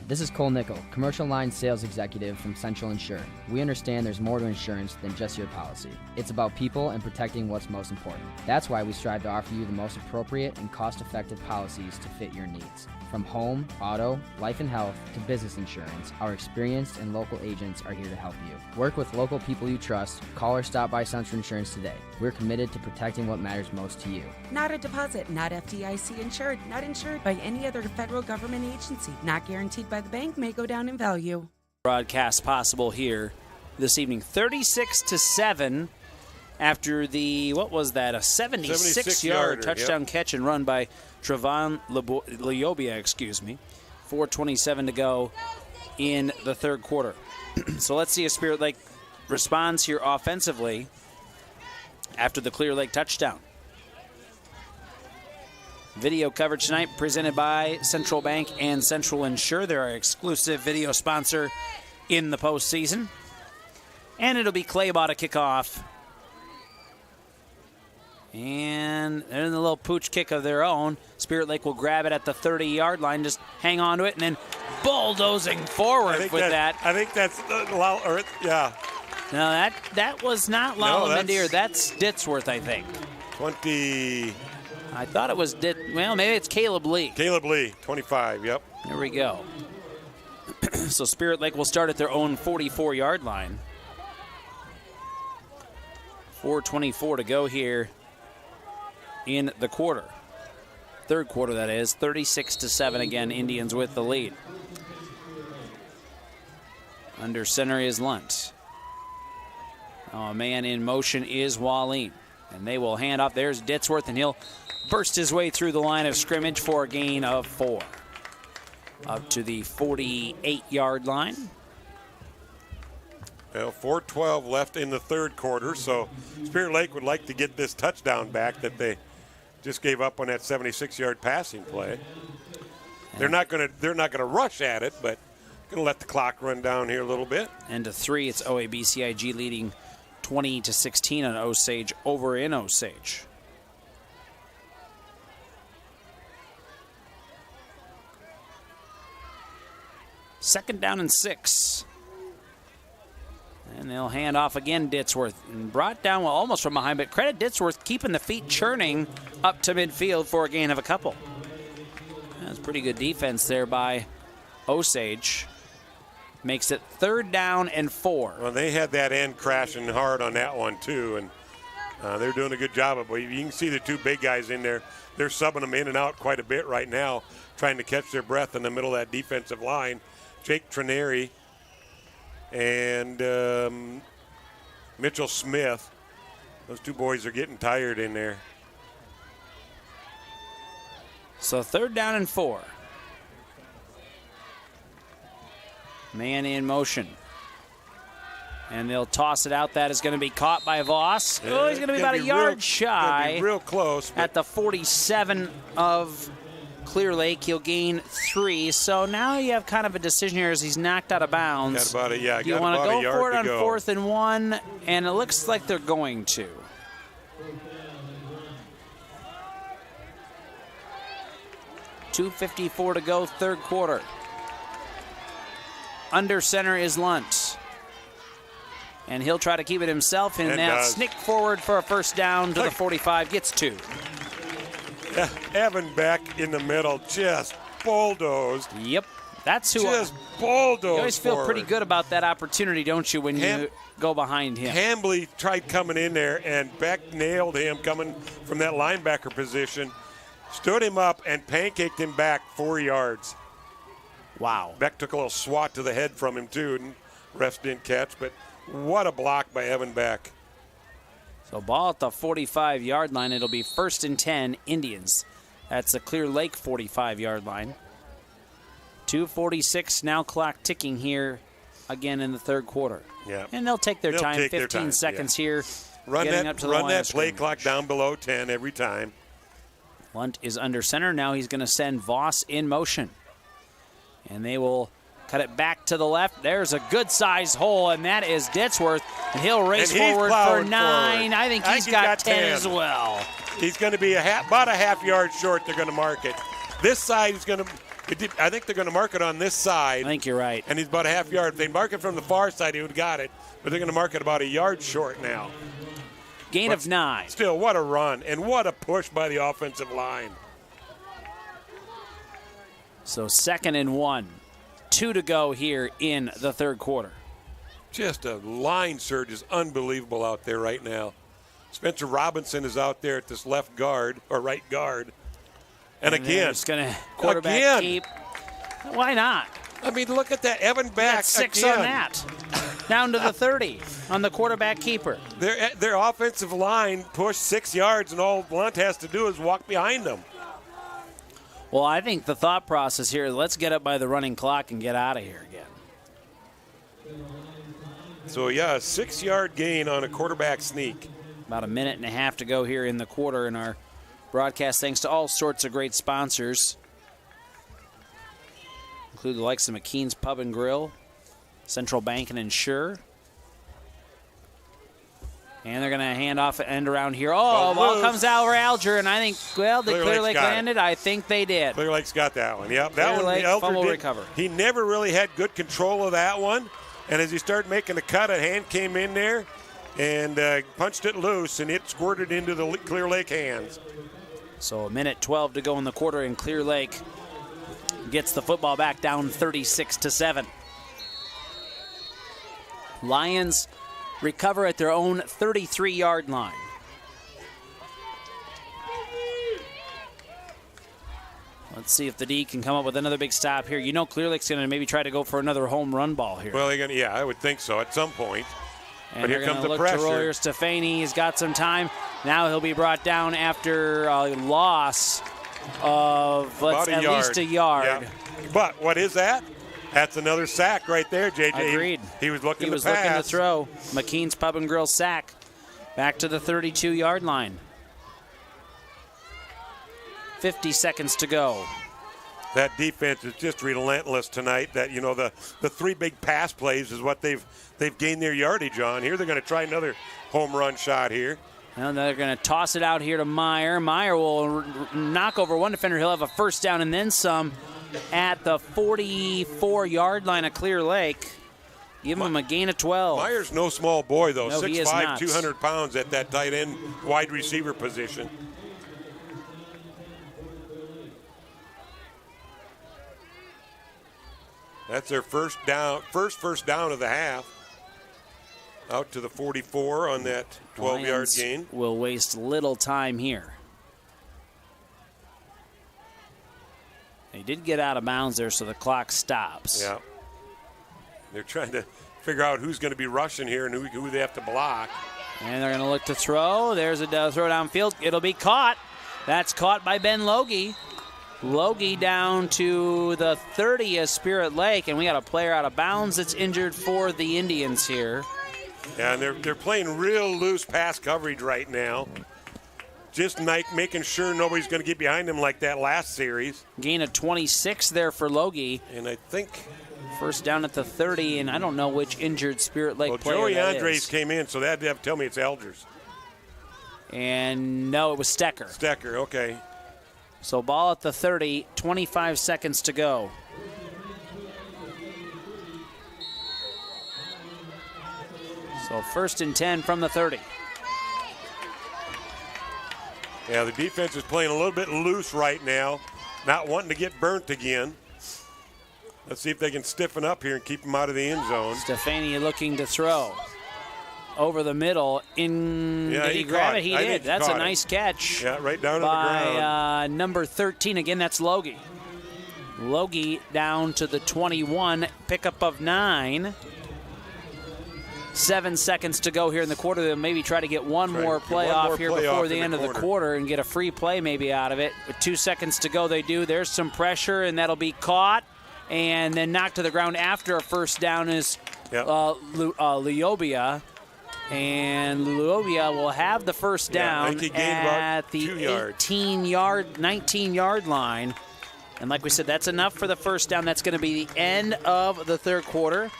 This is Cole Nickel, Commercial Line Sales Executive from Central Insure. We understand there's more to insurance than just your policy. It's about people and protecting what's most important. That's why we strive to offer you the most appropriate and cost-effective policies to fit your needs. From home, auto, life and health, to business insurance, our experienced and local agents are here to help you. Work with local people you trust. Call or stop by Central Insurance today. We're committed to protecting what matters most to you. Not a deposit, not FDIC insured, not insured by any other federal government agency, not guaranteed by the bank, may go down in value. Broadcast possible here this evening. 36-7 after the, what was that, a 76-yard touchdown catch and run by Trevon Luyobia, 4:27 to go in the third quarter. So let's see if Spirit Lake responds here offensively after the Clear Lake touchdown. Video coverage tonight presented by Central Bank and Central Insure. They're our exclusive video sponsor in the postseason. And it'll be Claybaugh to kick off. And they're in the little pooch kick of their own. Spirit Lake will grab it at the 30-yard line, just hang on to it, and then bulldozing forward with that. I think that's yeah. No, that was not Lalamandir. That's Ditzworth, I think. 20. I thought it was well, maybe it's Caleb Lee. Caleb Lee, 25, yep. There we go. So Spirit Lake will start at their own 44-yard line. 4:24 to go here in the quarter. Third quarter, that is. 36-7 again, Indians with the lead. Under center is Lunt. A man in motion is Wallin. And they will hand off. There's Ditsworth, and he'll burst his way through the line of scrimmage for a gain of 4. Up to the 48-yard line. Well, 4:12 left in the third quarter, so Spirit Lake would like to get this touchdown back that they just gave up on that 76-yard passing play. They're not going to rush at it, but going to let the clock run down here a little bit. And to 3, it's OABCIG leading 20-16 on Osage over in Osage. Second down and 6. And they'll hand off again, Ditsworth. And brought down almost from behind, but credit Ditsworth keeping the feet churning up to midfield for a gain of a couple. That's pretty good defense there by Osage. Makes it 3rd down and 4. Well, they had that end crashing hard on that one, too, and they're doing a good job of it. You can see the 2 big guys in there. They're subbing them in and out quite a bit right now, trying to catch their breath in the middle of that defensive line. Jake Trineri and Mitchell Smith. Those 2 boys are getting tired in there. So 3rd down and 4. Man in motion. And they'll toss it out. That is going to be caught by Voss. Oh, he's going to be about a yard shy. Real close. At the 47 of Clear Lake. He'll gain 3. So now you have kind of a decision here as he's knocked out of bounds. Got about a, yeah, Do you want to go for it on 4th and 1? And it looks like they're going to. .254 to go, third quarter. Under center is Lunt. And he'll try to keep it himself, and now sneak forward for a first down to the 45, gets 2. Evan Beck in the middle, just bulldozed. Yep, that's who. Just bulldozed. You always feel pretty good about that opportunity, don't you, when you go behind him? Hambley tried coming in there, and Beck nailed him coming from that linebacker position. Stood him up and pancaked him back 4 yards. Wow. Beck took a little swat to the head from him, too, and refs didn't catch, but what a block by Evan Beck. So ball at the 45-yard line. It'll be 1st and 10, Indians. That's the Clear Lake 45-yard line. 2:46 now, clock ticking here again in the third quarter. Yeah. And they'll take their time, 15 seconds here. Run getting that, up to the run line that of play scrimmage. clock down below 10 every time. Lunt is under center. Now he's going to send Voss in motion. And they will cut it back to the left. There's a good-sized hole, and that is Ditsworth. And he'll race forward for 9. Forward. I think he's got 10 as well. He's going to be about a half yard short. They're going to mark it. This side is going to – I think they're going to mark it on this side. I think you're right. And he's about a half yard. If they mark it from the far side, he would have got it. But they're going to mark it about a yard short now. Gain of 9. Still, what a run, and what a push by the offensive line. So 2nd and 1. 2 to go here in the third quarter. Just a line surge is unbelievable out there right now. Spencer Robinson is out there at this left guard, or right guard. And again. Just going to quarterback keep. Why not? I mean, look at that. Evan Beck. 6 again. on that. Down to the 30 on the quarterback keeper. Their offensive line pushed 6 yards, and all Blunt has to do is walk behind them. Well, I think the thought process here is let's get up by the running clock and get out of here again. So, yeah, a 6-yard gain on a quarterback sneak. About a minute and a half to go here in the quarter in our broadcast, thanks to all sorts of great sponsors, include the likes of McKean's Pub and Grill, Central Bank and Insure. And they're going to hand off an end around here. Oh, ball comes out over Alger, and I think, well, did Clear Lake land it? I think they did. Clear Lake's got that one. Yep, that one. Lake, fumble recover. He never really had good control of that one. And as he started making the cut, a hand came in there and punched it loose, and it squirted into the Clear Lake hands. So a minute 12 to go in the quarter, and Clear Lake gets the football back down 36-7. Lions recover at their own 33-yard line. Let's see if the D can come up with another big stop here. You know Clear Lake's going to maybe try to go for another home run ball here. Well, I would think so at some point. And but here comes the pressure. To roll here. Stefani has got some time. Now he'll be brought down after a loss of at least a yard. Yeah. But what is that? That's another sack right there, JJ. Agreed. He was looking to throw. McKean's Pub and Grill sack. Back to the 32-yard line. 50 seconds to go. That defense is just relentless tonight. That the three big pass plays is what they've gained their yardage on. Here they're going to try another home run shot here. And they're going to toss it out here to Meyer. Meyer will knock over one defender. He'll have a first down and then some at the 44-yard line of Clear Lake. Give him a gain of 12. Meyer's no small boy, though. No, 6'5", 200 pounds at that tight end wide receiver position. That's their first down of the half. Out to the 44 on that 12-yard gain. Will waste little time here. They did get out of bounds there, so the clock stops. Yeah. They're trying to figure out who's going to be rushing here and who they have to block. And they're going to look to throw. There's a throw downfield. It'll be caught. That's caught by Ben Logie. Logie down to the 30 of Spirit Lake, and we got a player out of bounds that's injured for the Indians here. Yeah, and they're playing real loose pass coverage right now. Just making sure nobody's going to get behind them like that last series. Gain of 26 there for Logie. And I think first down at the 30, and I don't know which injured Spirit Lake player Joey that Andres is. came in, so that'd have to tell me it's Elders. And no, it was Stecker. Stecker, okay. So ball at the 30, 25 seconds to go. So first and 10 from the 30. Yeah, the defense is playing a little bit loose right now, not wanting to get burnt again. Let's see if they can stiffen up here and keep them out of the end zone. Stefani looking to throw. Over the middle. Did he grab it? He did. That's a nice catch. Yeah, right down on the ground. By number 13. Again, that's Logie. Logie down to the 21. Pickup of 9. 7 seconds to go here in the quarter. They'll maybe try to get one more play off here before the end of the quarter and get a free play maybe out of it. With 2 seconds to go, they do. There's some pressure, and that'll be caught and then knocked to the ground after a first down is Liobia. And Liobia will have the first down at the 19-yard line. And like we said, that's enough for the first down. That's going to be the end of the third quarter.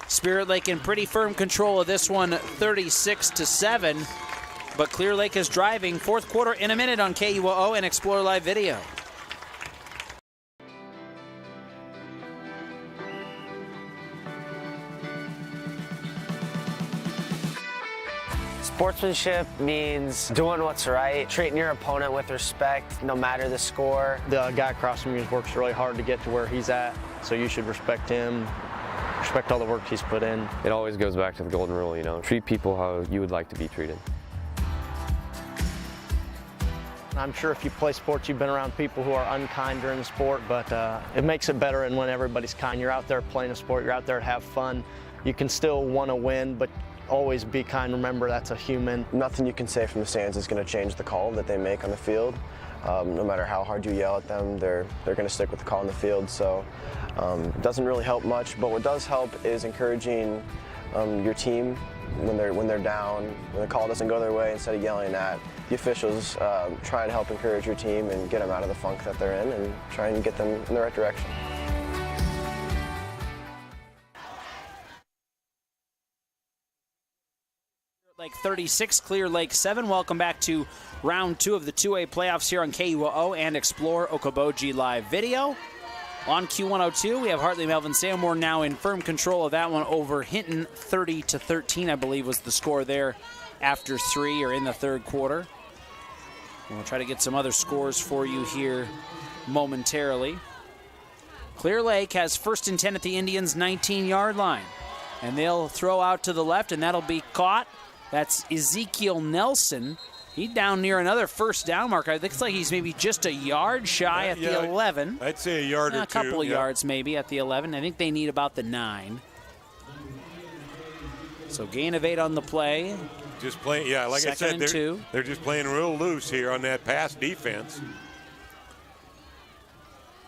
Spirit Lake in pretty firm control of this one, 36-7. But Clear Lake is driving. Fourth quarter in a minute on KUOO and Explore Live Video. Sportsmanship means doing what's right, treating your opponent with respect, no matter the score. The guy across from you works really hard to get to where he's at, so you should respect him, respect all the work he's put in. It always goes back to the golden rule, treat people how you would like to be treated. I'm sure if you play sports, you've been around people who are unkind during the sport, but it makes it better and when everybody's kind. You're out there playing a sport, you're out there to have fun. You can still want to win, but always be kind. Remember, that's a human. Nothing you can say from the stands is going to change the call that they make on the field. No matter how hard you yell at them, they're going to stick with the call on the field. So it doesn't really help much. But what does help is encouraging your team when they're down, when the call doesn't go their way. Instead of yelling at the officials, try to help encourage your team and get them out of the funk that they're in, and try and get them in the right direction. Lake 36, Clear Lake 7. Welcome back to round 2 of the 2A playoffs here on KUOO and Explore Okoboji Live Video. On Q102, we have Hartley Melvin Samore now in firm control of that one over Hinton. 30-13, I believe, was the score there after 3 or in the third quarter. We'll try to get some other scores for you here momentarily. Clear Lake has first and 10 at the Indians' 19-yard line. And they'll throw out to the left, and that'll be caught. That's Ezekiel Nelson He's down near another first down marker. It looks like he's maybe just a yard shy at the 11. I'd say a yard or two. A couple of yards maybe at the 11. I think they need about the 9. So gain of 8 on the play. Just playing, like Second I and said, 2. They're just playing real loose here on that pass defense.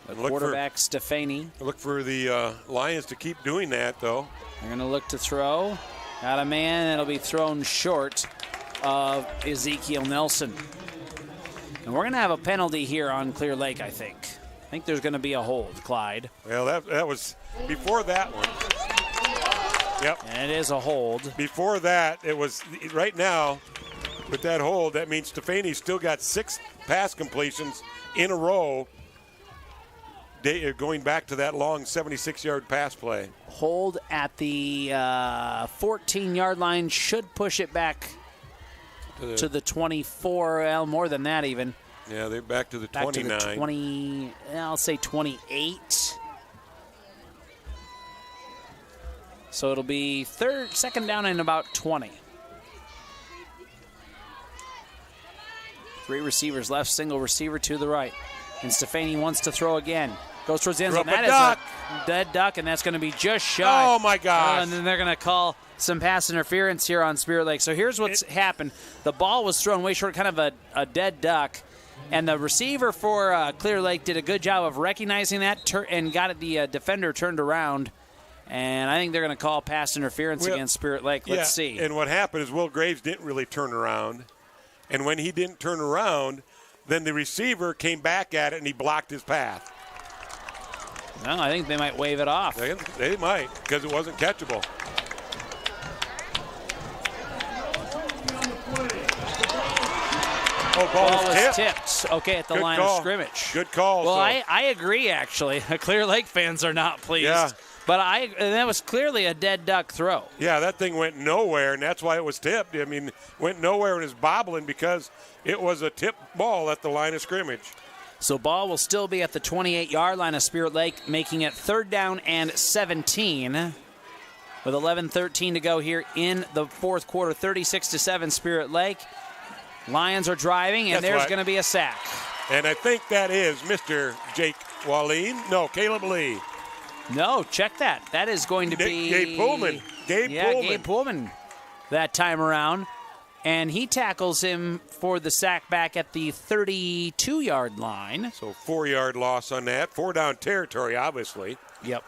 The quarterback, Stefani. Look for the Lions to keep doing that, though. They're going to look to throw. Got a man that'll be thrown short of Ezekiel Nelson. And we're going to have a penalty here on Clear Lake, I think. I think there's going to be a hold, Clyde. Well, that was before that one. Yep. And it is a hold. Before that, it was right now with that hold. That means Stefani's still got 6 pass completions in a row, going back to that long 76-yard pass play. Hold at the 14-yard line should push it back to the 24. Well, more than that even. Yeah, they're back to the back 29. To the 20. I'll say 28. So it'll be second down and about 20. 3 receivers left, single receiver to the right. And Stefani wants to throw again. Goes towards the end zone. That is a dead duck, and that's going to be just shy. Oh, my gosh. And then they're going to call some pass interference here on Spirit Lake. So here's what's happened. The ball was thrown way short, kind of a dead duck. And the receiver for Clear Lake did a good job of recognizing that and got the defender turned around. And I think they're going to call pass interference against Spirit Lake. Let's see. And what happened is Will Graves didn't really turn around. And when he didn't turn around, then the receiver came back at it and he blocked his path. Well, I think they might wave it off. They might, because it wasn't catchable. Oh, ball was tipped. Okay, at the line of scrimmage. Good call. Well, I agree, actually. Clear Lake fans are not pleased. Yeah. But that was clearly a dead duck throw. Yeah, that thing went nowhere, and that's why it was tipped. I mean, went nowhere and is bobbling because it was a tipped ball at the line of scrimmage. So ball will still be at the 28-yard line of Spirit Lake, making it 3rd down and 17. With 11:13 to go here in the 4th quarter, 36-7 Spirit Lake. Lions are driving, and there's going to be a sack. And I think that is Mr. Jake Wallin. No, Caleb Lee. No, check that. That is going to be Gabe Pullman. Gabe Pullman that time around. And he tackles him for the sack back at the 32-yard line. So 4-yard loss on that. 4 down territory, obviously. Yep.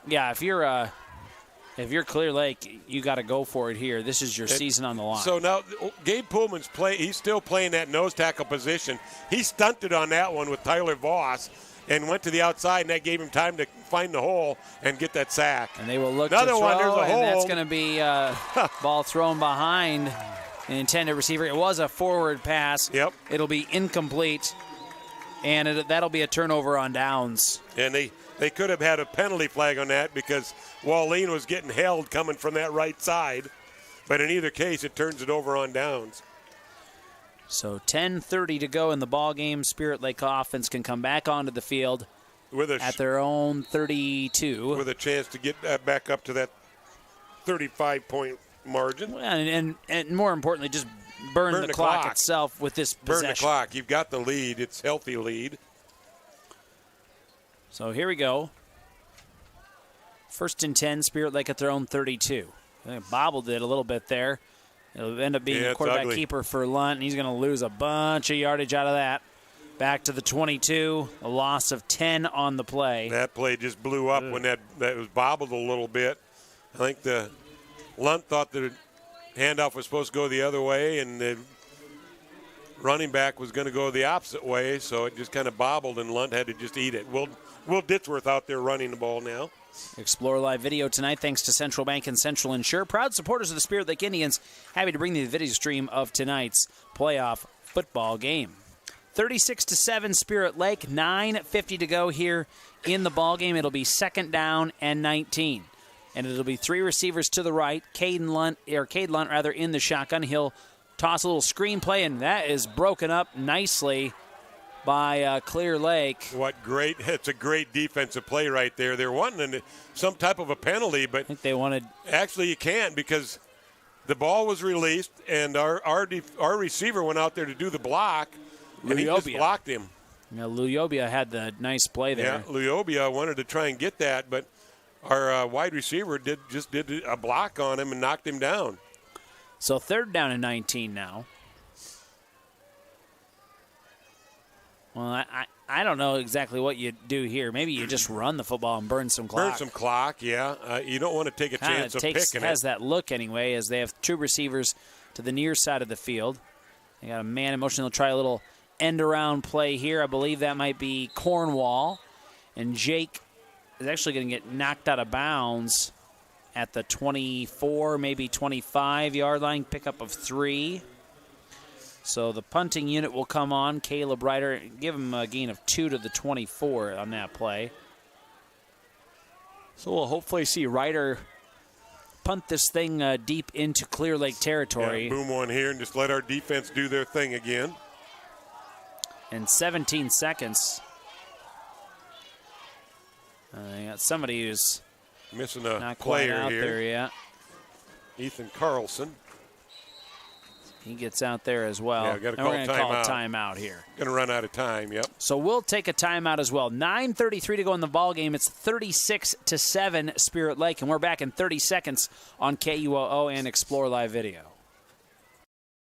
Yeah, if you're Clear Lake, you got to go for it here. This is your season on the line. So now Gabe Pullman's he's still playing that nose tackle position. He stunted on that one with Tyler Voss and went to the outside, and that gave him time to find the hole and get that sack. And they will look Another to throw, one, there's a and hole. That's going to be ball thrown behind an intended receiver. It was a forward pass. Yep. It'll be incomplete, and that'll be a turnover on downs. And they could have had a penalty flag on that because Wallin was getting held coming from that right side. But in either case, it turns it over on downs. So 10:30 to go in the ball game. Spirit Lake offense can come back onto the field at their own 32. With a chance to get back up to that 35-point margin. And more importantly, just burn the clock itself with this possession. Burn the clock. You've got the lead. It's healthy lead. So here we go. 1st and 10, Spirit Lake at their own 32. They bobbled it a little bit there. It'll end up being the quarterback keeper for Lunt, and he's going to lose a bunch of yardage out of that. Back to the 22, a loss of 10 on the play. That play just blew up when that was bobbled a little bit. I think the Lunt thought the handoff was supposed to go the other way, and the running back was going to go the opposite way, so it just kind of bobbled, and Lunt had to just eat it. Will Ditchworth out there running the ball now. Explore live video tonight thanks to Central Bank and Central Insure. Proud supporters of the Spirit Lake Indians. Happy to bring you the video stream of tonight's playoff football game. 36-7 Spirit Lake. 9:50 to go here in the ball game. It'll be 2nd down and 19. And it'll be 3 receivers to the right. Cade Lunt in the shotgun. He'll toss a little screen play, and that is broken up nicely by Clear Lake. It's a great defensive play right there. They're wanting some type of a penalty, but I think they wanted. Actually, you can't because the ball was released, and our receiver went out there to do the block, and he just blocked him. Yeah, Luyobia had the nice play there. Yeah, Luyobia wanted to try and get that, but our wide receiver did a block on him and knocked him down. So 3rd down and 19 now. Well, I don't know exactly what you do here. Maybe you just run the football and burn some clock. Burn some clock, yeah. You don't want to take a chance of picking it. Has that look anyway, as they have 2 receivers to the near side of the field. They got a man in motion. They'll try a little end-around play here. I believe that might be Cornwall. And Jake is actually going to get knocked out of bounds at the 24, maybe 25-yard line, pickup of 3. So the punting unit will come on. Caleb Ryder, give him a gain of 2 to the 24 on that play. So we'll hopefully see Ryder punt this thing deep into Clear Lake territory. Yeah, boom one here and just let our defense do their thing again. In 17 seconds. They got somebody who's missing a not player quite out here. there yet. Ethan Carlson. He gets out there as well. Yeah, got to call timeout. Timeout here. Going to run out of time, yep. So we'll take a timeout as well. 9:33 to go in the ball game. It's 36-7 Spirit Lake, and we're back in 30 seconds on KUOO and Explore Live Video.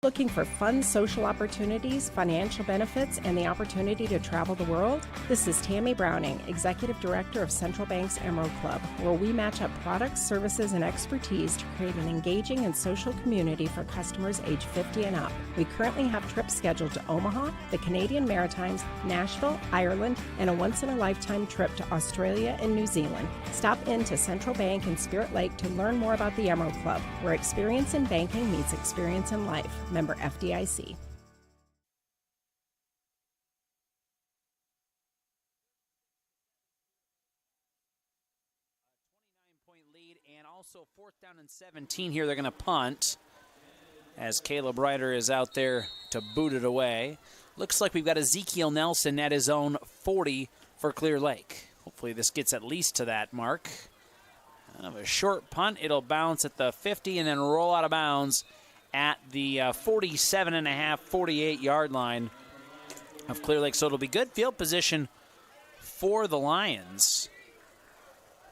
Looking for fun social opportunities, financial benefits, and the opportunity to travel the world? This is Tammy Browning, Executive Director of Central Bank's Emerald Club, where we match up products, services, and expertise to create an engaging and social community for customers age 50 and up. We currently have trips scheduled to Omaha, the Canadian Maritimes, Nashville, Ireland, and a once-in-a-lifetime trip to Australia and New Zealand. Stop into Central Bank in Spirit Lake to learn more about the Emerald Club, where experience in banking meets experience in life. Member FDIC. 29-point lead, and also 4th down and 17 here. They're going to punt as Caleb Ryder is out there to boot it away. Looks like we've got Ezekiel Nelson at his own 40 for Clear Lake. Hopefully this gets at least to that mark. Kind of a short punt. It'll bounce at the 50 and then roll out of bounds at the 47.5, 48-yard line of Clear Lake. So it'll be good field position for the Lions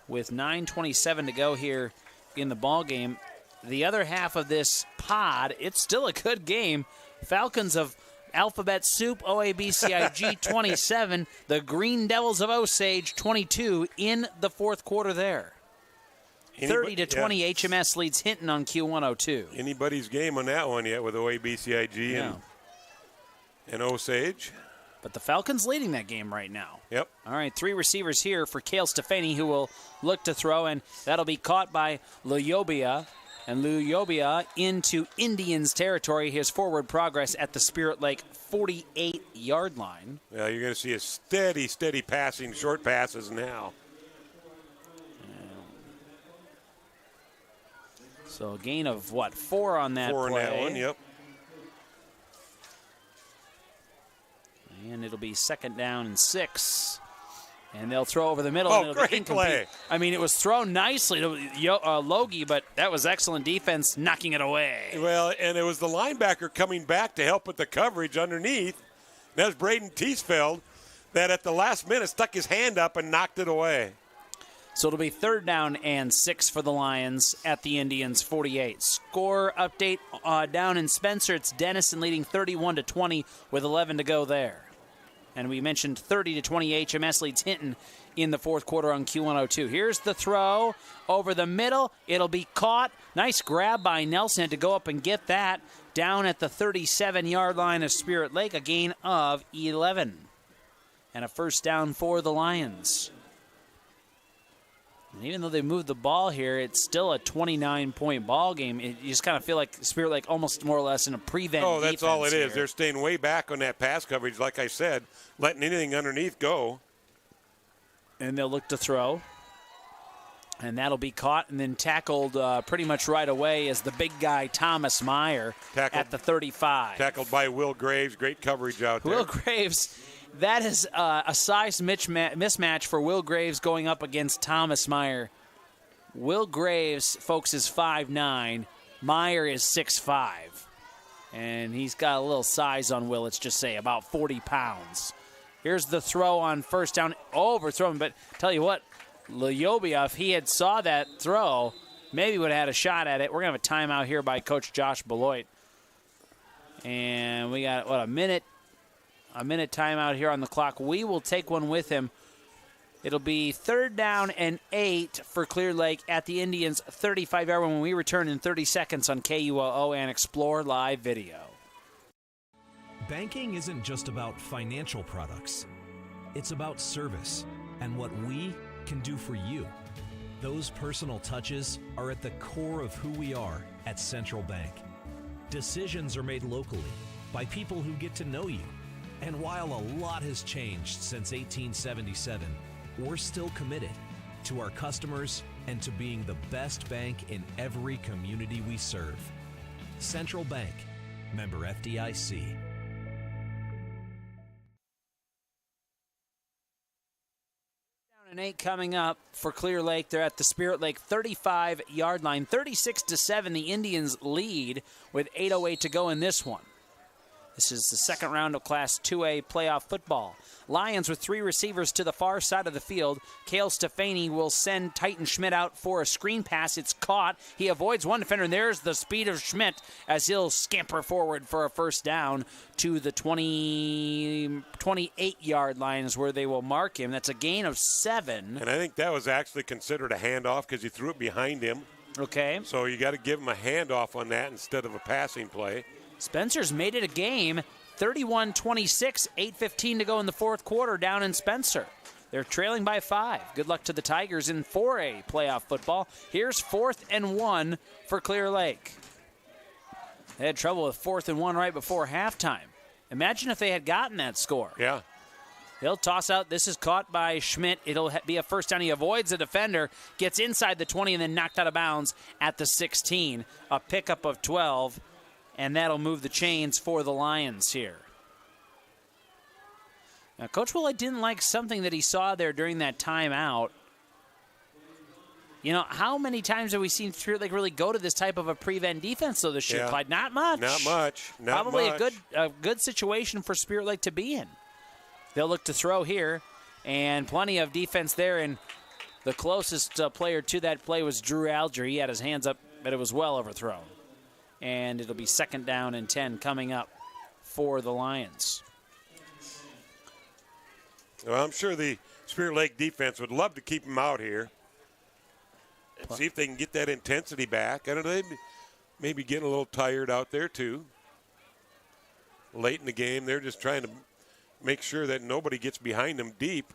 with 9:27 to go here in the ball game. The other half of this pod, it's still a good game. Falcons of Alphabet Soup, OABCIG 27, the Green Devils of Osage 22 in the 4th quarter there. 30-20, yeah. HMS leads Hinton on Q102. Anybody's game on that one yet with OABCIG and Osage. But the Falcons leading that game right now. Yep. All right, 3 receivers here for Cale Stefani, who will look to throw, and that'll be caught by Luyobia. And Luyobia into Indians territory. His forward progress at the Spirit Lake 48-yard line. Yeah, you're going to see a steady passing, short passes now. So a gain of, 4 on that play? 4 on that one, yep. And it'll be 2nd down and 6. And they'll throw over the middle. Oh, and it'll great play. I mean, it was thrown nicely to Logie, but that was excellent defense knocking it away. Well, and it was the linebacker coming back to help with the coverage underneath. And that was Braden Teesfeld that at the last minute stuck his hand up and knocked it away. So it'll be 3rd down and 6 for the Lions at the Indians 48. Score update down in Spencer. It's Denison leading 31-20 with 11 to go there. And we mentioned 30-20 HMS leads Hinton in the 4th quarter on Q102. Here's the throw over the middle. It'll be caught. Nice grab by Nelson. Had to go up and get that down at the 37-yard line of Spirit Lake. A gain of 11. And a 1st down for the Lions. And even though they moved the ball here, it's still a 29-point ball game. You just kind of feel like Spirit Lake almost more or less in a prevent defense. Oh, that's all it is. Here. They're staying way back on that pass coverage, like I said, letting anything underneath go. And they'll look to throw. And that'll be caught and then tackled pretty much right away as the big guy, Thomas Meyer, at the 35. Tackled by Will Graves. Great coverage out there. Will Graves. That is a size mismatch for Will Graves going up against Thomas Meyer. Will Graves, folks, is 5'9". Meyer is 6'5", and he's got a little size on Will, let's just say, about 40 pounds. Here's the throw on first down, overthrown, but tell you what, Lyobia, if he had saw that throw, maybe would have had a shot at it. We're going to have a timeout here by Coach Josh Beloit. And we got, a minute timeout here on the clock. We will take one with him. It'll be 3rd down and 8 for Clear Lake at the Indians' 35-yard when we return in 30 seconds on KUOO and Explore Live Video. Banking isn't just about financial products. It's about service and what we can do for you. Those personal touches are at the core of who we are at Central Bank. Decisions are made locally by people who get to know you. And while a lot has changed since 1877, we're still committed to our customers and to being the best bank in every community we serve. Central Bank, member FDIC. Down and 8 coming up for Clear Lake. They're at the Spirit Lake 35-yard line. 36-7, the Indians lead with 8:08 to go in this one. This is the second round of Class 2A playoff football. Lions with 3 receivers to the far side of the field. Cale Stefani will send Titan Schmidt out for a screen pass. It's caught. He avoids one defender, and there's the speed of Schmidt as he'll scamper forward for a first down to the 28-yard lines where they will mark him. That's a gain of 7. And I think that was actually considered a handoff because he threw it behind him. Okay. So you got to give him a handoff on that instead of a passing play. Spencer's made it a game, 31-26, 8:15 to go in the fourth quarter down in Spencer. They're trailing by 5. Good luck to the Tigers in 4A playoff football. Here's 4th and 1 for Clear Lake. They had trouble with 4th and 1 right before halftime. Imagine if they had gotten that score. Yeah. He'll toss out. This is caught by Schmidt. It'll be a first down. He avoids the defender, gets inside the 20, and then knocked out of bounds at the 16. A pickup of 12. And that'll move the chains for the Lions here. Now, Coach Willett didn't like something that he saw there during that timeout. You know, how many times have we seen Spirit Lake really go to this type of a prevent defense, though, this year, Clyde? Not much. Not much. Probably a good situation for Spirit Lake to be in. They'll look to throw here, and plenty of defense there. And the closest player to that play was Drew Alger. He had his hands up, but it was well overthrown. And it'll be 2nd down and 10 coming up for the Lions. Well, I'm sure the Spirit Lake defense would love to keep him out here and see if they can get that intensity back. I don't know, they maybe getting a little tired out there too. Late in the game, they're just trying to make sure that nobody gets behind them deep.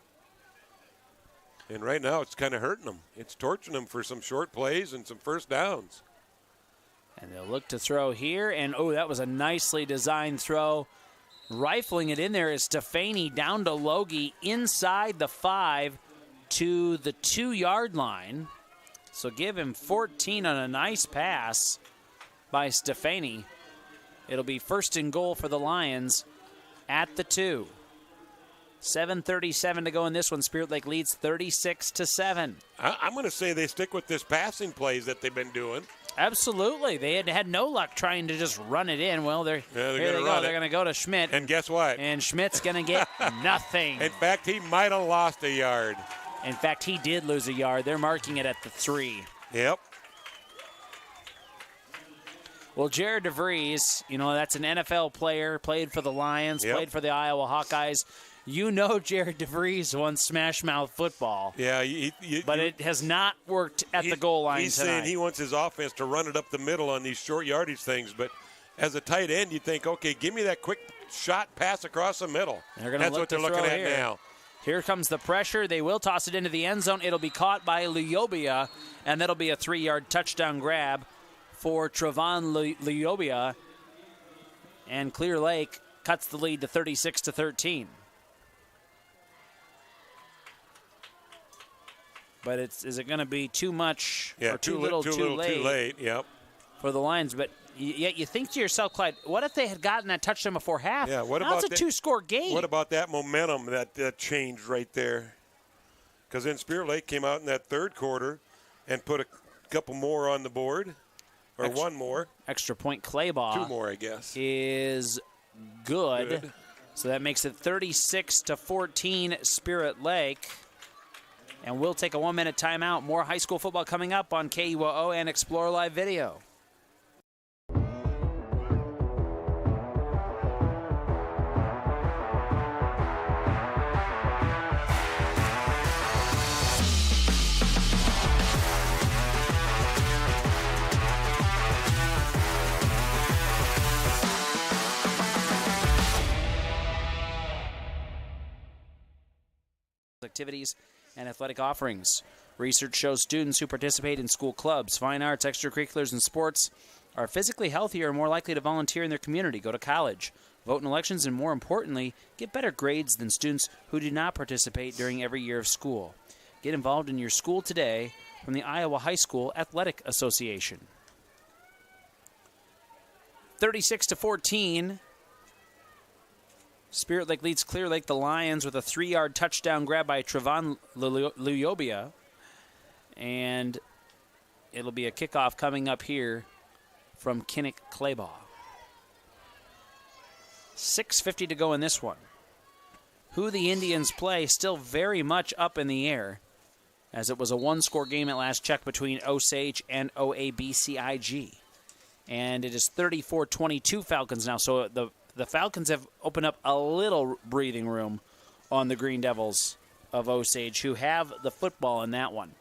And right now, it's kind of hurting them. It's torching them for some short plays and some first downs. And they'll look to throw here, and that was a nicely designed throw. Rifling it in there is Stefani down to Logie inside the 5 to the 2-yard line. So give him 14 on a nice pass by Stefani. It'll be 1st and goal for the Lions at the 2. 7:37 to go in this one. Spirit Lake leads 36-7. I'm going to say they stick with this passing plays that they've been doing. Absolutely. They had no luck trying to just run it in. Well, here they go. They're going to go to Schmidt. And guess what? And Schmidt's going to get nothing. In fact, he might have lost a yard. In fact, he did lose a yard. They're marking it at the 3. Yep. Well, Jared DeVries, that's an NFL player, played for the Lions, played for the Iowa Hawkeyes. You know Jared DeVries won Smash Mouth football. Yeah. But it has not worked at the goal line He's tonight. saying he wants his offense to run it up the middle on these short yardage things. But as a tight end, you think, okay, give me that quick shot pass across the middle. That's what they're looking at now. Here comes the pressure. They will toss it into the end zone. It'll be caught by Lyobia, and that'll be a 3-yard touchdown grab for Trevon Lyobia. And Clear Lake cuts the lead to 36-13. But is it going to be too much or too little, too late? Yep. For the Lions. But yet you think to yourself, Clyde, what if they had gotten that touchdown before half? Yeah. What now about it's a 2-score game. What about that momentum that changed right there? Because then Spirit Lake came out in that third quarter and put a couple more on the board. Or one more. Extra point Claybaugh. 2 more, I guess. Is good. So that makes it 36-14 Spirit Lake. And we'll take a 1-minute timeout. More high school football coming up on KUOO and Explore Live Video. Activities and athletic offerings. Research shows students who participate in school clubs, fine arts, extracurriculars, and sports are physically healthier and more likely to volunteer in their community, go to college, vote in elections, and more importantly, get better grades than students who do not participate during every year of school. Get involved in your school today from the Iowa High School Athletic Association. 36-14. Spirit Lake leads Clear Lake, the Lions, with a 3-yard touchdown grab by Trevon Luyobia. And it'll be a kickoff coming up here from Kinnick Claybaugh. 6:50 to go in this one. Who the Indians play still very much up in the air, as it was a 1-score game at last check between Osage and OABCIG. And it is 34-22 Falcons now, so the Falcons have opened up a little breathing room on the Green Devils of Osage, who have the football in that one.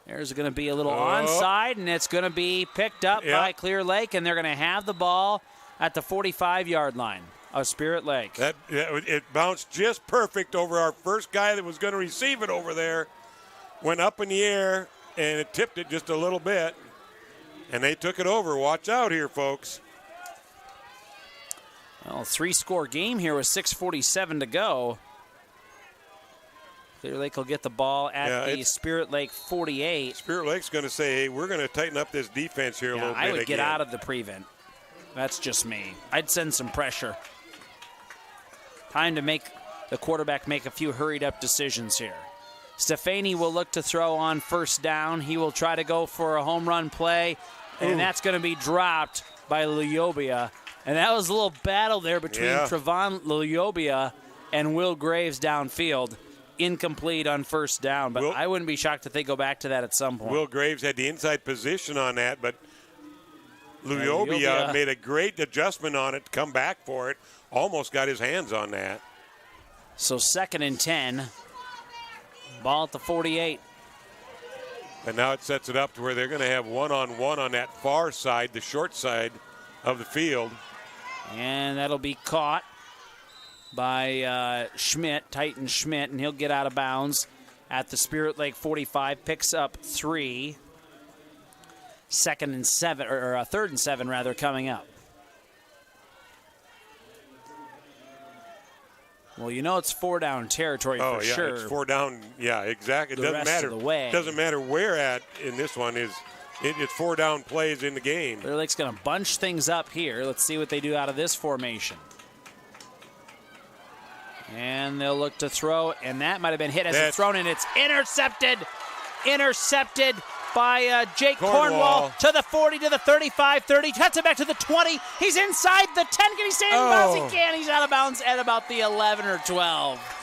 There's going to be a little onside, and it's going to be picked up by Clear Lake, and they're going to have the ball at the 45-yard line of Spirit Lake. It bounced just perfect over our first guy that was going to receive it over there. Went up in the air, and it tipped it just a little bit, and they took it over. Watch out here, folks. Well, 3-score game here with 6:47 to go. Clear Lake will get the ball at the Spirit Lake 48. Spirit Lake's going to say, hey, we're going to tighten up this defense here a little bit. I would get out of the prevent. That's just me. I'd send some pressure. Time to make the quarterback make a few hurried-up decisions here. Stefani will look to throw on first down. He will try to go for a home run play, and that's going to be dropped by Luyobia. And that was a little battle there between Trevon Luyobia and Will Graves downfield. Incomplete on first down, but I wouldn't be shocked if they go back to that at some point. Will Graves had the inside position on that, but Luyobia made a great adjustment on it to come back for it. Almost got his hands on that. So 2nd and 10. Ball at the 48. And now it sets it up to where they're going to have one-on-one on that far side, the short side of the field. And that'll be caught by Schmidt, Titan Schmidt, and he'll get out of bounds at the Spirit Lake 45, picks up 3. 3rd and 7 rather, coming up. Well, you know it's 4-down territory for sure. It's 4 down. Yeah, exactly. It doesn't matter. Doesn't matter where at in this one is. It's 4-down plays in the game. Clear Lake's going to bunch things up here. Let's see what they do out of this formation. And they'll look to throw, and that might have been hit as it's thrown, and it's intercepted. Intercepted by Jake Cornwall to the 40, to the 35, 30. Cuts it back to the 20. He's inside the 10. Can he stay in bounds? He can. He's out of bounds at about the 11 or 12.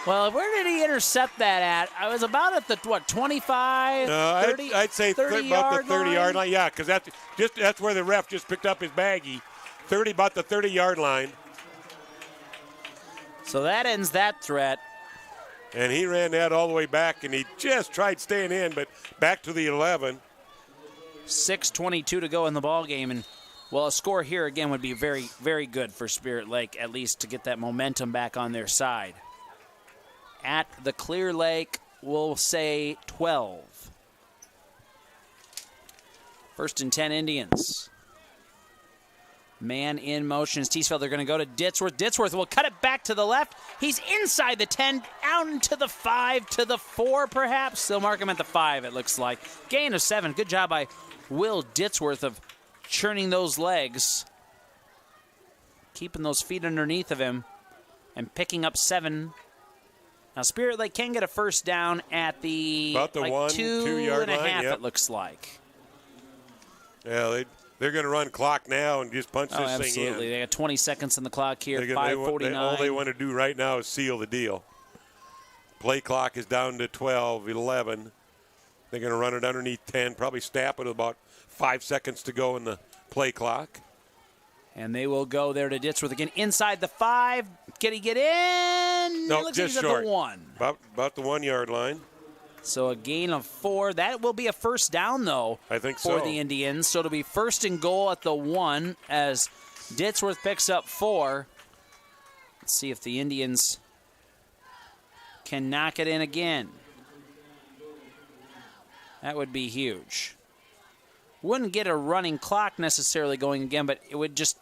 Well, where did he intercept that at? I was about at the, 25, 30? I'd say about the 30-yard line. Yeah, because that's where the ref just picked up his baggie. About the 30-yard line. So that ends that threat. And he ran that all the way back, and he just tried staying in, but back to the 11. 6:22 to go in the ball game, and well, a score here again would be very, very good for Spirit Lake, at least to get that momentum back on their side. At the Clear Lake, we'll say 12. 1st and 10 Indians. Man in motion is Teesfeld. They're going to go to Ditzworth. Ditzworth will cut it back to the left. He's inside the 10, down to the 5, to the 4 perhaps. They'll mark him at the 5, it looks like. Gain of 7. Good job by Will Ditzworth of churning those legs, keeping those feet underneath of him, and picking up 7. Now, Spirit Lake can get a first down at the about the 1-2 yard line. Half, it looks like. Yeah, they're going to run clock now and just punch this thing in. Absolutely. They got 20 seconds on the clock here, 5:49. All they want to do right now is seal the deal. Play clock is down to 12, 11. They're going to run it underneath 10, probably snap it with about 5 seconds to go in the play clock. And they will go there to Ditzworth again. Inside the 5. Can he get in? No, Looks just like he's short. At the 1. About the 1 yard line. So a gain of 4. That will be a first down, though, I think for so. the Indians. So it'll be first and goal at the 1 as Ditzworth picks up 4. Let's see if the Indians can knock it in again. That would be huge. Wouldn't get a running clock necessarily going again, but it would just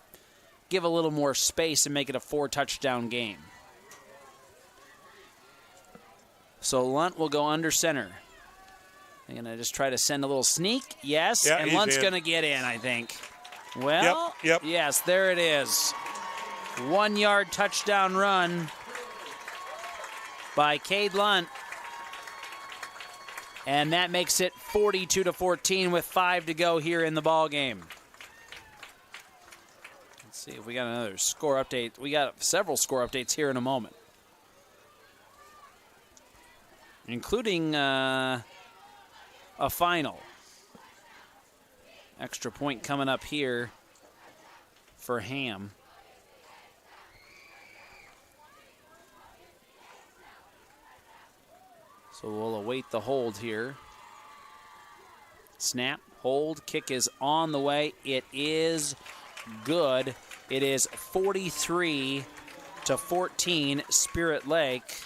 give a little more space and make it a 4-touchdown game. So Lunt will go under center. They're going to just try to send a little sneak. Yes, yeah, and Lunt's going to get in, I think. Well, yep. Yes, there it is. 1 yard touchdown run by Cade Lunt. And that makes it 42-14 with 5 to go here in the ball game. Let's see if we got another score update. We got several score updates here in a moment, including a final. Extra point coming up here for Ham. So we'll await the hold here. Snap, hold, kick is on the way. It is good. It is 43-14 Spirit Lake.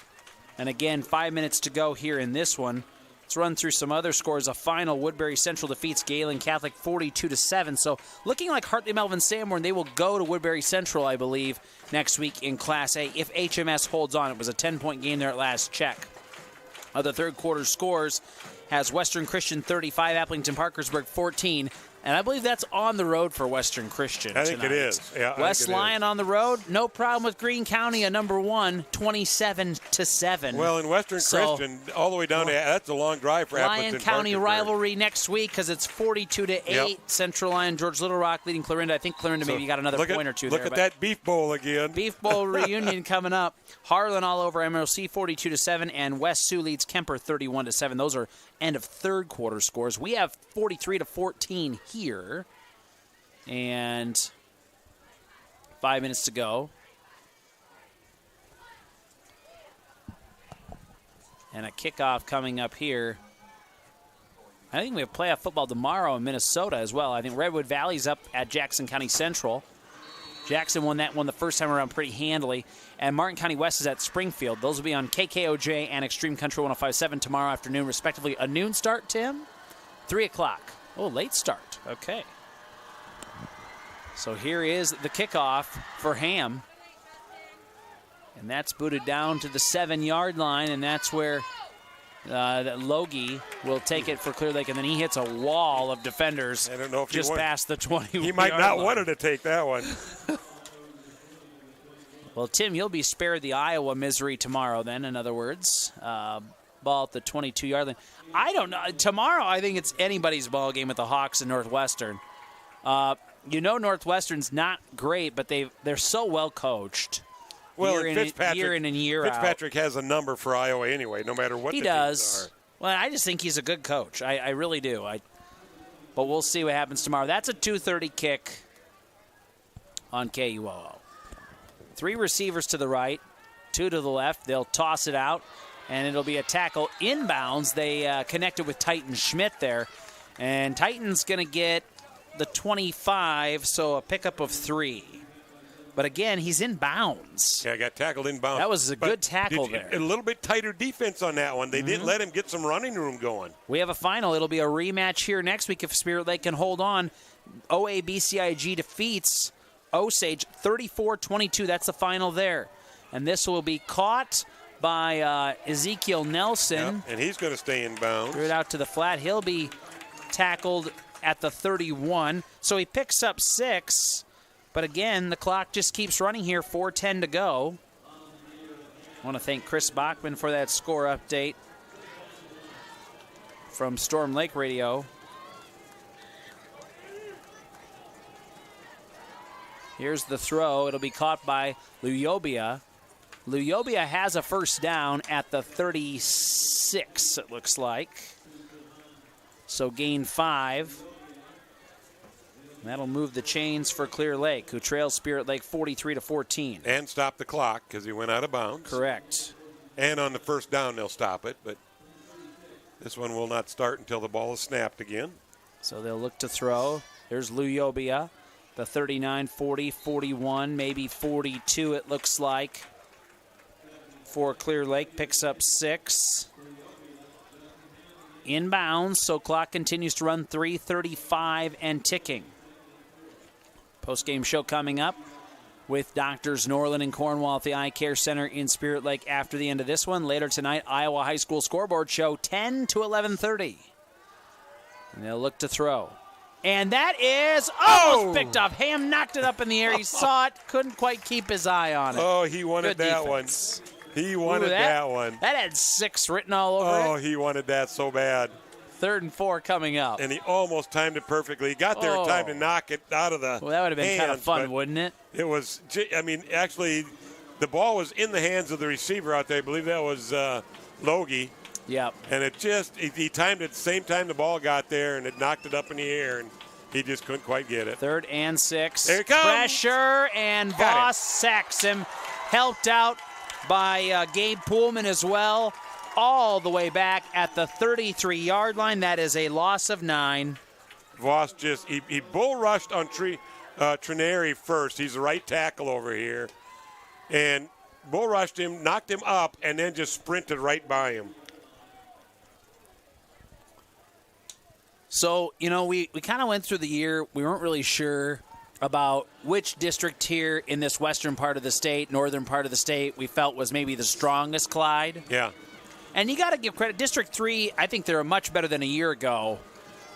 And again, 5 minutes to go here in this one. Let's run through some other scores. A final, Woodbury Central defeats Galen Catholic 42-7. So looking like Hartley Melvin Sanborn, they will go to Woodbury Central, I believe, next week in Class A if HMS holds on. It was a 10-point game there at last check. Other third quarter scores has Western Christian 35, Applington Parkersburg 14. And I believe that's on the road for Western Christian I think tonight. it is. Yeah, West Lyon on the road, no problem with Greene County, a number 1, 27-7. Well, in Western Christian, all the way down to that's a long drive for Lyon Appleton County Parkersburg. rivalry next week because it's 42-8. Yep. Central Lyon, George Little Rock leading Clarinda. I think Clarinda maybe got another point or two there. Look at that Beef Bowl again. Beef Bowl reunion coming up. Harlan all over MLC 42-7, and West Sioux leads Kemper 31-7. Those are end of third quarter scores. We have 43-14 here. And 5 minutes to go. And a kickoff coming up here. I think we have playoff football tomorrow in Minnesota as well. I think Redwood Valley's up at Jackson County Central. Jackson won that one the first time around pretty handily. And Martin County West is at Springfield. Those will be on KKOJ and Extreme Country 105.7 tomorrow afternoon, respectively. A noon start, Tim? 3 o'clock. Oh, late start. Okay. So here is the kickoff for Ham. And that's booted down to the 7-yard line, and that's where Logie will take it for Clear Lake, and then he hits a wall of defenders I don't know if just past the 20-yard line. He might not want to take that one. Well, Tim, you'll be spared the Iowa misery tomorrow then, in other words. Ball at the 22-yard line. I don't know. Tomorrow, I think it's anybody's ball game with the Hawks and Northwestern. Northwestern's not great, but they're so well coached. Well, year in and year out. Fitzpatrick has a number for Iowa anyway, no matter what he does. Well, I just think he's a good coach. I really do. But we'll see what happens tomorrow. That's a 2:30 kick on KUOO. 3 receivers to the right, 2 to the left. They'll toss it out, and it'll be a tackle inbounds. They connected with Titan Schmidt there, and Titan's going to get the 25, so a pickup of 3. But again, he's in bounds. Yeah, got tackled in bounds. That was a good tackle there. A little bit tighter defense on that one. They didn't let him get some running room going. We have a final. It'll be a rematch here next week if Spirit Lake can hold on. OABCIG defeats Osage 34-22. That's the final there. And this will be caught by Ezekiel Nelson. Yep, and he's going to stay in bounds. Threw it out to the flat. He'll be tackled at the 31. So he picks up 6. But again, the clock just keeps running here, 4:10 to go. I want to thank Chris Bachman for that score update from Storm Lake Radio. Here's the throw. It'll be caught by Luyobia. Luyobia has a first down at the 36, it looks like. So gain 5. That'll move the chains for Clear Lake, who trails Spirit Lake 43-14. And stop the clock because he went out of bounds. Correct. And on the first down, they'll stop it, but this one will not start until the ball is snapped again. So they'll look to throw. There's Luyobia, the 39, 40, 41, maybe 42 it looks like. For Clear Lake, picks up 6. Inbounds, so clock continues to run 3:35 and ticking. Postgame show coming up with Doctors Norland and Cornwall at the Eye Care Center in Spirit Lake after the end of this one. Later tonight, Iowa High School scoreboard show 10 to 11:30. And they'll look to throw. And that is almost picked up. Ham knocked it up in the air. He saw it, couldn't quite keep his eye on it. Oh, he wanted Good that defense. one. He wanted that one. That had 6 written all over it. Oh, he wanted that so bad. 3rd and 4 coming up. And he almost timed it perfectly. He got there in time to knock it out of the Well, that would have been hands, kind of fun, wouldn't it? It was, I mean, actually, the ball was in the hands of the receiver out there. I believe that was Logie. Yep. And it just, he timed it at the same time the ball got there, and it knocked it up in the air, and he just couldn't quite get it. 3rd and 6. There it comes. Pressure, and Voss sacks him. Helped out by Gabe Poolman as well, all the way back at the 33-yard line. That is a loss of 9. Voss just, he bull rushed on Trineri first. He's the right tackle over here. And bull rushed him, knocked him up, and then just sprinted right by him. So, you know, we kind of went through the year. We weren't really sure about which district here in this western part of the state, northern part of the state, we felt was maybe the strongest, Clyde. Yeah. And you got to give credit. District 3, I think they're much better than a year ago.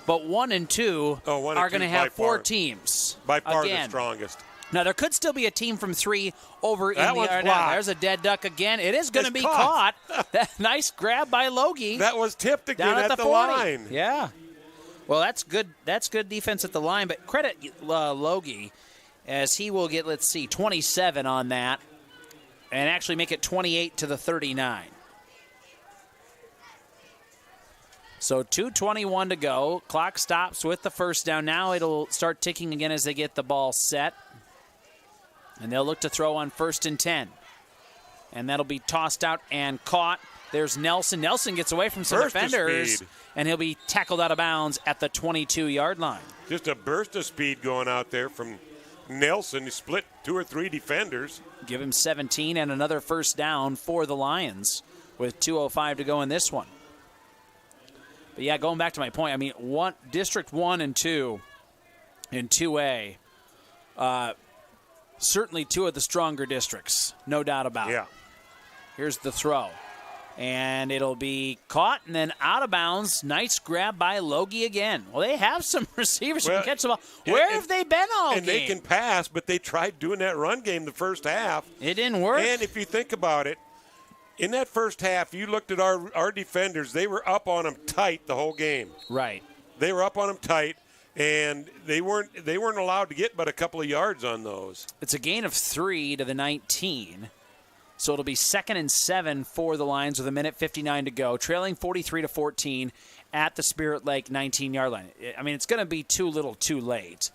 But 1 and 2 are going to have 4 teams. By far again. the strongest. Now, there could still be a team from 3 over that in the one's other. blocked. There's a dead duck again. It is going to be caught. Nice grab by Logie. That was tipped again down at the 40. line. Yeah. Well, that's good. That's good defense at the line. But credit Logie, as he will get, 27 on that, and actually make it 28 to the 39. So 2:21 to go. Clock stops with the first down. Now it'll start ticking again as they get the ball set. And they'll look to throw on 1st and 10. And that'll be tossed out and caught. There's Nelson. Nelson gets away from some defenders, and he'll be tackled out of bounds at the 22-yard line. Just a burst of speed going out there from Nelson. He split 2 or 3 defenders. Give him 17 and another first down for the Lions with 2:05 to go in this one. But, yeah, going back to my point, I mean, District 1 and 2 in 2A, certainly 2 of the stronger districts, no doubt about it. Here's the throw. And it'll be caught and then out of bounds. Nice grab by Logie again. Well, they have some receivers who can catch the ball. Where have they been all game? And they can pass, but they tried doing that run game the first half. It didn't work. And if you think about it, in that first half, you looked at our defenders. They were up on them tight the whole game. Right. They were up on them tight, and they weren't allowed to get but a couple of yards on those. It's a gain of 3 to the 19. So it'll be 2nd and 7 for the Lions with 1:59 to go, trailing 43-14 at the Spirit Lake 19-yard line. I mean, it's going to be too little, too late.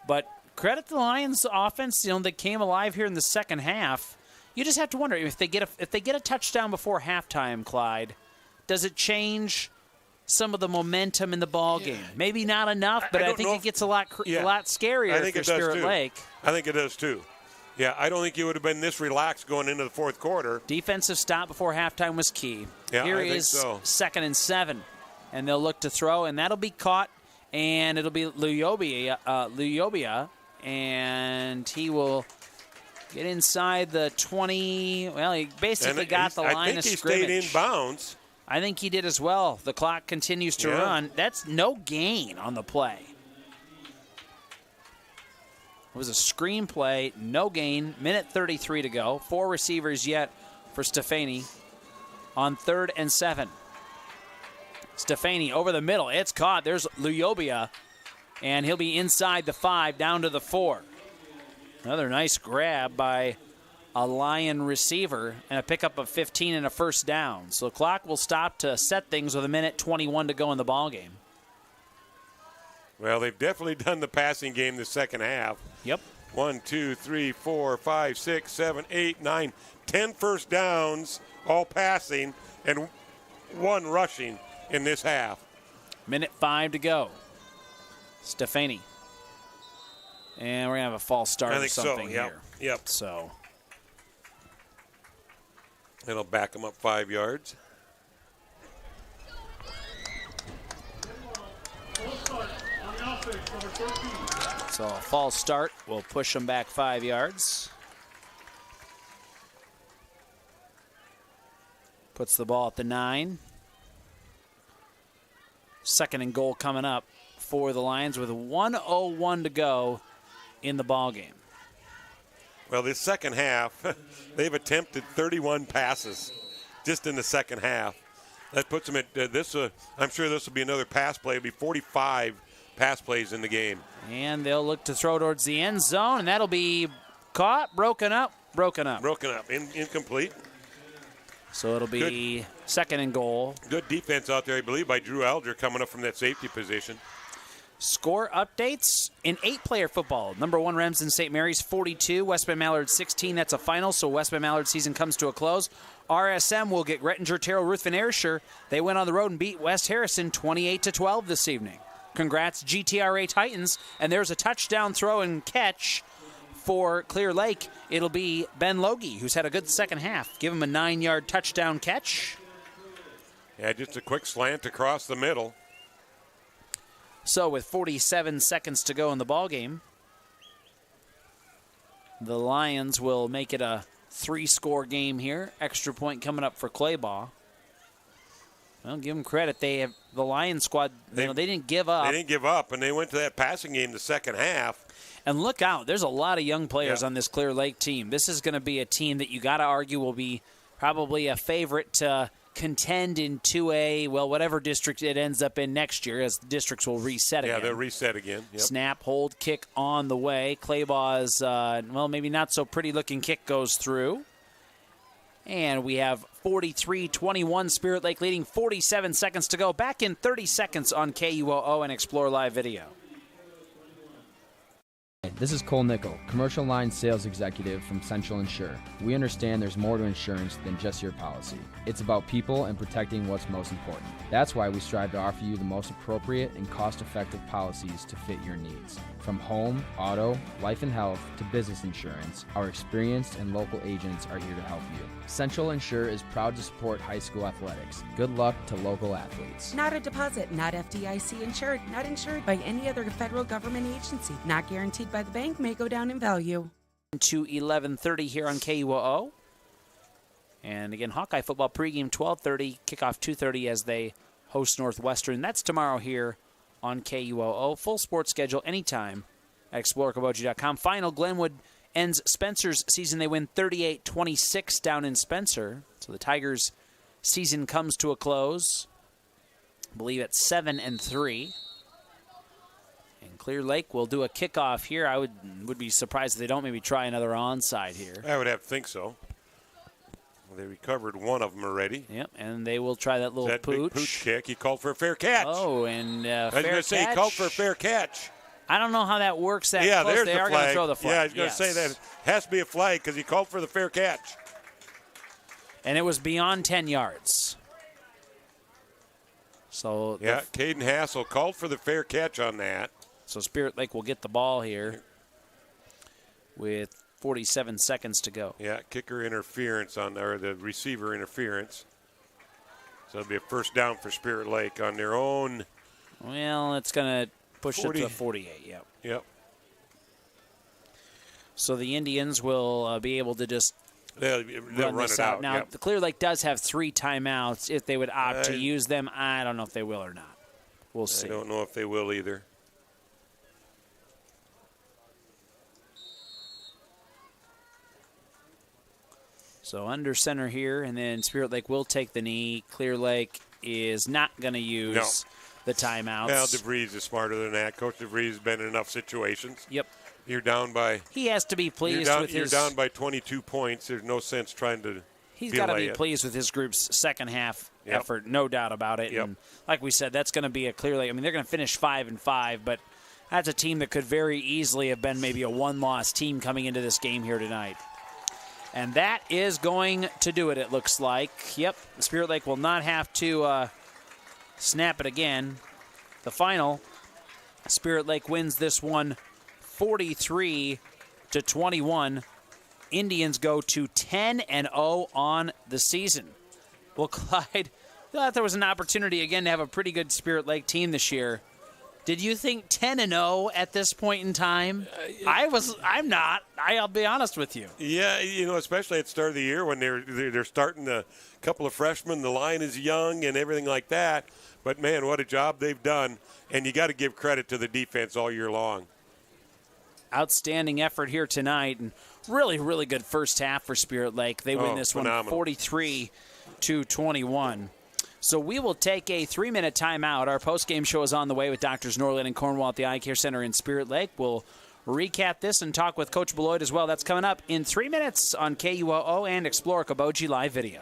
But credit the Lions' offense. They came alive here in the second half. You just have to wonder if they get a touchdown before halftime, Clyde. Does it change some of the momentum in the ball game? Maybe not enough, but I think it gets a lot scarier for Spirit Lake. I think it does too. Yeah, I don't think you would have been this relaxed going into the fourth quarter. Defensive stop before halftime was key. Yeah, Here I think is so. 2nd and 7, and they'll look to throw, and that'll be caught, and it'll be Luyobia, and he will get inside the 20. Well, he basically got the line of scrimmage. I think he stayed in bounds. I think he did as well. The clock continues to run. That's no gain on the play. It was a screen play, no gain, 1:33 to go. 4 receivers yet for Stefani on 3rd and 7. Stefani over the middle. It's caught. There's Luyobia, and he'll be inside the 5, down to the 4. Another nice grab by a Lion receiver and a pickup of 15 and a first down. So the clock will stop to set things with 1:21 to go in the ball game. Well, they've definitely done the passing game the second half. Yep. 1, 2, 3, 4, 5, 6, 7, 8, 9, 10 first downs, all passing, and 1 rushing in this half. 1:05 to go. Stefani. And we're going to have a false start I or think something so. Yep. here. Yep. So it'll back them up 5 yards. So a false start will push them back 5 yards. Puts the ball at the 9. Second and goal coming up for the Lions with 1:01 to go in the ball game. Well, this second half, they've attempted 31 passes just in the second half. That puts them at this. I'm sure this will be another pass play. It'll be 45 pass plays in the game. And they'll look to throw towards the end zone, and that'll be caught, broken up. Incomplete. So it'll be good, second and goal. Good defense out there, I believe, by Drew Alger coming up from that safety position. Score updates in 8-player football. Number 1, Remsen St. Mary's 42, West Bend Mallard 16. That's a final, so West Bend Mallard season comes to a close. RSM will get Grettinger, Terrell, Ruth Van Ayrshire. They went on the road and beat West Harrison 28-12 this evening. Congrats, GTRA Titans. And there's a touchdown throw and catch for Clear Lake. It'll be Ben Logie, who's had a good second half. Give him a 9-yard touchdown catch. Yeah, just a quick slant across the middle. So with 47 seconds to go in the ballgame, the Lions will make it a 3-score game here. Extra point coming up for Claybaugh. Well, give them credit. The Lions squad, they didn't give up. They didn't give up, and they went to that passing game the second half. And look out, there's a lot of young players on this Clear Lake team. This is going to be a team that you got to argue will be probably a favorite to contend in 2A, well, whatever district it ends up in next year, as the districts will reset again. Yeah, they'll reset again. Yep. Snap, hold, kick on the way. Claybaugh's, maybe not so pretty looking kick goes through. And we have 43-21, Spirit Lake leading, 47 seconds to go. Back in 30 seconds on KUOO and Explore Live Video. This is Cole Nickel, Commercial Line Sales Executive from Central Insure. We understand there's more to insurance than just your policy. It's about people and protecting what's most important. That's why we strive to offer you the most appropriate and cost-effective policies to fit your needs. From home, auto, life and health, to business insurance, our experienced and local agents are here to help you. Central Insure is proud to support high school athletics. Good luck to local athletes. Not a deposit, not FDIC insured, not insured by any other federal government agency, not guaranteed by the bank, may go down in value. To 11:30 here on KUOO. And again, Hawkeye football pregame 12:30, kickoff 2:30 as they host Northwestern. That's tomorrow here on KUOO. Full sports schedule anytime at explorekoboji.com. Final, Glenwood ends Spencer's season. They win 38-26 down in Spencer. So the Tigers' season comes to a close, I believe at 7-3. And Clear Lake will do a kickoff here. I would be surprised if they don't maybe try another onside here. I would have to think so. Well, they recovered one of them already. Yep, and they will try that little That pooch. big pooch kick. He called for a fair catch. Oh, and I was going to say he called for a fair catch. I don't know how that works that Yeah, close. there's They the are flag. going to throw the flag. Yeah, I was going to say that. It has to be a flag because he called for the fair catch. And it was beyond 10 yards. So yeah, Caden Hassel called for the fair catch on that. So Spirit Lake will get the ball here with 47 seconds to go. Yeah, kicker interference or the receiver interference. So it'll be a first down for Spirit Lake on their own. Well, it's going to push 40. it to 48, yep. Yep. So the Indians will be able to just They'll run this it out. out. Now, Yep. the Clear Lake does have 3 timeouts. If they would opt to use them, I don't know if they will or not. We'll see. I don't know if they will either. So under center here, and then Spirit Lake will take the knee. Clear Lake is not going to use the timeouts. Well, DeVries is smarter than that. Coach DeVries has been in enough situations. Yep. You're down by. He has to be pleased with his. You're down by 22 points. There's no sense trying to. He's got to be pleased with his group's second half effort, no doubt about it. And like we said, that's going to be a clearly. I mean, they're going to finish 5-5, but that's a team that could very easily have been maybe a one-loss team coming into this game here tonight. And that is going to do it, it looks like. Yep, Spirit Lake will not have to snap it again. The final, Spirit Lake wins this one 43-21. Indians go to 10-0 on the season. Well, Clyde, thought there was an opportunity again to have a pretty good Spirit Lake team this year. Did you think 10-0 at this point in time? I'm not. I'll be honest with you. Yeah, especially at the start of the year when they're starting a couple of freshmen, the line is young and everything like that. But man, what a job they've done, and you got to give credit to the defense all year long. Outstanding effort here tonight, and really, really good first half for Spirit Lake. They win this phenomenal. one 43-21. So we will take a 3-minute timeout. Our postgame show is on the way with Doctors Norland and Cornwall at the Eye Care Center in Spirit Lake. We'll recap this and talk with Coach Beloit as well. That's coming up in 3 minutes on KUOO and Explore Okoboji Live Video.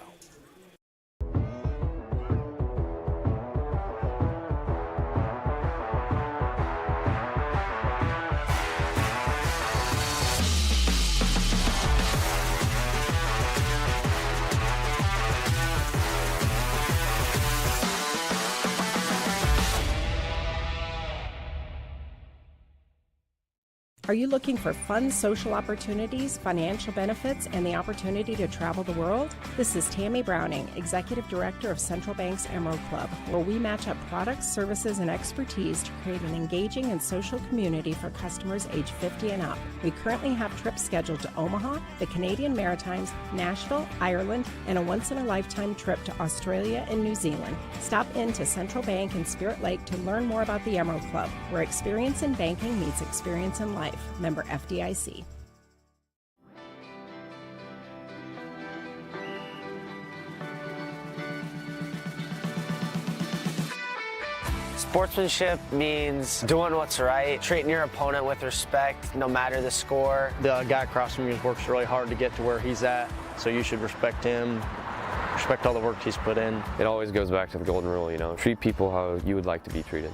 Are you looking for fun social opportunities, financial benefits, and the opportunity to travel the world? This is Tammy Browning, Executive Director of Central Bank's Emerald Club, where we match up products, services, and expertise to create an engaging and social community for customers age 50 and up. We currently have trips scheduled to Omaha, the Canadian Maritimes, Nashville, Ireland, and a once-in-a-lifetime trip to Australia and New Zealand. Stop in to Central Bank in Spirit Lake to learn more about the Emerald Club, where experience in banking meets experience in life. Member FDIC. Sportsmanship means doing what's right, treating your opponent with respect, no matter the score. The guy across from you works really hard to get to where he's at, so you should respect him, respect all the work he's put in. It always goes back to the golden rule, treat people how you would like to be treated.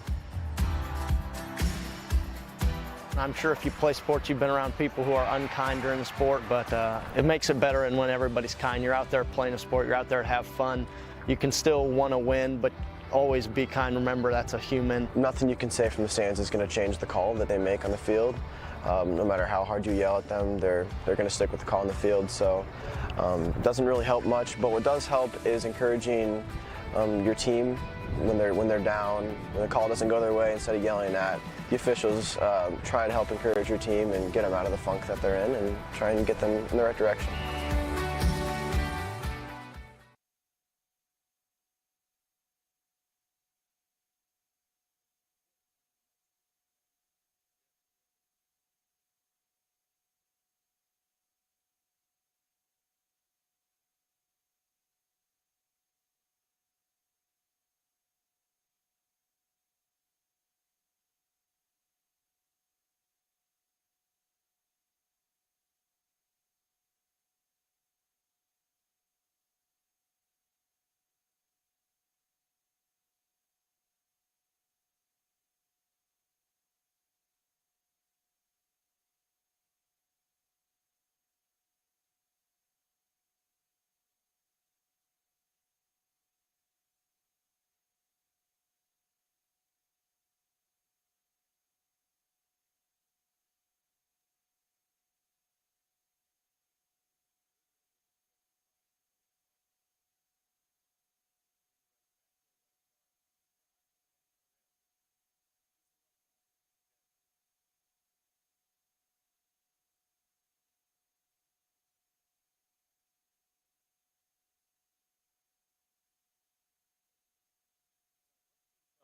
I'm sure if you play sports, you've been around people who are unkind during the sport, but it makes it better and when everybody's kind. You're out there playing a sport, you're out there to have fun. You can still want to win, but always be kind. Remember, that's a human. Nothing you can say from the stands is going to change the call that they make on the field. No matter how hard you yell at them, they're going to stick with the call on the field. So it doesn't really help much, but what does help is encouraging your team when they're down, when the call doesn't go their way. Instead of yelling at the officials, try and help encourage your team and get them out of the funk that they're in and try and get them in the right direction.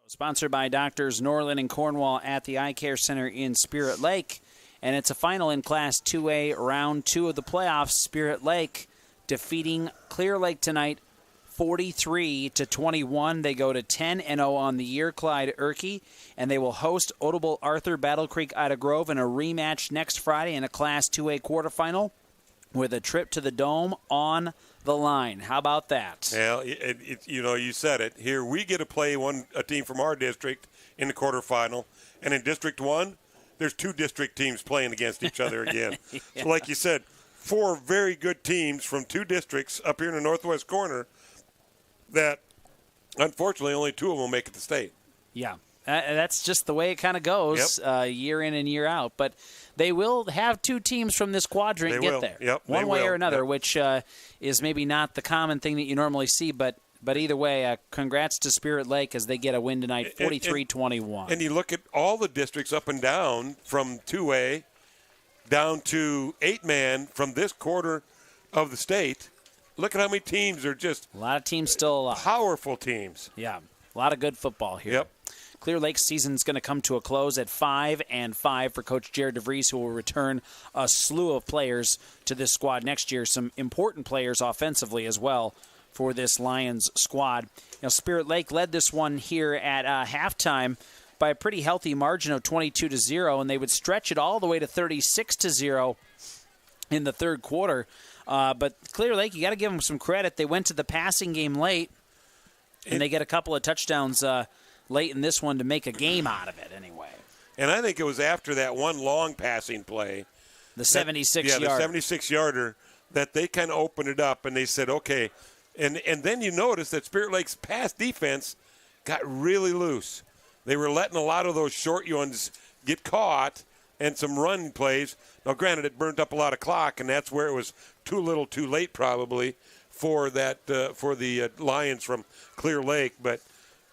Sponsored by Doctors Norland and Cornwall at the Eye Care Center in Spirit Lake. And it's a final in Class 2A, Round 2 of the playoffs. Spirit Lake defeating Clear Lake tonight 43-21. They go to 10-0 on the year, Clyde Erke, and they will host Odable Arthur, Battle Creek, Ida Grove in a rematch next Friday in a Class 2A quarterfinal with a trip to the Dome on the line. How about that? Well, you said it. Here we get to play a team from our district in the quarterfinal, and in District 1, there's 2 district teams playing against each other again. Yeah. So like you said, 4 very good teams from 2 districts up here in the northwest corner that, unfortunately, only 2 of them will make it to state. Yeah, that's just the way it kind of goes year in and year out. But they will have 2 teams from this quadrant get there, one way or another, which is maybe not the common thing that you normally see, but either way, congrats to Spirit Lake as they get a win tonight, 43-21. And you look at all the districts up and down from 2A down to 8-man from this quarter of the state. Look at how many teams are just a lot of teams still alive. Powerful teams. Yeah, a lot of good football here. Yep. Clear Lake's season is going to come to a close at 5-5 for Coach Jared DeVries, who will return a slew of players to this squad next year. Some important players offensively as well for this Lions squad. Spirit Lake led this one here at halftime by a pretty healthy margin of 22-0, and they would stretch it all the way to 36-0 in the third quarter. But Clear Lake, you got to give them some credit. They went to the passing game late, and they get a couple of touchdowns late in this one to make a game out of it anyway. And I think it was after that one long passing play, the 76-yarder. Yeah, the 76-yarder, that they kind of opened it up, and they said, okay. And then you notice that Spirit Lake's pass defense got really loose. They were letting a lot of those short ones get caught and some run plays. Now, granted, it burned up a lot of clock, and that's where it was too little too late probably for the Lions from Clear Lake. But,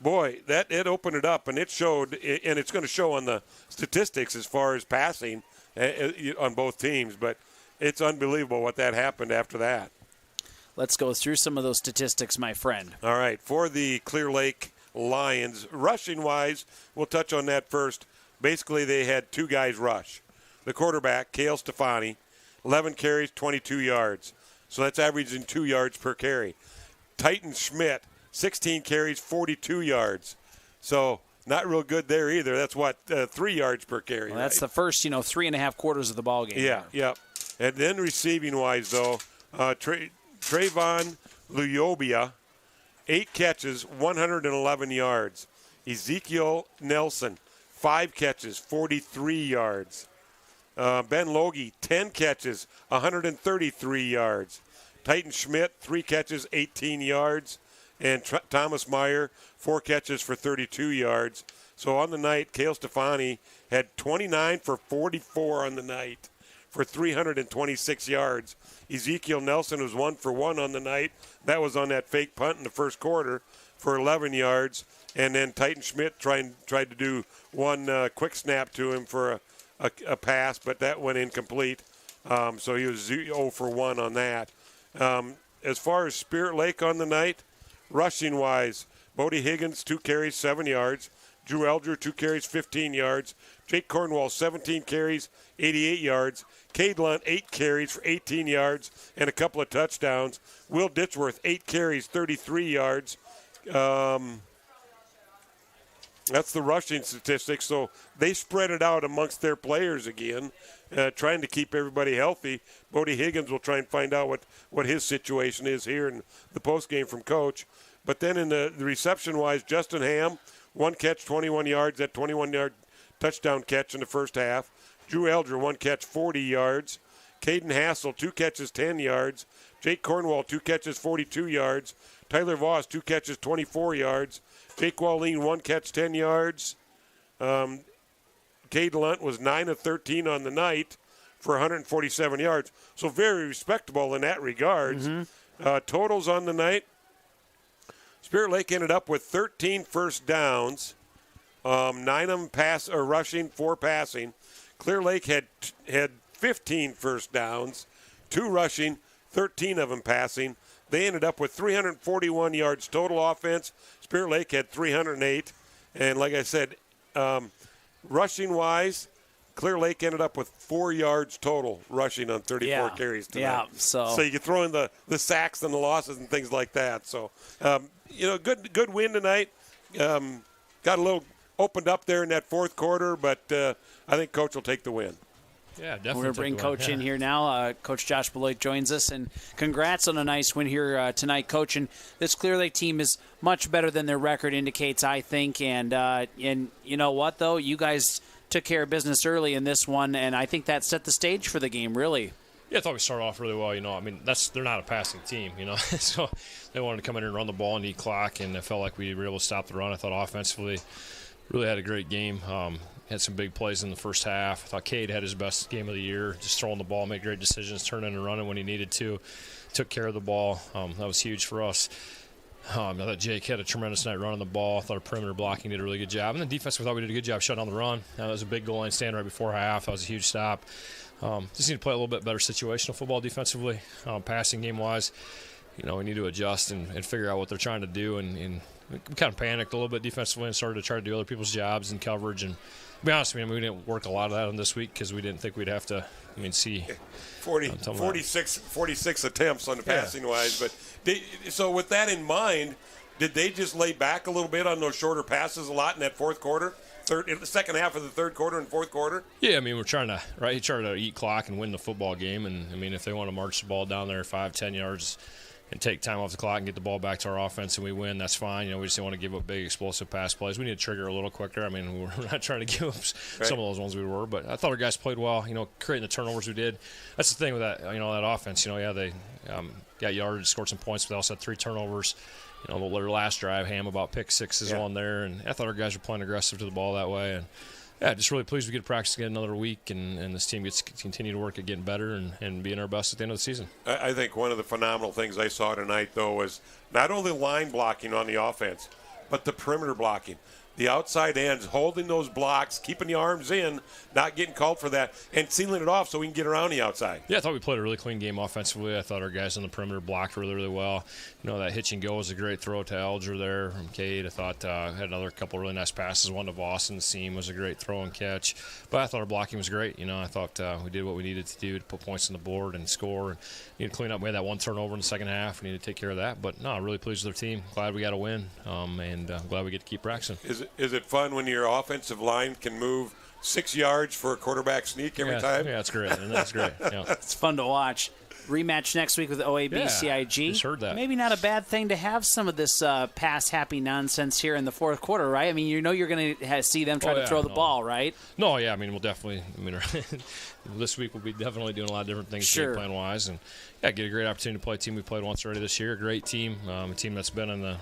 boy, it opened it up, and it showed, and it's going to show on the statistics as far as passing on both teams. But it's unbelievable what that happened after that. Let's go through some of those statistics, my friend. All right. For the Clear Lake Lions, rushing-wise, we'll touch on that first. Basically, they had 2 guys rush. The quarterback, Cale Stefani, 11 carries, 22 yards. So that's averaging 2 yards per carry. Titan Schmidt, 16 carries, 42 yards. So not real good there either. That's 3 yards per carry. Well, that's the first, 3.5 quarters of the ball game. Yeah, yeah. And then receiving-wise, though, Trayvon Luyobia, 8 catches, 111 yards. Ezekiel Nelson, 5 catches, 43 yards. Ben Logie, 10 catches, 133 yards. Titan Schmidt, 3 catches, 18 yards. And Thomas Meyer, 4 catches for 32 yards. So on the night, Cale Stefani had 29 for 44 on the night for 326 yards. Ezekiel Nelson was 1 for 1 on the night. That was on that fake punt in the first quarter for 11 yards. And then Titan Schmidt tried to do one quick snap to him for a pass, but that went incomplete. So he was 0 for 1 on that. As far as Spirit Lake on the night, rushing-wise, Bodie Higgins, 2 carries, 7 yards. Drew Eldrer, 2 carries, 15 yards. Jake Cornwall, 17 carries, 88 yards. Cade Lunt, 8 carries for 18 yards and a couple of touchdowns. Will Ditchworth, 8 carries, 33 yards. That's the rushing statistics. So they spread it out amongst their players again, trying to keep everybody healthy. Bodie Higgins will try and find out what his situation is here in the postgame from Coach. But then in the reception-wise, Justin Ham, 1 catch, 21 yards, that 21-yard touchdown catch in the first half. Drew Eldrer, 1 catch, 40 yards. Caden Hassel, 2 catches, 10 yards. Jake Cornwall, 2 catches, 42 yards. Tyler Voss, 2 catches, 24 yards. Jake Walleen, 1 catch, 10 yards. Cade Lunt was 9 of 13 on the night for 147 yards. So very respectable in that regards. Mm-hmm. Totals on the night, Spirit Lake ended up with 13 first downs, 9 of them rushing, 4 passing. Clear Lake had 15 first downs, 2 rushing, 13 of them passing. They ended up with 341 yards total offense. Spirit Lake had 308. And like I said, rushing-wise, Clear Lake ended up with 4 yards total rushing on 34 carries tonight. Yeah, so you can throw in the sacks and the losses and things like that. So, good win tonight. Got a little opened up there in that fourth quarter, but I think Coach will take the win. Yeah, definitely. We're going to bring Coach in here now. Coach Josh Beloit joins us, and congrats on a nice win here tonight, Coach. And this Clear Lake team is much better than their record indicates, I think. And you know what, though? You guys took care of business early in this one, and I think that set the stage for the game, really. Yeah, I thought we started off really well. I mean, they're not a passing team, so they wanted to come in and run the ball and eat clock, and I felt like we were able to stop the run. I thought offensively really had a great game. Had some big plays in the first half. I thought Cade had his best game of the year, just throwing the ball, made great decisions, turning and running when he needed to, took care of the ball. That was huge for us. I thought Jake had a tremendous night running the ball. I thought our perimeter blocking did a really good job. And then defense, we thought we did a good job shutting down the run. That was a big goal line stand right before half. That was a huge stop. Just need to play a little bit better situational football defensively. Passing game-wise, we need to adjust and figure out what they're trying to do. And we kind of panicked a little bit defensively and started to try to do other people's jobs and coverage. And to be honest with you, we didn't work a lot of that on this week because we didn't think we'd have to, see. 46 attempts on the passing-wise. But so with that in mind, did they just lay back a little bit on those shorter passes a lot in that fourth quarter? In the second half of the third quarter and fourth quarter? Yeah, we're trying to eat clock and win the football game. And, if they want to march the ball down there 5-10 yards and take time off the clock and get the ball back to our offense and we win, that's fine. We just don't want to give up big explosive pass plays. We need to trigger a little quicker. We're not trying to give up some of those ones we were, but I thought our guys played well, creating the turnovers we did. That's the thing with that, that offense. They got yardage, scored some points, but they also had 3 turnovers. Their last drive, Ham about pick sixes on there, and I thought our guys were playing aggressive to the ball that way. And just really pleased we get to practice again another week, and this team gets to continue to work at getting better and being our best at the end of the season. I think one of the phenomenal things I saw tonight, though, was not only line blocking on the offense, but the perimeter blocking. The outside ends, holding those blocks, keeping the arms in, not getting called for that, and sealing it off so we can get around the outside. Yeah, I thought we played a really clean game offensively. I thought our guys on the perimeter blocked really, really well. That hitch and go was a great throw to Alger there from Cade. I thought had another couple really nice passes. One to Voss in the seam was a great throw and catch. But I thought our blocking was great. I thought we did what we needed to do to put points on the board and score. And need to clean up. We had that one turnover in the second half. We need to take care of that. But, no, really pleased with our team. Glad we got a win, and glad we get to keep practicing. Is it fun when your offensive line can move 6 yards for a quarterback sneak every time? Yeah, that's great. That's great. Yeah. It's fun to watch. Rematch next week with OAB CIG. Just heard that. Maybe not a bad thing to have some of this pass happy nonsense here in the fourth quarter, right? You're going to see them try to throw the ball, right? No, yeah. We'll definitely. This week we'll be definitely doing a lot of different things game plan wise, and get a great opportunity to play a team we played once already this year. A great team, a team that's been in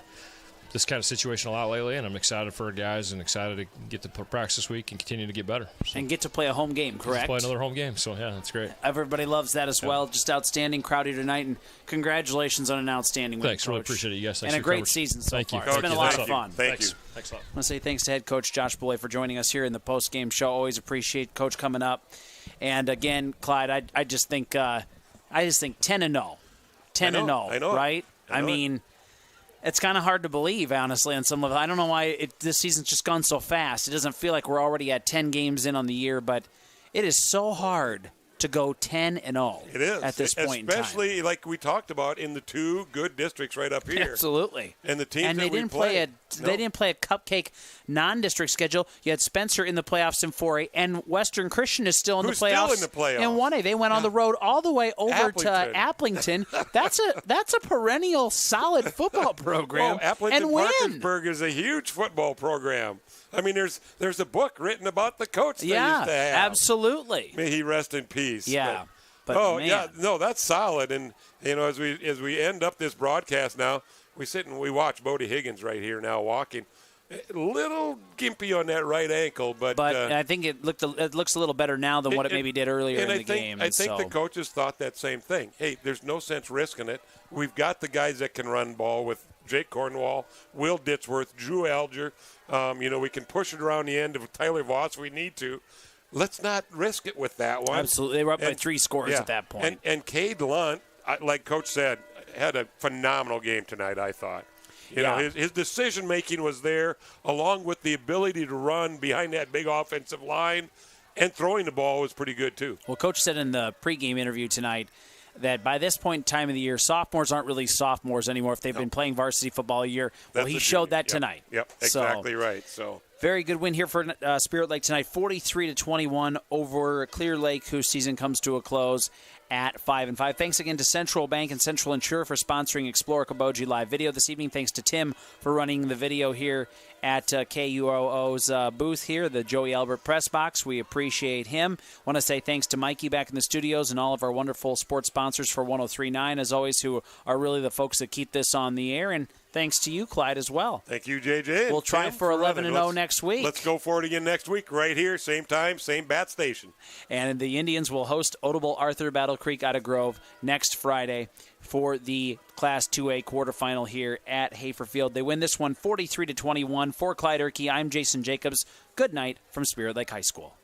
this kind of situation a lot lately, and I'm excited for our guys and excited to get to practice this week and continue to get better. And get to play a home game, correct? Play another home game, so that's great. Everybody loves that as well. Just outstanding crowd here tonight, and congratulations on an outstanding win, Thanks, really appreciate it, you guys. Thanks and a great season so far. It's been a lot of fun. Thank you. Thanks a lot. I want to say thanks to head coach Josh Beloit for joining us here in the post-game show. Always appreciate Coach coming up. And again, Clyde, I just think 10-0. 10-0, right? It's kind of hard to believe, honestly, on some level. I don't know why this season's just gone so fast. It doesn't feel like we're already at 10 games in on the year, but it is so hard to go 10-0 it is. At this point in time. Especially like we talked about in the 2 good districts right up here. Absolutely. And the teams they didn't play a cupcake non-district schedule. You had Spencer in the playoffs in 4A, and Western Christian is still in the playoffs. Still in the playoffs. In 1A. They went on the road all the way over to Applington. That's a perennial solid football program. Applington-Parkersburg is a huge football program. There's a book written about the coach they used to have. Absolutely. May he rest in peace. Yeah. That's solid. And as we end up this broadcast now, we sit and we watch Bodie Higgins right here now walking. A little gimpy on that right ankle, but I think it looks a little better now than what it maybe did earlier in the game. I think the coaches thought that same thing. Hey, there's no sense risking it. We've got the guys that can run ball with Jake Cornwall, Will Ditsworth, Drew Alger. We can push it around the end of Tyler Voss if we need to. Let's not risk it with that one. Absolutely. They were up by 3 scores at that point. And Cade Lunt, like Coach said, had a phenomenal game tonight, I thought. His decision-making was there, along with the ability to run behind that big offensive line. And throwing the ball was pretty good, too. Well, Coach said in the pregame interview tonight that by this point in time of the year, sophomores aren't really sophomores anymore if they've been playing varsity football a year. Well, he showed that tonight. Yep, exactly right. So very good win here for Spirit Lake tonight, 43-21 over Clear Lake, whose season comes to a close at 5-5. Thanks again to Central Bank and Central Insure for sponsoring Explore Okoboji live video this evening. Thanks to Tim for running the video here at KUOO's booth here, the Joey Albert Press Box. We appreciate him. Want to say thanks to Mikey back in the studios and all of our wonderful sports sponsors for 103.9, as always, who are really the folks that keep this on the air. And thanks to you, Clyde, as well. Thank you, JJ. We'll try for 11-0 next week. Let's go for it again next week, right here, same time, same bat station. And the Indians will host Odable Arthur Battle Creek out of Grove next Friday for the Class 2A quarterfinal here at Haferfield. They win this one 43-21. For Clyde Erkey, I'm Jason Jacobs. Good night from Spirit Lake High School.